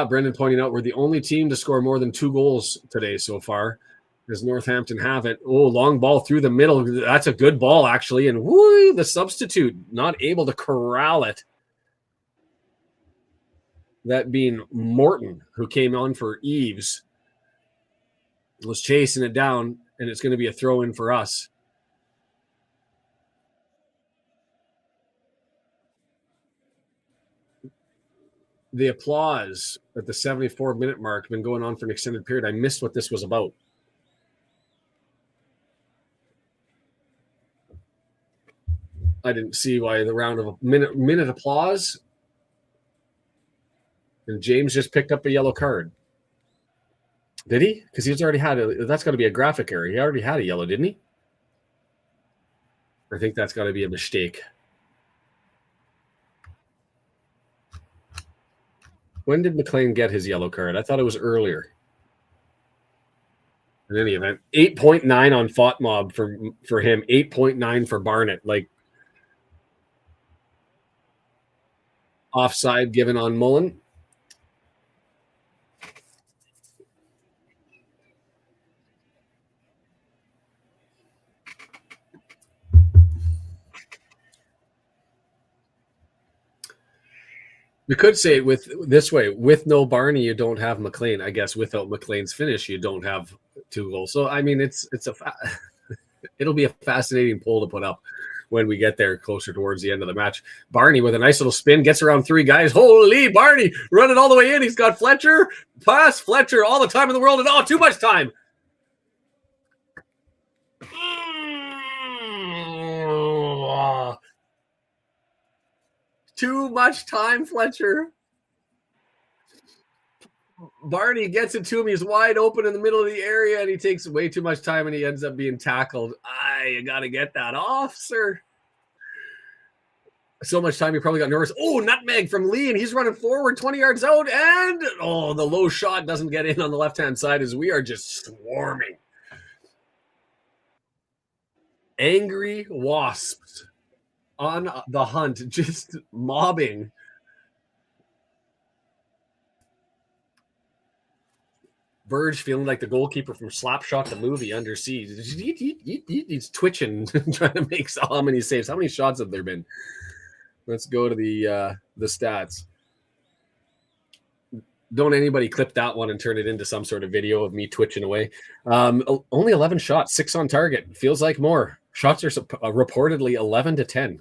Brendan pointing out we're the only team to score more than 2 goals today so far, as Northampton have it. Oh, long ball through the middle. That's a good ball, actually. And woo, the substitute not able to corral it. That being Morton, who came on for Eves, was chasing it down, and it's going to be a throw-in for us. The applause at the 74-minute mark been going on for an extended period. I missed what this was about. I didn't see why the round of a minute applause. And James just picked up a yellow card. Did he? Because he's already had that's got to be a graphic error. He already had a yellow, didn't he? I think that's got to be a mistake. When did McClean get his yellow card? I thought it was earlier. In any event, 8.9 on FOTMob for him, 8.9 for Barnett. Like, offside given on Mullen. We could say it this way: with no Barney, you don't have McClean. I guess without McClean's finish, you don't have 2 goals. So I mean, it'll be a fascinating poll to put up when we get there closer towards the end of the match. Barney with a nice little spin gets around 3 guys. Holy Barney running all the way in. He's got Fletcher, pass Fletcher, all the time in the world, and too much time. Too much time, Fletcher. Barney gets it to him. He's wide open in the middle of the area, and he takes way too much time, and he ends up being tackled. You got to get that off, sir. So much time, he probably got nervous. Oh, nutmeg from Lee, and he's running forward 20 yards out, and the low shot doesn't get in on the left-hand side as we are just swarming. Angry wasps on the hunt, just mobbing. Burge feeling like the goalkeeper from Slapshot the movie Under Siege. He's twitching, trying to make how many saves. How many shots have there been? Let's go to the stats. Don't anybody clip that one and turn it into some sort of video of me twitching away. Only 11 shots, 6 on target. Feels like more. Shots are reportedly 11 to 10.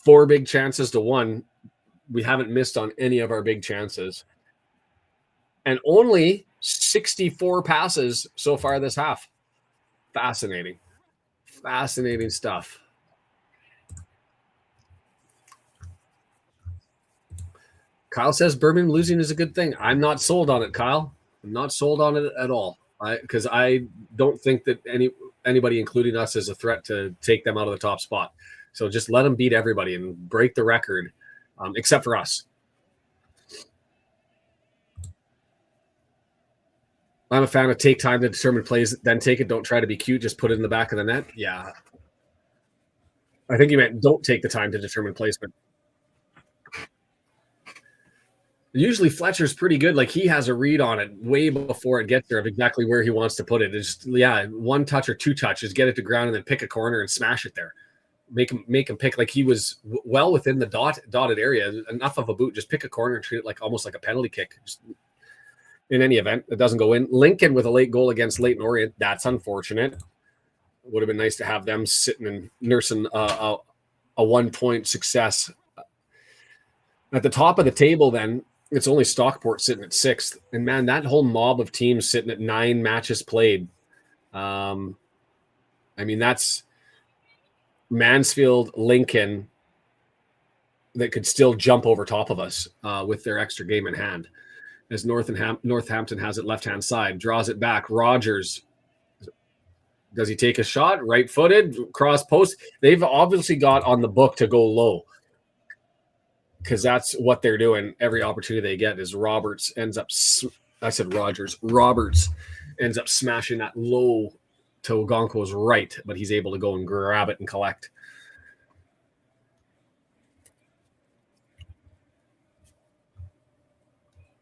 4 big chances to 1. We haven't missed on any of our big chances. And only 64 passes so far this half. Fascinating. Fascinating stuff. Kyle says Birmingham losing is a good thing. I'm not sold on it, Kyle. I'm not sold on it at all. Because I don't think that anybody, including us, is a threat to take them out of the top spot. So just let them beat everybody and break the record, except for us. I'm a fan of take time to determine plays, then take it. Don't try to be cute. Just put it in the back of the net. Yeah. I think you meant don't take the time to determine placement. Usually Fletcher's pretty good. Like, he has a read on it way before it gets there of exactly where he wants to put it. It's just, 1 touch or 2 touches, get it to ground and then pick a corner and smash it there. Make him pick. Like, he was well within the dotted area. Enough of a boot. Just pick a corner and treat it like almost like a penalty kick. Just, in any event, it doesn't go in. Lincoln with a late goal against Leyton Orient. That's unfortunate. Would have been nice to have them sitting and nursing a 1-point success. At the top of the table, then, it's only Stockport sitting at 6th. And, man, that whole mob of teams sitting at 9 matches played. I mean, that's Mansfield, Lincoln, that could still jump over top of us with their extra game in hand. As Northampton has it left-hand side, draws it back. Rogers, does he take a shot? Right-footed, cross post. They've obviously got on the book to go low because that's what they're doing. Every opportunity they get is Roberts ends up – I said Rogers. Roberts ends up smashing that low to Ogonko's right, but he's able to go and grab it and collect.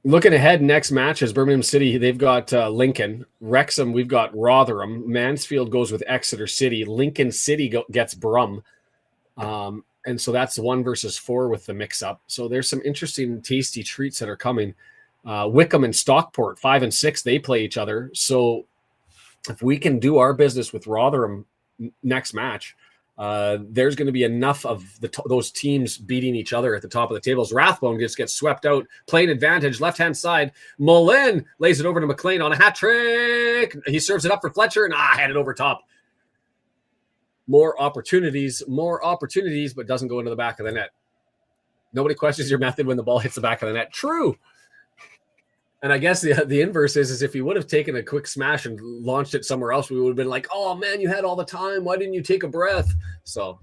Looking ahead, next match is Birmingham City. They've got Lincoln. Wrexham, we've got Rotherham. Mansfield goes with Exeter City. Lincoln City gets Brum. And so that's 1 versus 4 with the mix-up. So there's some interesting, tasty treats that are coming. Wickham and Stockport, 5 and 6, they play each other. So if we can do our business with Rotherham next match, there's going to be enough of those teams beating each other at the top of the tables. Rathbone just gets swept out, playing advantage, left-hand side. Mullen lays it over to McClean on a hat trick. He serves it up for Fletcher and headed over top. More opportunities, but doesn't go into the back of the net. Nobody questions your method when the ball hits the back of the net. True. And I guess the inverse is if he would have taken a quick smash and launched it somewhere else, we would have been like, oh, man, you had all the time. Why didn't you take a breath? So,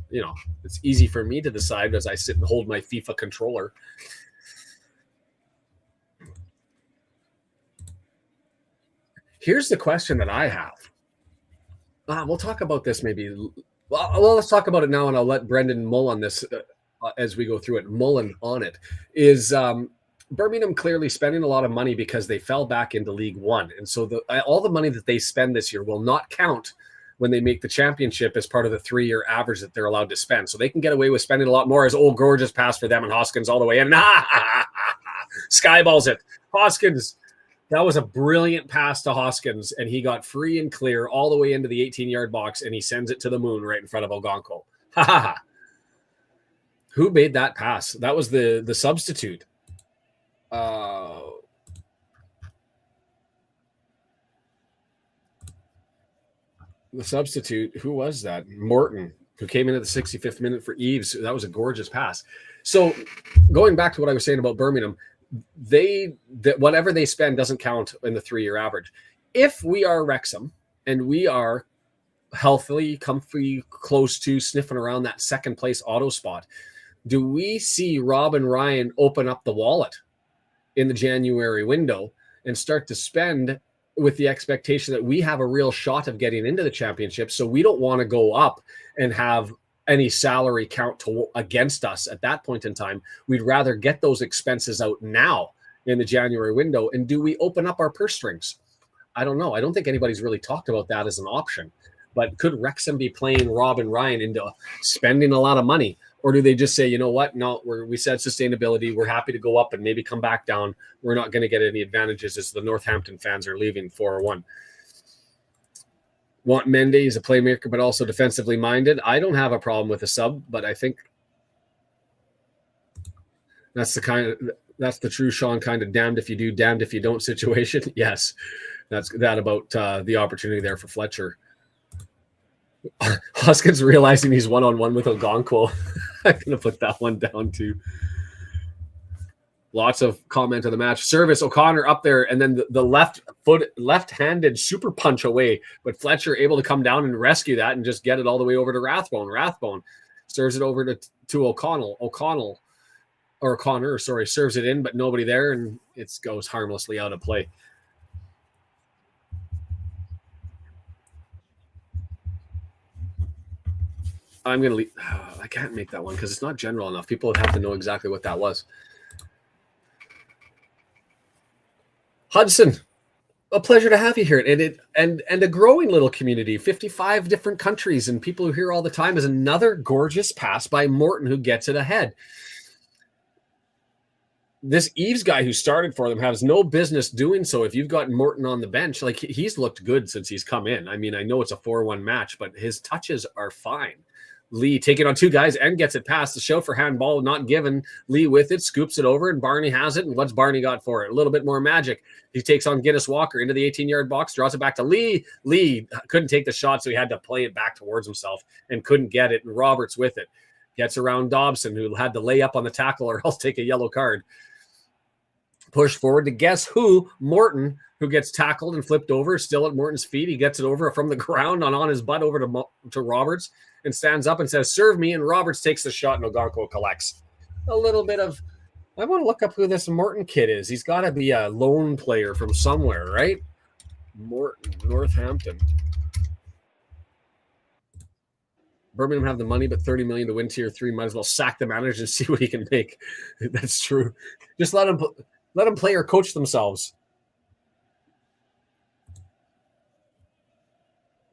it's easy for me to decide as I sit and hold my FIFA controller. Here's the question that I have. We'll talk about this maybe. Well, let's talk about it now, and I'll let Brendan mull on this as we go through it. Mullen on it is Birmingham clearly spending a lot of money because they fell back into League One. And so all the money that they spend this year will not count when they make the championship as part of the 3-year average that they're allowed to spend. So they can get away with spending a lot more as old gorgeous pass for them and Hoskins all the way in. Skyballs it. Hoskins. That was a brilliant pass to Hoskins, and he got free and clear all the way into the 18-yard box, and he sends it to the moon right in front of Ogonko. Who made that pass? That was the substitute. The substitute, who was that? Morton, who came in at the 65th minute for Eves. That was a gorgeous pass. So going back to what I was saying about Birmingham, whatever they spend doesn't count in the 3-year average. If we are Wrexham and we are healthily, comfy, close to sniffing around that second place auto spot, do we see Rob and Ryan open up the wallet in the January window and start to spend with the expectation that we have a real shot of getting into the championship? So we don't want to go up and have any salary count against us at that point in time. We'd rather get those expenses out now in the January window. And do we open up our purse strings? I don't know. I don't think anybody's really talked about that as an option. But could Wrexham be playing Rob and Ryan into spending a lot of money? Or do they just say, you know what? No, we said sustainability. We're happy to go up and maybe come back down. We're not going to get any advantages as the Northampton fans are leaving 4-1. Want Mendy as a playmaker, but also defensively minded. I don't have a problem with a sub, but I think that's the true Sean kind of damned if you do, damned if you don't situation. Yes, that's that about the opportunity there for Fletcher. Hoskins realizing he's one-on-one with Ogonko. I'm going to put that one down too. Lots of comment on the match. Service, O'Connor up there, and then the left-handed super punch away, but Fletcher able to come down and rescue that and just get it all the way over to Rathbone. Rathbone serves it over to O'Connor, serves it in, but nobody there, and it goes harmlessly out of play. I'm going to leave. I can't make that one because it's not general enough. People would have to know exactly what that was. Hudson, a pleasure to have you here. And a growing little community, 55 different countries, and people who hear all the time is another gorgeous pass by Morton who gets it ahead. This Eves guy who started for them has no business doing so if you've got Morton on the bench. Like, he's looked good since he's come in. I mean, I know it's a 4-1 match, but his touches are fine. Lee taking on two guys and gets it past. The show for handball, not given. Lee with it, scoops it over, and Barney has it. And what's Barney got for it? A little bit more magic. He takes on Guinness Walker into the 18-yard box, draws it back to Lee. Lee couldn't take the shot, so he had to play it back towards himself and couldn't get it. And Roberts with it. Gets around Dobson, who had to lay up on the tackle or else take a yellow card. Push forward to guess who? Morton, who gets tackled and flipped over, still at Morton's feet. He gets it over from the ground on his butt over to Roberts and stands up and says, serve me, and Roberts takes the shot and Ogonkwo collects. A little bit of, I want to look up who this Morton kid is. He's got to be a lone player from somewhere, right? Morton, Northampton. Birmingham have the money, but $30 million to win tier 3. Might as well sack the manager and see what he can make. That's true. Just let them play or coach themselves.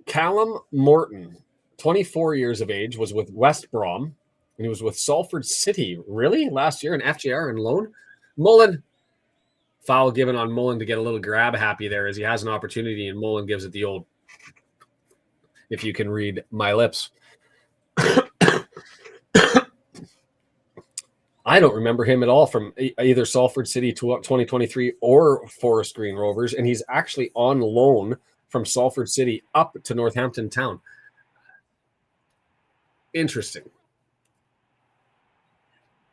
Callum Morton, 24 years of age, was with West Brom, and he was with Salford City, really, last year in FJR and loan. Mullen, foul given on Mullen to get a little grab happy there as he has an opportunity, and Mullen gives it the old, if you can read my lips. I don't remember him at all from either Salford City 2023 or Forest Green Rovers, and he's actually on loan from Salford City up to Northampton Town. Interesting.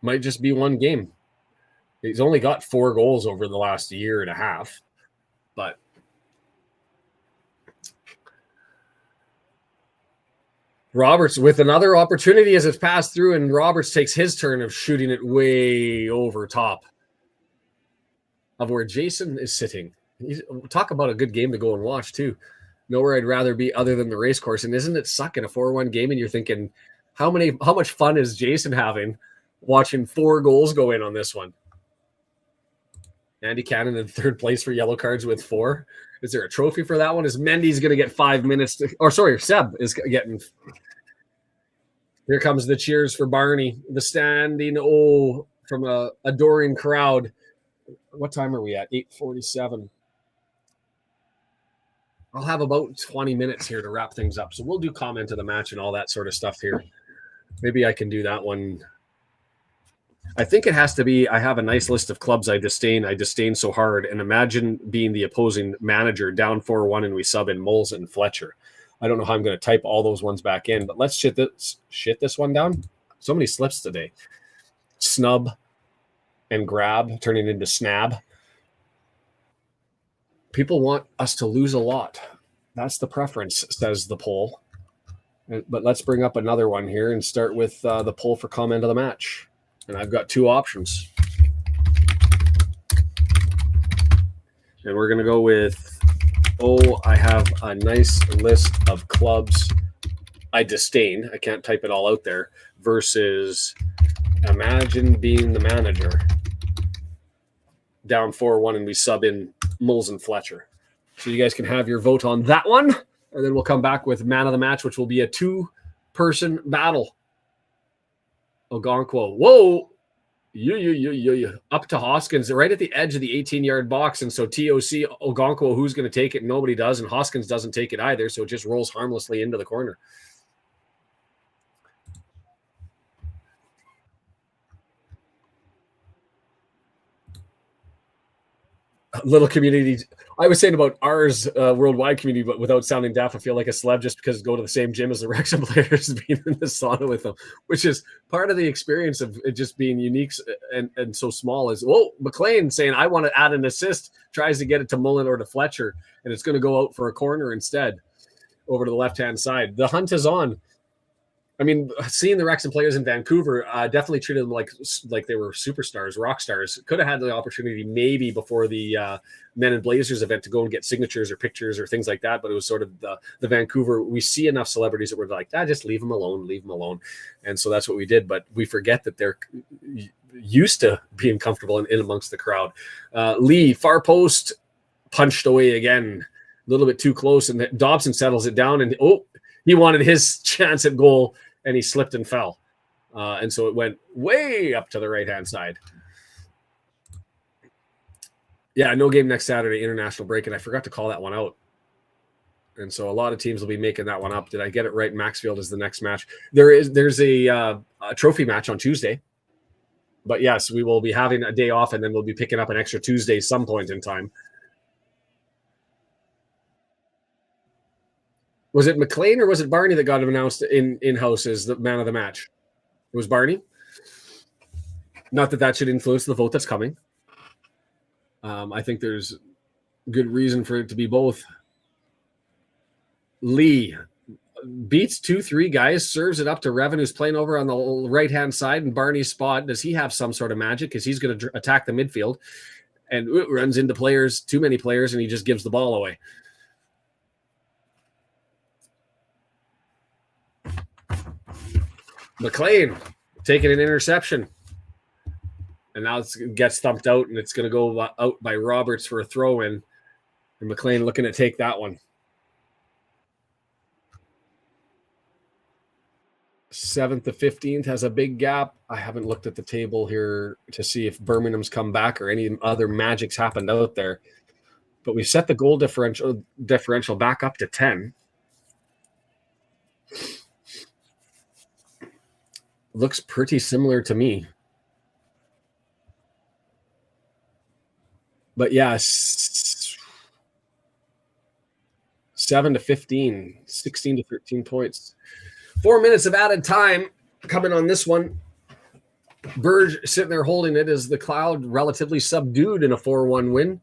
Might just be one game. He's only got 4 goals over the last year and a half, but Roberts with another opportunity as it's passed through, and Roberts takes his turn of shooting it way over top of where Jason is sitting. Talk about a good game to go and watch, too. Nowhere I'd rather be other than the racecourse. And isn't it suck in a 4-1 game? And you're thinking, how much fun is Jason having watching 4 goals go in on this one? Andy Cannon in 3rd place for yellow cards with 4. Is there a trophy for that one? Is Mendy's going to get 5 minutes? Seb is getting. Here comes the cheers for Barney. The standing O from a adoring crowd. What time are we at? 8:47. I'll have about 20 minutes here to wrap things up. So we'll do comment of the match and all that sort of stuff here. Maybe I can do that one. I think it has to be, I have a nice list of clubs I disdain. I disdain so hard. And imagine being the opposing manager down 4-1 and we sub in Moles and Fletcher. I don't know how I'm going to type all those ones back in, but let's shit this one down. So many slips today. Snub and grab turning into snab. People want us to lose a lot. That's the preference, says the poll. But let's bring up another one here and start with the poll for comment of the match. And I've got 2 options. And we're going to go with, I have a nice list of clubs I disdain. I can't type it all out there. Versus imagine being the manager. Down 4-1 and we sub in Moles and Fletcher. So you guys can have your vote on that one. And then we'll come back with man of the match, which will be a 2-person battle. Ogonkwo. Whoa. Up to Hoskins, right at the edge of the 18-yard box. And so TOC, Ogonkwo, who's going to take it? Nobody does. And Hoskins doesn't take it either. So it just rolls harmlessly into the corner. Little community. I was saying about ours worldwide community, but without sounding daft, I feel like a celeb just because I go to the same gym as the Wrexham players, being in the sauna with them, which is part of the experience of it just being unique and so small. Is McClean saying, I want to add an assist, tries to get it to Mullen or to Fletcher, and it's going to go out for a corner instead over to the left-hand side. The hunt is on. I mean, seeing the Wrexham players in Vancouver definitely treated them like they were superstars, rock stars. Could have had the opportunity maybe before the Men in Blazers event to go and get signatures or pictures or things like that. But it was sort of the Vancouver. We see enough celebrities that were like, just leave them alone. And so that's what we did. But we forget that they're used to being comfortable in amongst the crowd. Lee, far post, punched away again. A little bit too close. And Dobson settles it down. And, he wanted his chance at goal, and he slipped and fell. And so it went way up to the right-hand side. Yeah, no game next Saturday, international break, and I forgot to call that one out. And so a lot of teams will be making that one up. Did I get it right? Maxfield is the next match. There's a trophy match on Tuesday. But yes, we will be having a day off, and then we'll be picking up an extra Tuesday some point in time. Was it McClean or was it Barney that got him announced in-house as the man of the match? It was Barney. Not that should influence the vote that's coming. I think there's good reason for it to be both. Lee beats 2-3 guys, serves it up to Revan, who's playing over on the right-hand side in Barney's spot. Does he have some sort of magic? Because he's going to attack the midfield and runs into players, too many players, and he just gives the ball away. McClean taking an interception. And now it gets thumped out, and it's going to go out by Roberts for a throw-in. And McClean looking to take that one. 7th to 15th has a big gap. I haven't looked at the table here to see if Birmingham's come back or any other magics happened out there. But we've set the goal differential back up to 10. Looks pretty similar to me. But yes, 7 to 15, 16 to 13 points. 4 minutes of added time coming on this one. Burge sitting there holding it as the Cloud relatively subdued in a 4-1 win.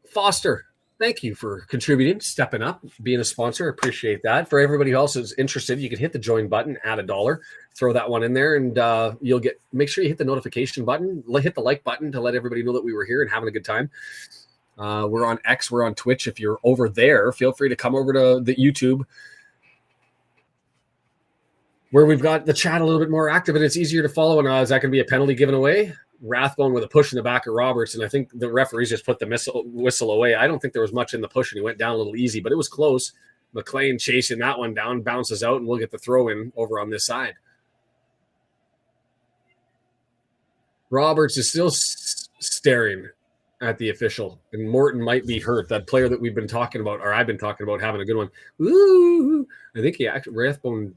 Foster, thank you for contributing, stepping up, being a sponsor. Appreciate that. For everybody else who's interested, you can hit the join button, add $1, throw that one in there, and you'll get. Make sure you hit the notification button, hit the like button to let everybody know that we were here and having a good time. We're on X, we're on Twitch. If you're over there, feel free to come over to the YouTube, where we've got the chat a little bit more active and it's easier to follow. And is that going to be a penalty given away? Rathbone with a push in the back of Roberts, and I think the referees just put the whistle away. I don't think there was much in the push, and he went down a little easy, but it was close. McClean chasing that one down, bounces out, and we'll get the throw in over on this side. Roberts is still staring at the official, and Morton might be hurt. That player that we've been talking about, or I've been talking about, having a good one. Ooh, I think he actually Rathbone.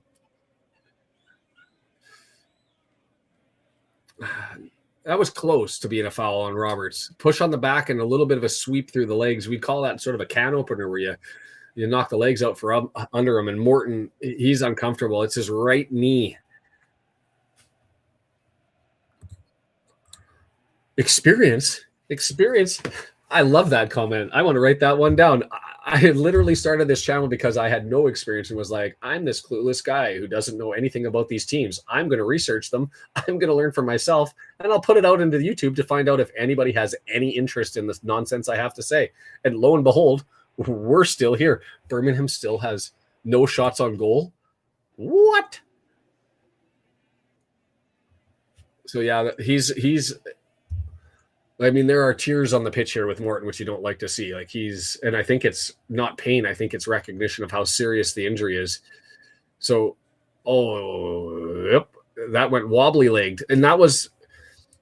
That was close to being a foul on Roberts. Push on the back and a little bit of a sweep through the legs. We'd call that sort of a can opener where you knock the legs out for under him. And Morton, he's uncomfortable. It's his right knee. Experience. I love that comment. I want to write that one down. I had literally started this channel because I had no experience and was like, I'm this clueless guy who doesn't know anything about these teams. I'm going to research them. I'm going to learn for myself, and I'll put it out into YouTube to find out if anybody has any interest in this nonsense I have to say. And lo and behold, we're still here. Birmingham still has no shots on goal. What? So yeah, he's I mean, there are tears on the pitch here with Morton, which you don't like to see. Like and I think it's not pain. I think it's recognition of how serious the injury is. So, yep, that went wobbly legged. And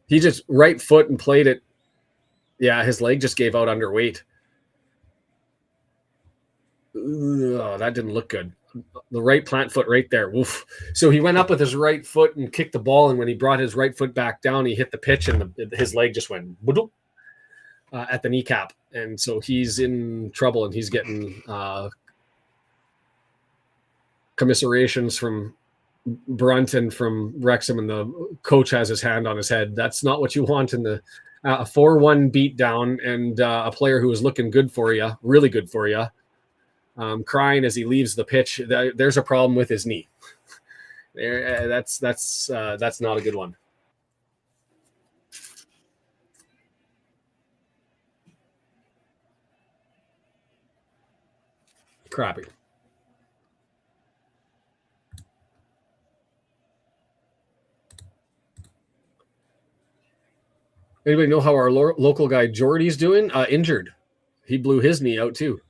he just right foot and played it. Yeah, his leg just gave out underweight. Oh, that didn't look good. The right plant foot right there. Woof. So he went up with his right foot and kicked the ball. And when he brought his right foot back down, he hit the pitch and his leg just went at the kneecap. And so he's in trouble, and he's getting commiserations from Brunt and from Wrexham, and the coach has his hand on his head. That's not what you want in the 4-1 beatdown, and a player who was looking good for you, really good for you, crying as he leaves the pitch. There's a problem with his knee. That's not a good one. Crappy. Anybody know how our local guy Jordy's doing? Injured. He blew his knee out too.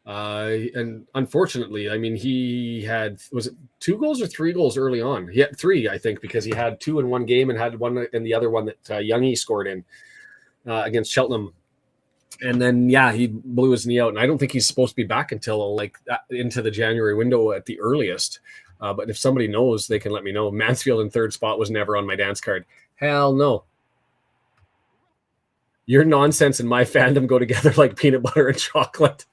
And unfortunately, I mean, he had, was it 2 goals or 3 goals early on? He had 3, I think, because he had 2 in one game and had one in the other one that Youngie scored in against Cheltenham And then, he blew his knee out. And I don't think he's supposed to be back until like into the January window at the earliest. But if somebody knows, they can let me know. Mansfield in third spot was never on my dance card. Hell no. Your nonsense and my fandom go together like peanut butter and chocolate.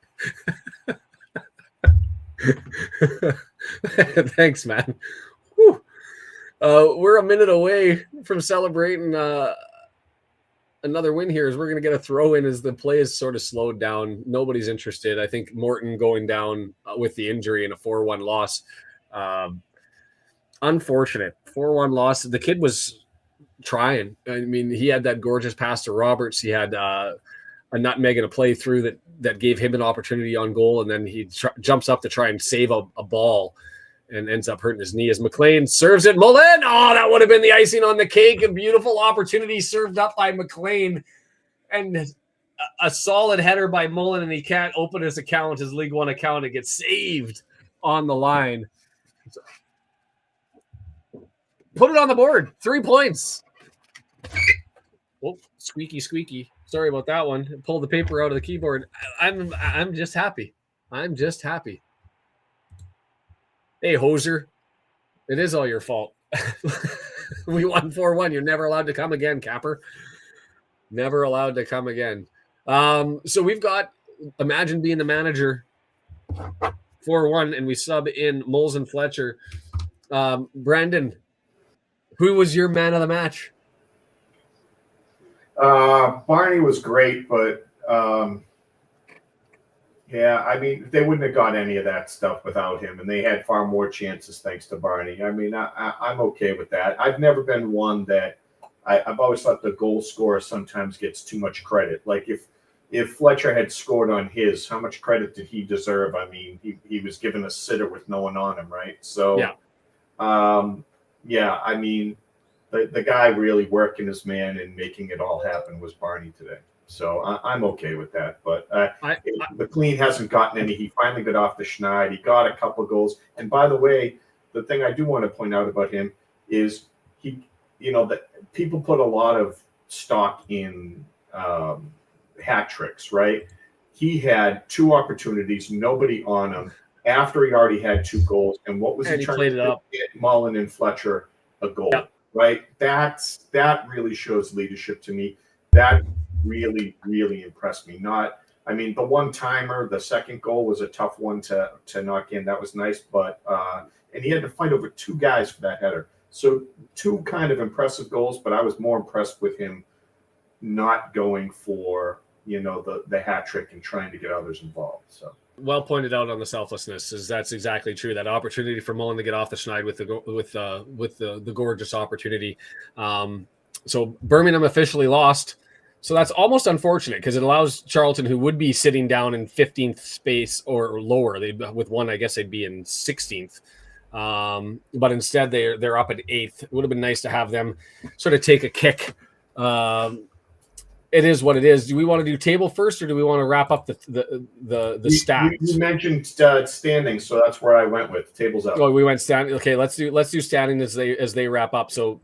Thanks, man. Whew. We're a minute away from celebrating another win here, as we're going to get a throw in as the play is sort of slowed down. Nobody's interested. I think Morton going down with the injury in a 4-1 loss. Unfortunate 4-1 loss. The kid was trying. I mean, he had that gorgeous pass to Roberts. He had a nutmeg and a play through that gave him an opportunity on goal, and then he jumps up to try and save a ball and ends up hurting his knee as McClean serves it. Mullen! Oh, that would have been the icing on the cake. A beautiful opportunity served up by McClean. And a solid header by Mullen, and he can't open his account, his League One account, and gets saved on the line. Put it on the board. 3 points. Oh, squeaky. Sorry about that one. Pull the paper out of the keyboard. I'm just happy. Hey, hoser. It is all your fault. We won 4-1. You're never allowed to come again, Capper. Never allowed to come again. So we've got, imagine being the manager, 4-1, and we sub in Moles and Fletcher. Brandon, who was your man of the match? Barney was great, but I mean, they wouldn't have got any of that stuff without him, and they had far more chances thanks to Barney. I mean, I'm okay with that. I've never been one that I've always thought the goal scorer sometimes gets too much credit. Like if Fletcher had scored on his, how much credit did he deserve? I mean, he was given a sitter with no one on him, right? So, I mean, the guy really working his man and making it all happen was Barney today. So I'm okay with that. But McClean hasn't gotten any. He finally got off the schneid. He got a couple of goals. And by the way, the thing I do want to point out about him is that people put a lot of stock in hat tricks, right? He had 2 opportunities, nobody on him, after he already had 2 goals. And what was he trying to do? Get Mullen and Fletcher a goal, right? That really shows leadership to me. That really, really impressed me. The one-timer, the second goal was a tough one to knock in. That was nice, but and he had to fight over 2 guys for that header. So 2 kind of impressive goals, but I was more impressed with him not going for the hat trick and trying to get others involved. So well pointed out on the selflessness. That's exactly true. That opportunity for Mullen to get off the schneid with the gorgeous opportunity. So Birmingham officially lost. So that's almost unfortunate because it allows Charlton, who would be sitting down in 15th space or lower, with one, I guess they'd be in 16th. But instead they're up at 8th. It would have been nice to have them sort of take a kick. It is what it is. Do we want to do table first, or do we want to wrap up the stats? You mentioned standing, so that's where I went with. Tables up. Oh, we went standing. Okay, let's do standing as they wrap up. So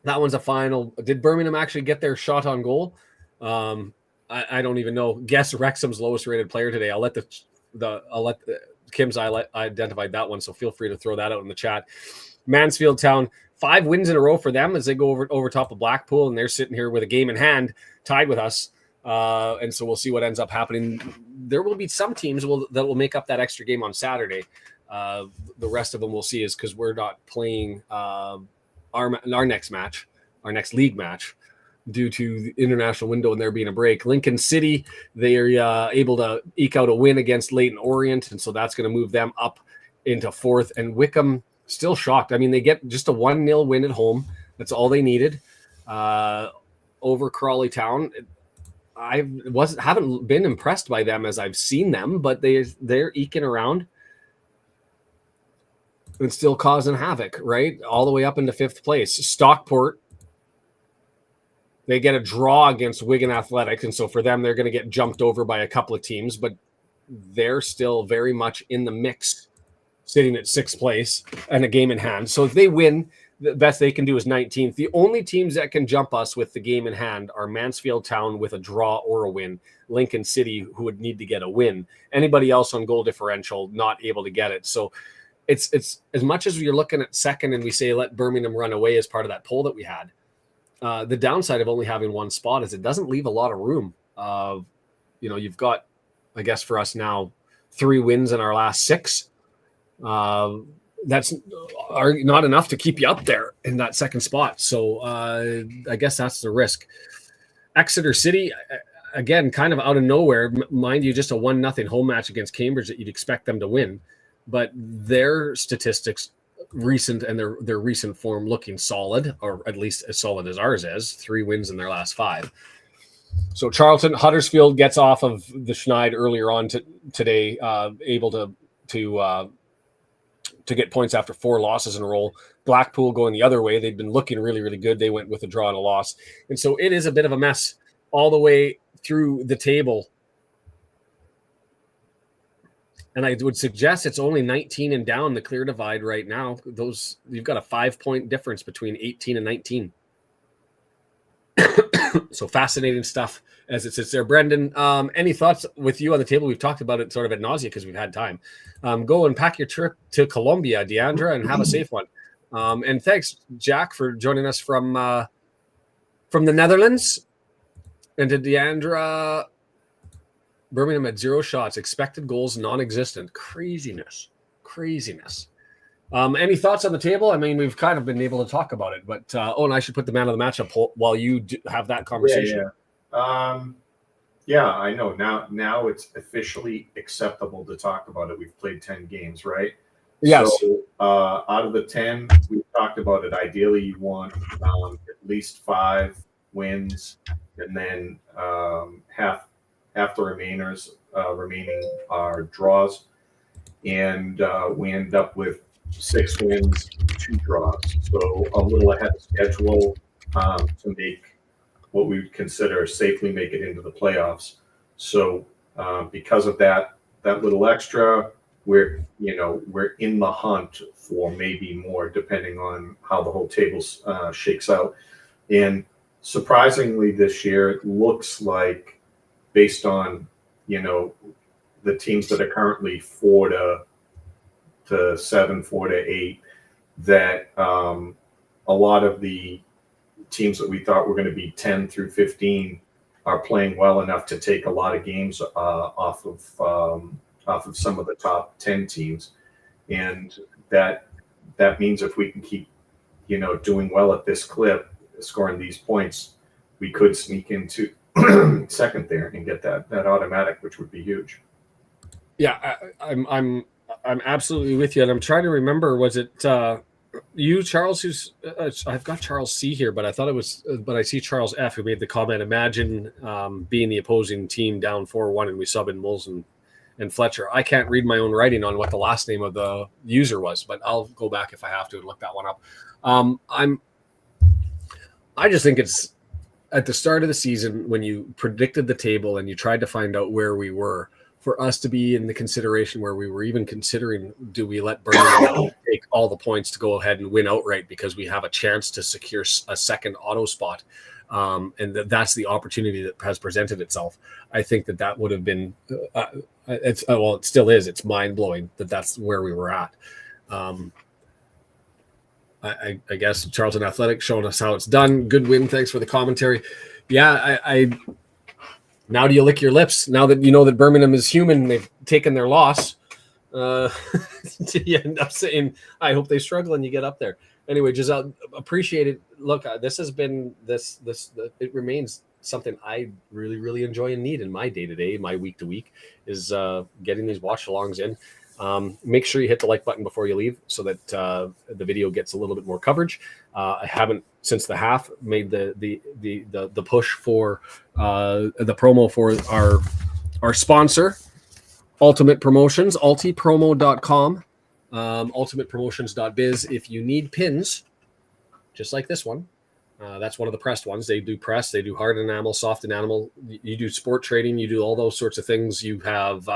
that one's a final. Did Birmingham actually get their shot on goal? I don't even know. Guess Wrexham's lowest rated player today. I'll let Kim's identified that one, so feel free to throw that out in the chat. Mansfield Town, 5 wins in a row for them as they go over top of Blackpool, and they're sitting here with a game in hand, tied with us. And so we'll see what ends up happening. There will be some teams that will make up that extra game on Saturday. The rest of them we'll see is because we're not playing our next match, our next league match, due to the international window and there being a break. Lincoln City, they are able to eke out a win against Leyton Orient, and so that's going to move them up into 4th. And Wickham, still shocked. I mean, they get just a 1-0 win at home. That's all they needed over Crawley Town. I haven't been impressed by them as I've seen them, but they're eking around and still causing havoc, right? All the way up into 5th place. Stockport, they get a draw against Wigan Athletic, and so for them, they're going to get jumped over by a couple of teams, but they're still very much in the mix, sitting at 6th place and a game in hand. So if they win, the best they can do is 19th. The only teams that can jump us with the game in hand are Mansfield Town with a draw or a win. Lincoln City, who would need to get a win. Anybody else on goal differential, not able to get it. So it's as much as you're looking at second and we say let Birmingham run away as part of that poll that we had. The downside of only having one spot is it doesn't leave a lot of room. You've got, I guess for us now, 3 wins in our last 6. That's not enough to keep you up there in that second spot. So I guess that's the risk. Exeter City, again, kind of out of nowhere, mind you, just a 1-0 home match against Cambridge that you'd expect them to win. But their statistics recent and their recent form looking solid, or at least as solid as ours is. 3 wins in their last 5. So Huddersfield gets off of the Schneid earlier on today, able to get points after 4 losses in a row. Blackpool going the other way. They've been looking really, really good. They went with a draw and a loss. And so it is a bit of a mess all the way through the table. And I would suggest it's only 19 and down, the clear divide right now. You've got a 5-point difference between 18 and 19. So fascinating stuff as it sits there. Brendan, any thoughts with you on the table? We've talked about it sort of ad nauseam because we've had time. Go and pack your trip to Colombia, Deandra, and have a safe one. And thanks, Jack, for joining us from the Netherlands. And to Deandra, Birmingham had 0 shots, expected goals non-existent. Craziness. Any thoughts on the table? I mean, we've kind of been able to talk about it, but and I should put the man of the matchup poll while you have that conversation. Yeah, I know. Now it's officially acceptable to talk about it. We've played 10 games, right? Yes. So out of the 10, we've talked about it. Ideally, you want at least 5 wins, and then half the remaining are draws, and we end up with 6 wins, 2 draws. So a little ahead of schedule to make what we would consider safely make it into the playoffs. So because of that little extra, we're in the hunt for maybe more, depending on how the whole table shakes out. And surprisingly, this year it looks like, based on the teams that are currently 4 to 7, 4 to 8, that a lot of the teams that we thought were going to be 10 through 15 are playing well enough to take a lot of games off of some of the top 10 teams, and that means if we can keep doing well at this clip, scoring these points, we could sneak into second there and get that automatic, which would be huge. Yeah, I'm absolutely with you, and I'm trying to remember, was it you, Charles, who's I've got Charles C here, but I thought it was, but I see Charles F, who made the comment, imagine being the opposing team down 4-1 and we sub in Moles and Fletcher. I can't read my own writing on what the last name of the user was, but I'll go back if I have to and look that one up. I just think it's at the start of the season when you predicted the table and you tried to find out where we were, for us to be in the consideration where we were even considering, do we let Birmingham take all the points to go ahead and win outright because we have a chance to secure a second auto spot, and that's the opportunity that has presented itself. I think that would have been, it still is. It's mind blowing that that's where we were at. I guess Charlton Athletic showing us how it's done. Good win. Thanks for the commentary. Yeah, I now do you lick your lips now that you know that Birmingham is human? They've taken their loss. You end up saying, I hope they struggle and you get up there. Anyway, Giselle, appreciate it. Look, this has been it remains something I really, really enjoy and need in my day-to-day, my week-to-week, is getting these watch-alongs in. Make sure you hit the like button before you leave so that the video gets a little bit more coverage. I haven't, since the half, made the push for the promo for our sponsor, Ultimate Promotions, ultipromo.com, ultimatepromotions.biz. If you need pins, just like this one, that's one of the pressed ones. They do press, they do hard enamel, soft enamel. You do sport trading, you do all those sorts of things. You have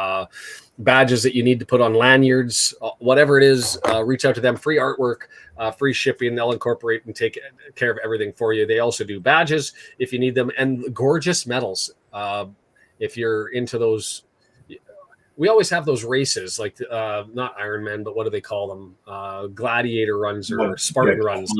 badges that you need to put on lanyards, whatever it is, reach out to them. Free artwork, free shipping. They'll incorporate and take care of everything for you. They also do badges if you need them, and gorgeous medals. if you're into those, we always have those races like not Ironman, but what do they call them? Gladiator runs or Spartan runs.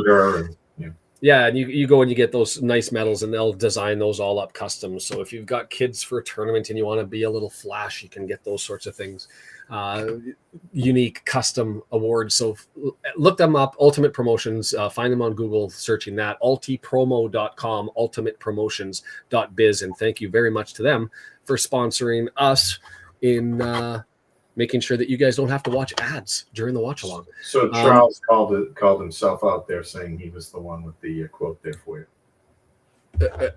Yeah, and you go and you get those nice medals, and they'll design those all up custom. So if you've got kids for a tournament and you want to be a little flash, you can get those sorts of things. Unique custom awards. So look them up, Ultimate Promotions. Find them on Google, searching that, ultipromo.com, ultimatepromotions.biz. And thank you very much to them for sponsoring us in making sure that you guys don't have to watch ads during the watch along. So Charles called himself out there saying he was the one with the quote there for you.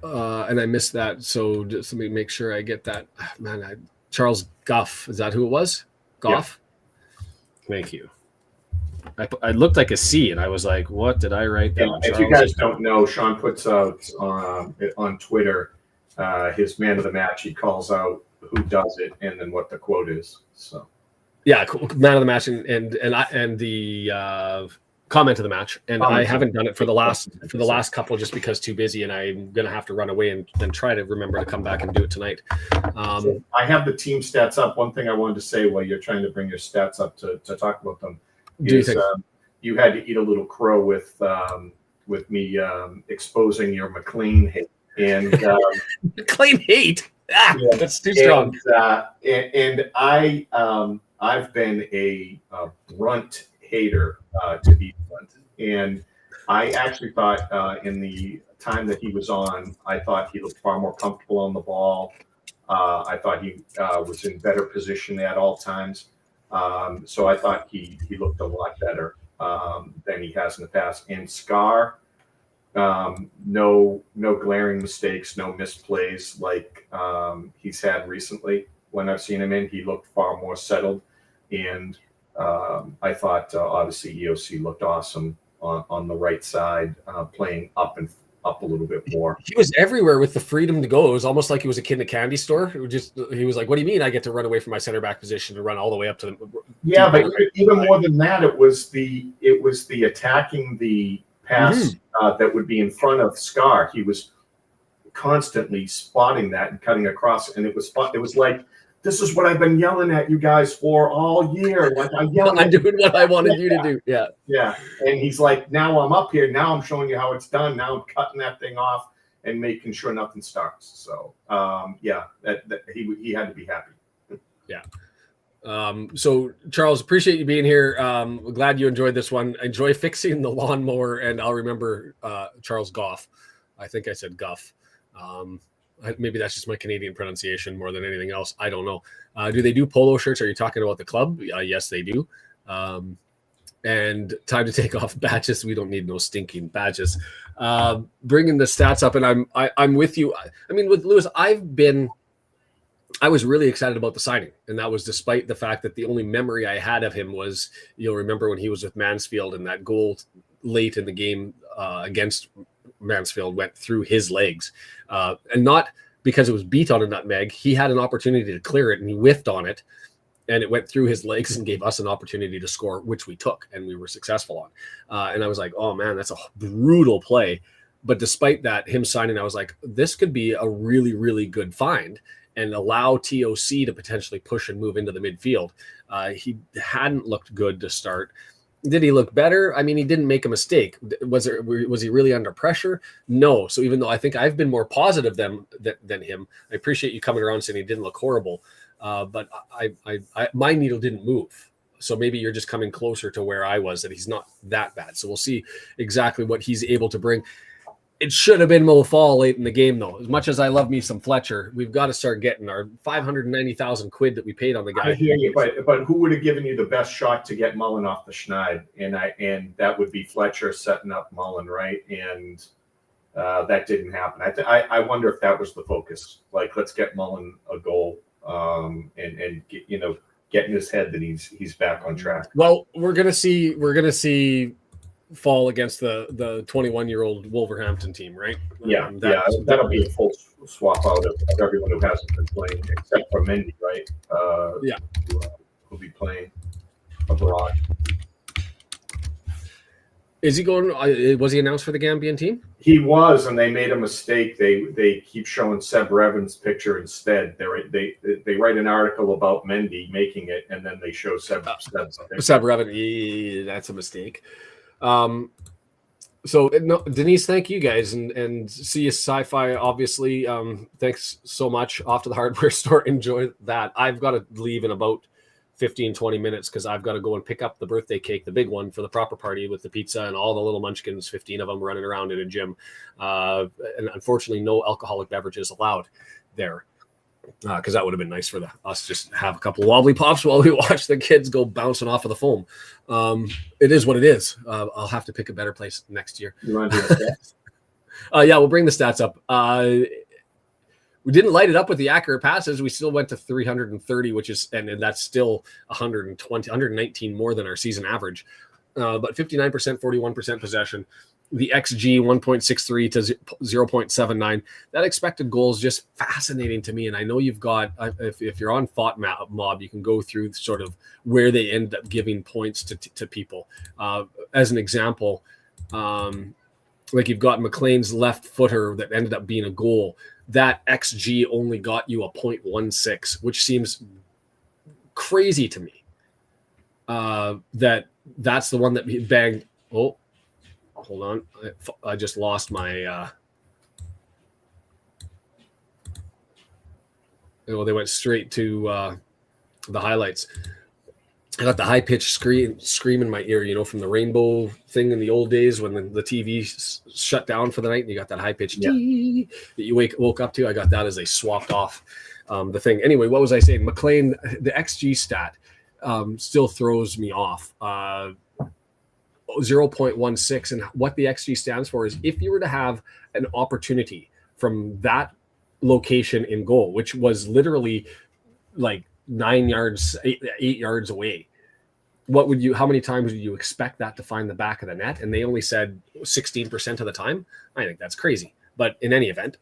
And I missed that. So just let me make sure I get that. Man, Charles Goff, is that who it was? Goff? Yeah. Thank you. I looked like a C, and I was like, what did I write down? If you guys don't know, Sean puts out on Twitter his man of the match. He calls out who does it and then what the quote is. So yeah, man of the match and the comment of the match. And I haven't done it for the last couple just because too busy, and I'm gonna have to run away and then try to remember to come back and do it tonight. So I have the team stats up. One thing I wanted to say while you're trying to bring your stats up to talk about them is you had to eat a little crow with me exposing your McClean hate. And McClean hate. Yeah, that's too strong. And I've been a brunt hater, to be blunt. And I actually thought in the time that he was on, I thought he looked far more comfortable on the ball. I thought he was in better position at all times. So I thought he looked a lot better than he has in the past. And Scar, no glaring mistakes, no misplays like he's had recently. When I've seen him in, he looked far more settled. And I thought obviously EOC looked awesome on the right side, playing up a little bit more. He was everywhere with the freedom to go. It was almost like he was a kid in a candy store. He was like, "What do you mean I get to run away from my center back position to run all the way up to the?" Yeah, but even more than that, it was the attacking the pass that would be in front of Scar. He was constantly spotting that and cutting across, and it was like, this is what I've been yelling at you guys for all year. Like I'm doing what I wanted you to do. Yeah. Yeah. And he's like, now I'm up here. Now I'm showing you how it's done. Now I'm cutting that thing off and making sure nothing starts. So that he had to be happy. Yeah. So Charles, appreciate you being here. Glad you enjoyed this one. Enjoy fixing the lawnmower, and I'll remember Charles Goff. I think I said Guff. Maybe that's just my Canadian pronunciation more than anything else. I don't know. Do they do polo shirts? Are you talking about the club? Yes, they do. And time to take off badges. We don't need no stinking badges. Bringing the stats up, and I'm with you. I mean, with Lewis, I was really excited about the signing, and that was despite the fact that the only memory I had of him was, you'll remember when he was with Mansfield and that goal late in the game against Mansfield went through his legs, and not because it was beat on a nutmeg. He had an opportunity to clear it and he whiffed on it, and it went through his legs and gave us an opportunity to score, which we took and we were successful on. And I was like, oh man, that's a brutal play. But despite that, him signing, I was like, this could be a really, really good find and allow TOC to potentially push and move into the midfield. He hadn't looked good to start. Did he look better? I mean, he didn't make a mistake. Was he really under pressure? No. So even though I think I've been more positive than him, I appreciate you coming around saying he didn't look horrible. But my needle didn't move. So maybe you're just coming closer to where I was, that he's not that bad. So we'll see exactly what he's able to bring. It should have been Mo Fall late in the game, though. As much as I love me some Fletcher, we've got to start getting our 590,000 quid that we paid on the guy. I hear you, but who would have given you the best shot to get Mullen off the schneid? And that would be Fletcher setting up Mullen, right? And that didn't happen. I wonder if that was the focus. Like, let's get Mullen a goal, and get in his head that he's back on track. Well, we're gonna see Fall against the 21-year-old Wolverhampton team, right? That'll be a full swap out of everyone who hasn't been playing, except for Mendy, right? Who'll be playing abroad. Is he going? Was he announced for the Gambian team? He was, and they made a mistake. They keep showing Seb Revan's picture instead. They write an article about Mendy making it, and then they show Seb's picture. Seb Revan, yeah, that's a mistake. So no, Denise, thank you guys, and see you sci-fi. Obviously, thanks so much. Off to the hardware store. Enjoy that. I've got to leave in about 15-20 minutes because I've got to go and pick up the birthday cake, the big one for the proper party with the pizza and all the little munchkins, 15 of them running around in a gym. And unfortunately, no alcoholic beverages allowed there because that would have been nice for us just have a couple of wobbly pops while we watch the kids go bouncing off of the foam. It is what it is. I'll have to pick a better place next year. You want to do the stats? Yeah, we'll bring the stats up. We didn't light it up with the accurate passes. We still went to 330, which is, and that's still 119 more than our season average. But 59%, 41% possession. The XG 1.63 to 0.79. That expected goal is just fascinating to me. And I know you've got, if you're on Thought Mob, you can go through sort of where they end up giving points to people. As an example, like you've got McClean's left footer that ended up being a goal. That XG only got you a 0.16, which seems crazy to me. That's the one that he banged. Oh, hold on. I just lost my. They went straight to the highlights. I got the high-pitched scream in my ear, from the rainbow thing in the old days when the TV shut down for the night and you got that high-pitched that you woke up to. I got that as they swapped off the thing. Anyway, what was I saying? McClean, the XG stat still throws me off. 0.16, and what the XG stands for is if you were to have an opportunity from that location in goal, which was literally like 8 yards away, how many times would you expect that to find the back of the net? And they only said 16% of the time. I think that's crazy. But in any event,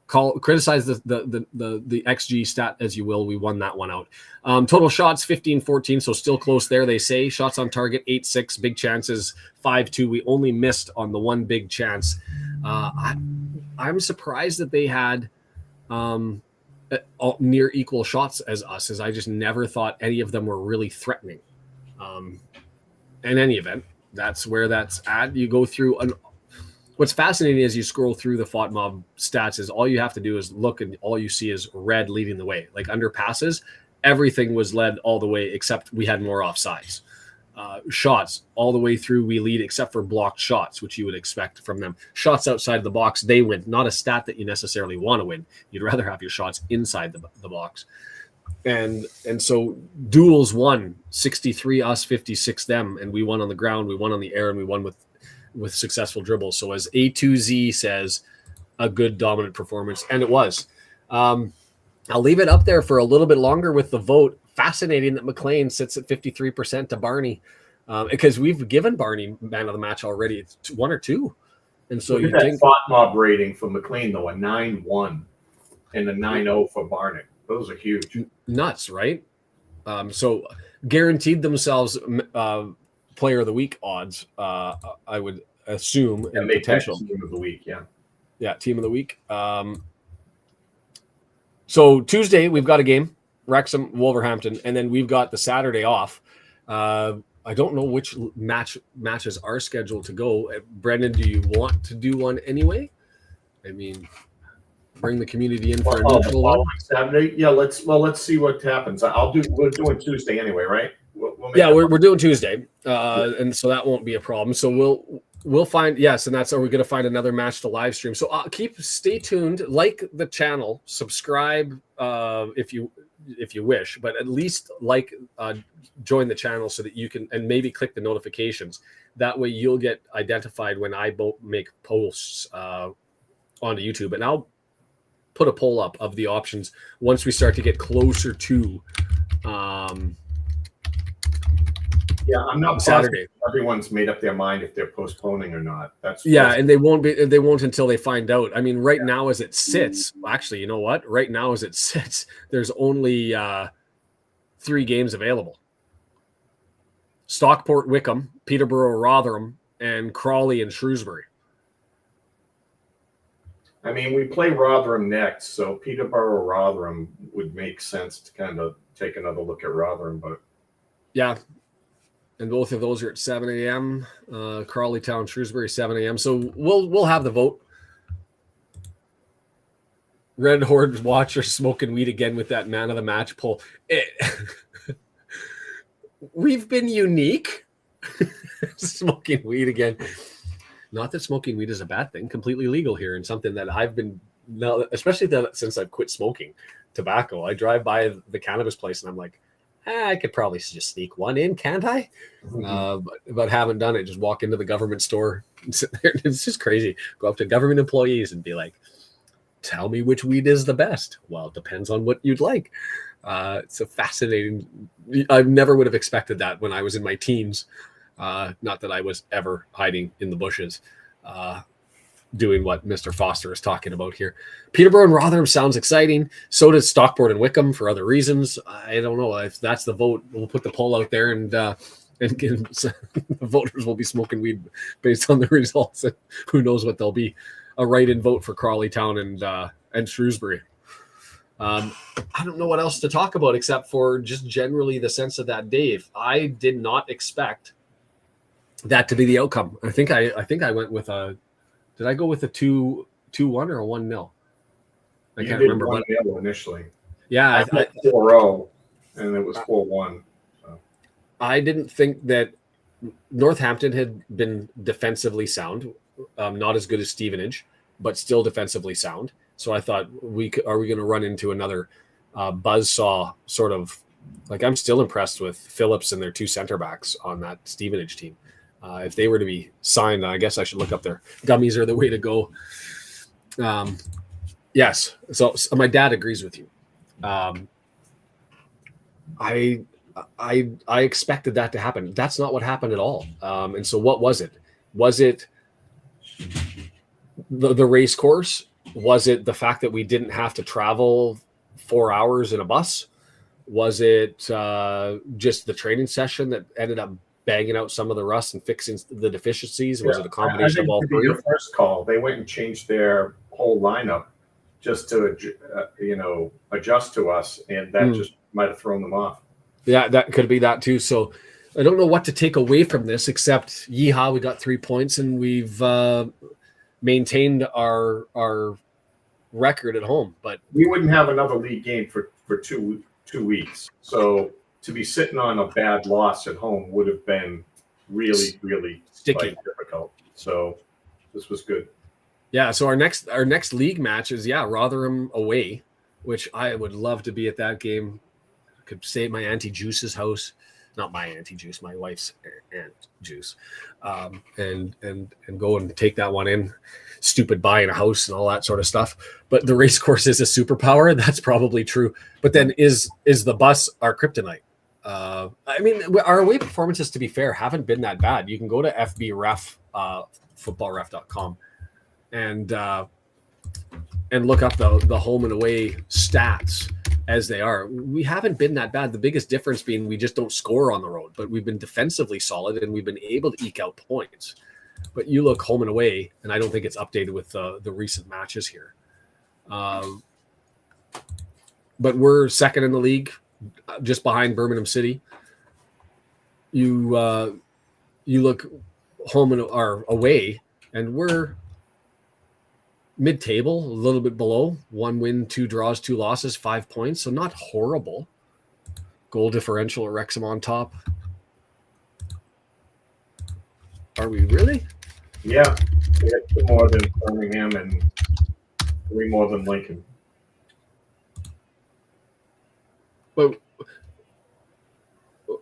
criticize the XG stat as you will. We won that one out. Total shots 15-14, so still close there. They say shots on target 8-6, big chances 5-2. We only missed on the one big chance. I'm surprised that they had near equal shots as us, as I just never thought any of them were really threatening. In any event, that's where that's at. You go through what's fascinating as you scroll through the FOTMob stats is all you have to do is look and all you see is red leading the way. Like under passes, everything was led all the way except we had more offsides. Shots all the way through we lead except for blocked shots, which you would expect from them. Shots outside the box, they win. Not a stat that you necessarily want to win. You'd rather have your shots inside the box. And so duels won 63 us, 56 them, and we won on the ground, we won on the air, and we won with successful dribbles. So as A2Z says, a good dominant performance, and it was. I'll leave it up there for a little bit longer with the vote. Fascinating that McClean sits at 53% to Barney, because we've given Barney man of the match already. It's 1 or 2, and so you think FOTMob rating for McClean though, a 9.1 and a 9.0 for Barney. Those are huge, nuts, right? So guaranteed themselves player of the week odds. I would assume and potential team of the week, team of the week. So Tuesday we've got a game. Wrexham, Wolverhampton, and then we've got the Saturday off. I don't know which matches are scheduled to go. Brendan, do you want to do one anyway? I mean, bring the community in for a neutral one. Saturday, yeah. Let's see what happens. We're doing Tuesday anyway, right? We're doing Tuesday, and so that won't be a problem. So we'll find, yes, and that's how we're going to find another match to live stream. So stay tuned, like the channel, subscribe if you wish, but at least join the channel so that you can, and maybe click the notifications. That way you'll get identified when I make posts onto YouTube, and I'll put a poll up of the options once we start to get closer to I'm not Saturday. Everyone's made up their mind if they're postponing or not. And they won't until they find out. I mean, right now as it sits, actually, you know what? Right now as it sits, there's only 3 games available. Stockport, Wickham, Peterborough, Rotherham, and Crawley and Shrewsbury. I mean, we play Rotherham next, so Peterborough Rotherham would make sense to kind of take another look at Rotherham, but yeah. And both of those are at 7 a.m. Crawley Town, Shrewsbury, 7 a.m. So we'll have the vote. Red Horde watcher smoking weed again with that man of the match poll. We've been unique. Smoking weed again. Not that smoking weed is a bad thing, completely legal here, and something that I've been now, especially since I've quit smoking tobacco. I drive by the cannabis place and I'm like, I could probably just sneak one in, can't I? But haven't done it. Just walk into the government store and sit there. It's just crazy. Go up to government employees and be like, tell me which weed is the best. Well, it depends on what you'd like. It's a fascinating. I never would have expected that when I was in my teens. Not that I was ever hiding in the bushes, doing what Mr. Foster is talking about here. Peterborough and Rotherham sounds exciting. So does Stockport and Wickham for other reasons. I don't know if that's the vote. We'll put the poll out there, and the voters will be smoking weed based on the results. And who knows what they'll be. A write-in vote for Crawley Town and Shrewsbury. I don't know what else to talk about except for just generally the sense of that day. I did not expect that to be the outcome. I think I went with a. Did I go with a 2-1 or a 1-0? I can't remember. 1-0 initially. Yeah, I thought 4-0, and it was 4-1. So. I didn't think that Northampton had been defensively sound, not as good as Stevenage, but still defensively sound. So I thought, are we going to run into another buzzsaw sort of? Like, I'm still impressed with Phillips and their two center backs on that Stevenage team. If they were to be signed, I guess I should look up their gummies are the way to go. Yes. So my dad agrees with you. I expected that to happen. That's not what happened at all. And so what was it? Was it the race course? Was it the fact that we didn't have to travel 4 hours in a bus? Was it just the training session that ended up banging out some of the rust and fixing the deficiencies? Was it a combination of all three? Your first call, they went and changed their whole lineup just to adjust to us, and that just might have thrown them off. Yeah, that could be that too. So I don't know what to take away from this, except yeehaw, we got 3 points and we've maintained our record at home. But we wouldn't have another league game for 2 weeks. So to be sitting on a bad loss at home would have been really, really sticky, difficult. So this was good. Yeah. So our next league match is Rotherham away, which I would love to be at that game. Could stay at my Auntie Juice's house, not my Auntie Juice, my wife's Aunt Juice, and go and take that one in. Stupid buying a house and all that sort of stuff. But the race course is a superpower. That's probably true. But then is the bus our kryptonite? I mean, our away performances, to be fair, haven't been that bad. You can go to FBref, footballref.com, and look up the home and away stats as they are. We haven't been that bad. The biggest difference being we just don't score on the road, but we've been defensively solid and we've been able to eke out points. But you look home and away, and I don't think it's updated with the recent matches here. But we're second in the league, just behind Birmingham City. You look home and or away, and we're mid-table, a little bit below. 1 win, 2 draws, 2 losses, 5 points. So not horrible. Goal differential at Wrexham on top. Are we really? Yeah. We had 2 more than Birmingham and 3 more than Lincoln.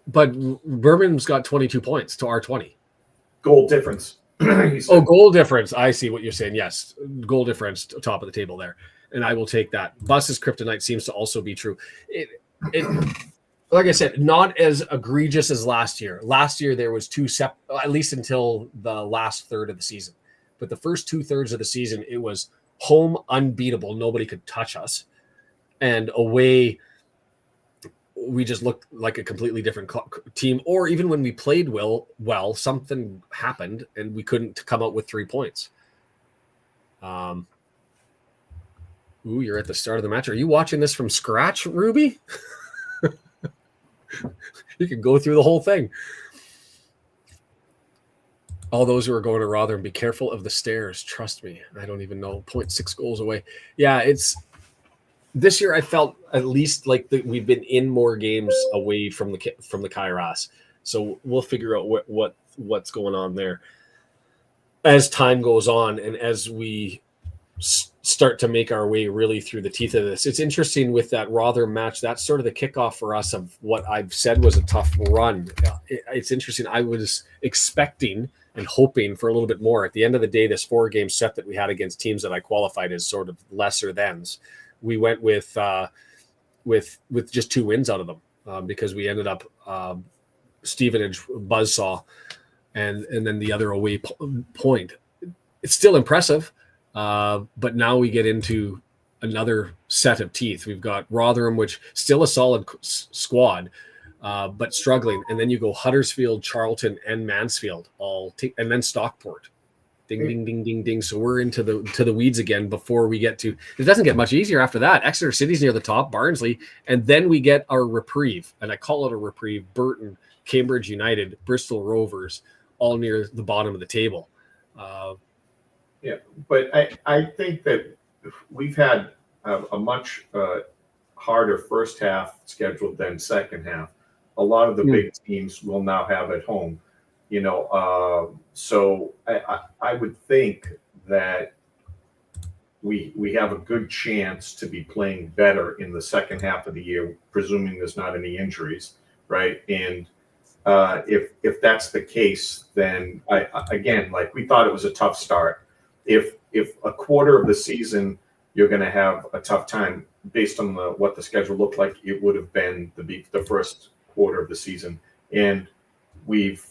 But Birmingham's got 22 points to our 20. Goal difference. Goal difference. I see what you're saying. Yes. Goal difference, top of the table there. And I will take that. Bus's kryptonite seems to also be true. It like I said, not as egregious as last year. Last year, there was at least until the last third of the season. But the first 2/3 of the season, it was home unbeatable. Nobody could touch us. And away, we just looked like a completely different team. Or even when we played well, something happened and we couldn't come out with 3 points. Ooh, you're at the start of the match. Are you watching this from scratch, Ruby? You can go through the whole thing. All those who are going to Rotherham, be careful of the stairs. Trust me. I don't even know. 0.6 goals away. Yeah, it's this year. I felt at least like we've been in more games away from the Kairos. So we'll figure out what's going on there as time goes on and as we start to make our way really through the teeth of this. It's interesting with that Rotherham match. That's sort of the kickoff for us of what I've said was a tough run. It's interesting. I was expecting and hoping for a little bit more. At the end of the day, this 4-game set that we had against teams that I qualified as sort of lesser thans, we went with just 2 wins out of them because we ended up Stevenage, buzzsaw, and then the other away point. It's still impressive. But now we get into another set of teeth. We've got Rotherham, which still a solid squad, but struggling. And then you go Huddersfield, Charlton, and Mansfield, and then Stockport. Ding, ding, ding, ding, ding. So we're into the weeds again before we get to. It doesn't get much easier after that. Exeter City's near the top, Barnsley, and then we get our reprieve, and I call it a reprieve. Burton, Cambridge United, Bristol Rovers, all near the bottom of the table. Yeah, but I think that we've had a much harder first half scheduled than second half. A lot of the big teams will now have at home, so I would think that we have a good chance to be playing better in the second half of the year, presuming there's not any injuries, right? And if that's the case, then we thought it was a tough start. If a quarter of the season you're going to have a tough time based on what the schedule looked like, it would have been the first quarter of the season, and we've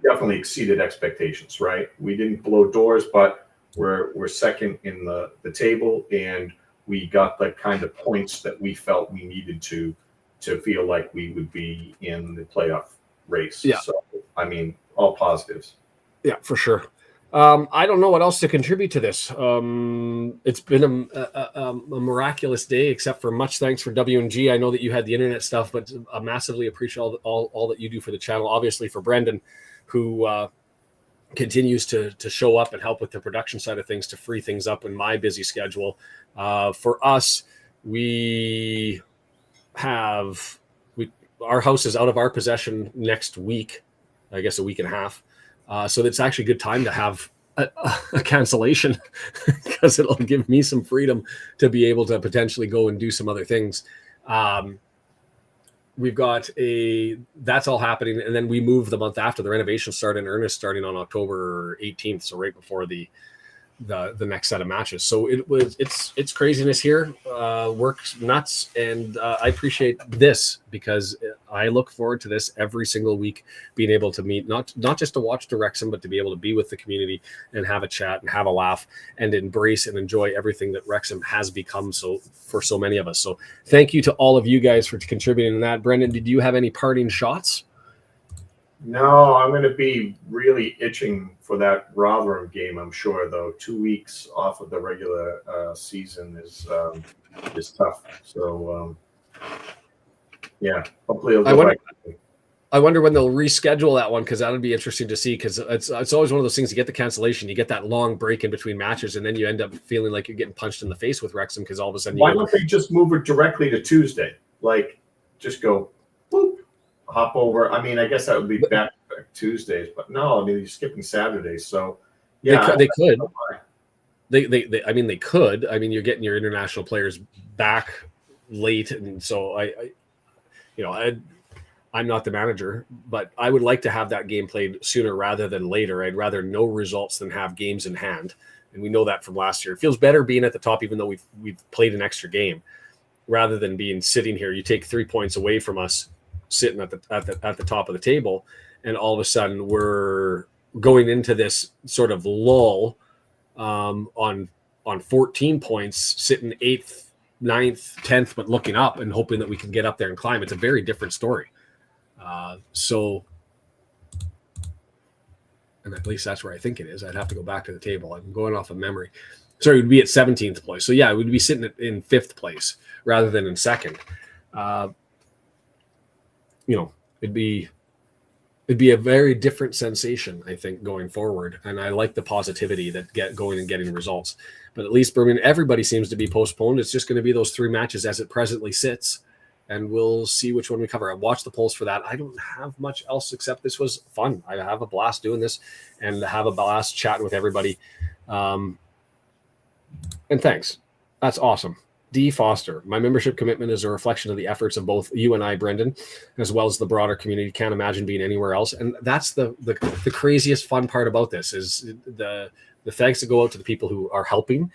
definitely exceeded expectations. Right, we didn't blow doors, but we're second in the table, and we got the kind of points that we felt we needed to feel like we would be in the playoff race. Yeah. So I mean, all positives. Yeah, for sure. I don't know what else to contribute to this. It's been a miraculous day, except for much thanks for W&G. I know that you had the internet stuff, but I massively appreciate all that you do for the channel. Obviously for Brendan, who continues to show up and help with the production side of things to free things up in my busy schedule. For us, our house is out of our possession next week, I guess a week and a half. So it's actually a good time to have a cancellation because it'll give me some freedom to be able to potentially go and do some other things. We've got that's all happening. And then we move the month after the renovation start in earnest, starting on October 18th. So right before the next set of matches. So it's craziness here, works nuts. And I appreciate this because I look forward to this every single week, being able to meet, not just to watch the Wrexham, but to be able to be with the community and have a chat and have a laugh and embrace and enjoy everything that Wrexham has become for so many of us. So thank you to all of you guys for contributing to that. Brendan, did you have any parting shots? No, I'm going to be really itching for that Rotherham game, I'm sure, though. 2 weeks off of the regular season is tough. So, yeah, hopefully it'll go right. I wonder when they'll reschedule that one, because that would be interesting to see, because it's always one of those things. You get the cancellation, you get that long break in between matches, and then you end up feeling like you're getting punched in the face with Wrexham because all of a sudden why don't they just move it directly to Tuesday? Like, just go, boop. Hop over. I mean, I guess that would be back Tuesdays, but no, I mean, you're skipping Saturdays. So yeah, they could. They could. I mean, you're getting your international players back late, and so I'm not the manager, but I would like to have that game played sooner rather than later. I'd rather know results than have games in hand, and we know that from last year. It feels better being at the top, even though we've played an extra game, rather than being sitting here. You take 3 points away from us, sitting at the top of the table, and all of a sudden we're going into this sort of lull on 14 points, sitting 8th 9th, 10th, but looking up and hoping that we can get up there and climb. It's a very different story. And at least that's where I think it is. I'd have to go back to the table. I'm going off of memory. Sorry, we'd be at 17th place. So yeah, we'd be sitting in 5th place rather than in 2nd. It'd be a very different sensation, I think, going forward. And I like the positivity that going and getting results. But at least Birmingham, everybody seems to be postponed. It's just going to be those 3 matches as it presently sits. And we'll see which one we cover. I watched the polls for that. I don't have much else except this was fun. I have a blast doing this and have a blast chatting with everybody. And thanks. That's awesome. D. Foster, my membership commitment is a reflection of the efforts of both you and I, Brendan, as well as the broader community. Can't imagine being anywhere else. And that's the craziest fun part about this is the thanks to go out to the people who are helping.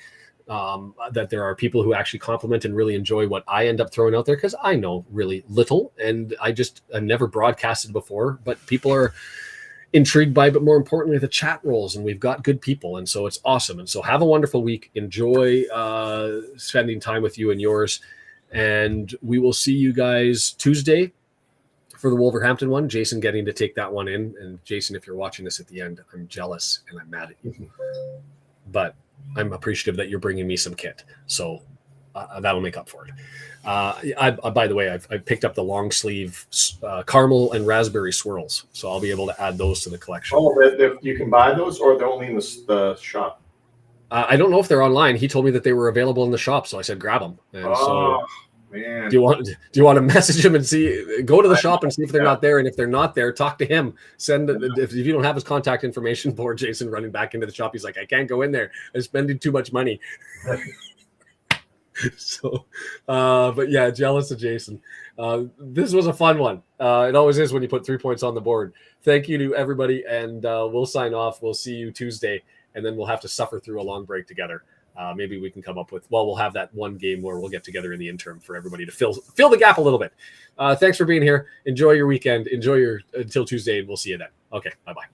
That there are people who actually compliment and really enjoy what I end up throwing out there because I know really little and I've never broadcasted before, but people are intrigued by, but more importantly, the chat rolls, and we've got good people. And so it's awesome. And so have a wonderful week. Enjoy spending time with you and yours. And we will see you guys Tuesday for the Wolverhampton one. Jason getting to take that one in. And Jason, if you're watching this at the end, I'm jealous and I'm mad at you. But I'm appreciative that you're bringing me some kit. So that'll make up for it. By the way, I picked up the long sleeve caramel and raspberry swirls. So I'll be able to add those to the collection. Oh, you can buy those or they're only in the shop? I don't know if they're online. He told me that they were available in the shop. So I said, grab them. And man. Do you want to message him and go to the shop and see if they're not there? And if they're not there, talk to him. If you don't have his contact information, poor Jason running back into the shop. He's like, I can't go in there. I'm spending too much money. So, but yeah, jealous of Jason. This was a fun one. It always is when you put 3 points on the board. Thank you to everybody. And we'll sign off. We'll see you Tuesday. And then we'll have to suffer through a long break together. Maybe we can come up with, we'll have that one game where we'll get together in the interim for everybody to fill the gap a little bit. Thanks for being here. Enjoy your weekend. Enjoy until Tuesday, and we'll see you then. Okay, bye-bye.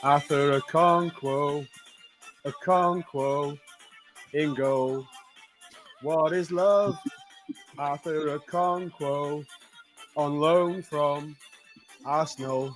After a conquo, in goal. What is love? After a conquo, on loan from Arsenal.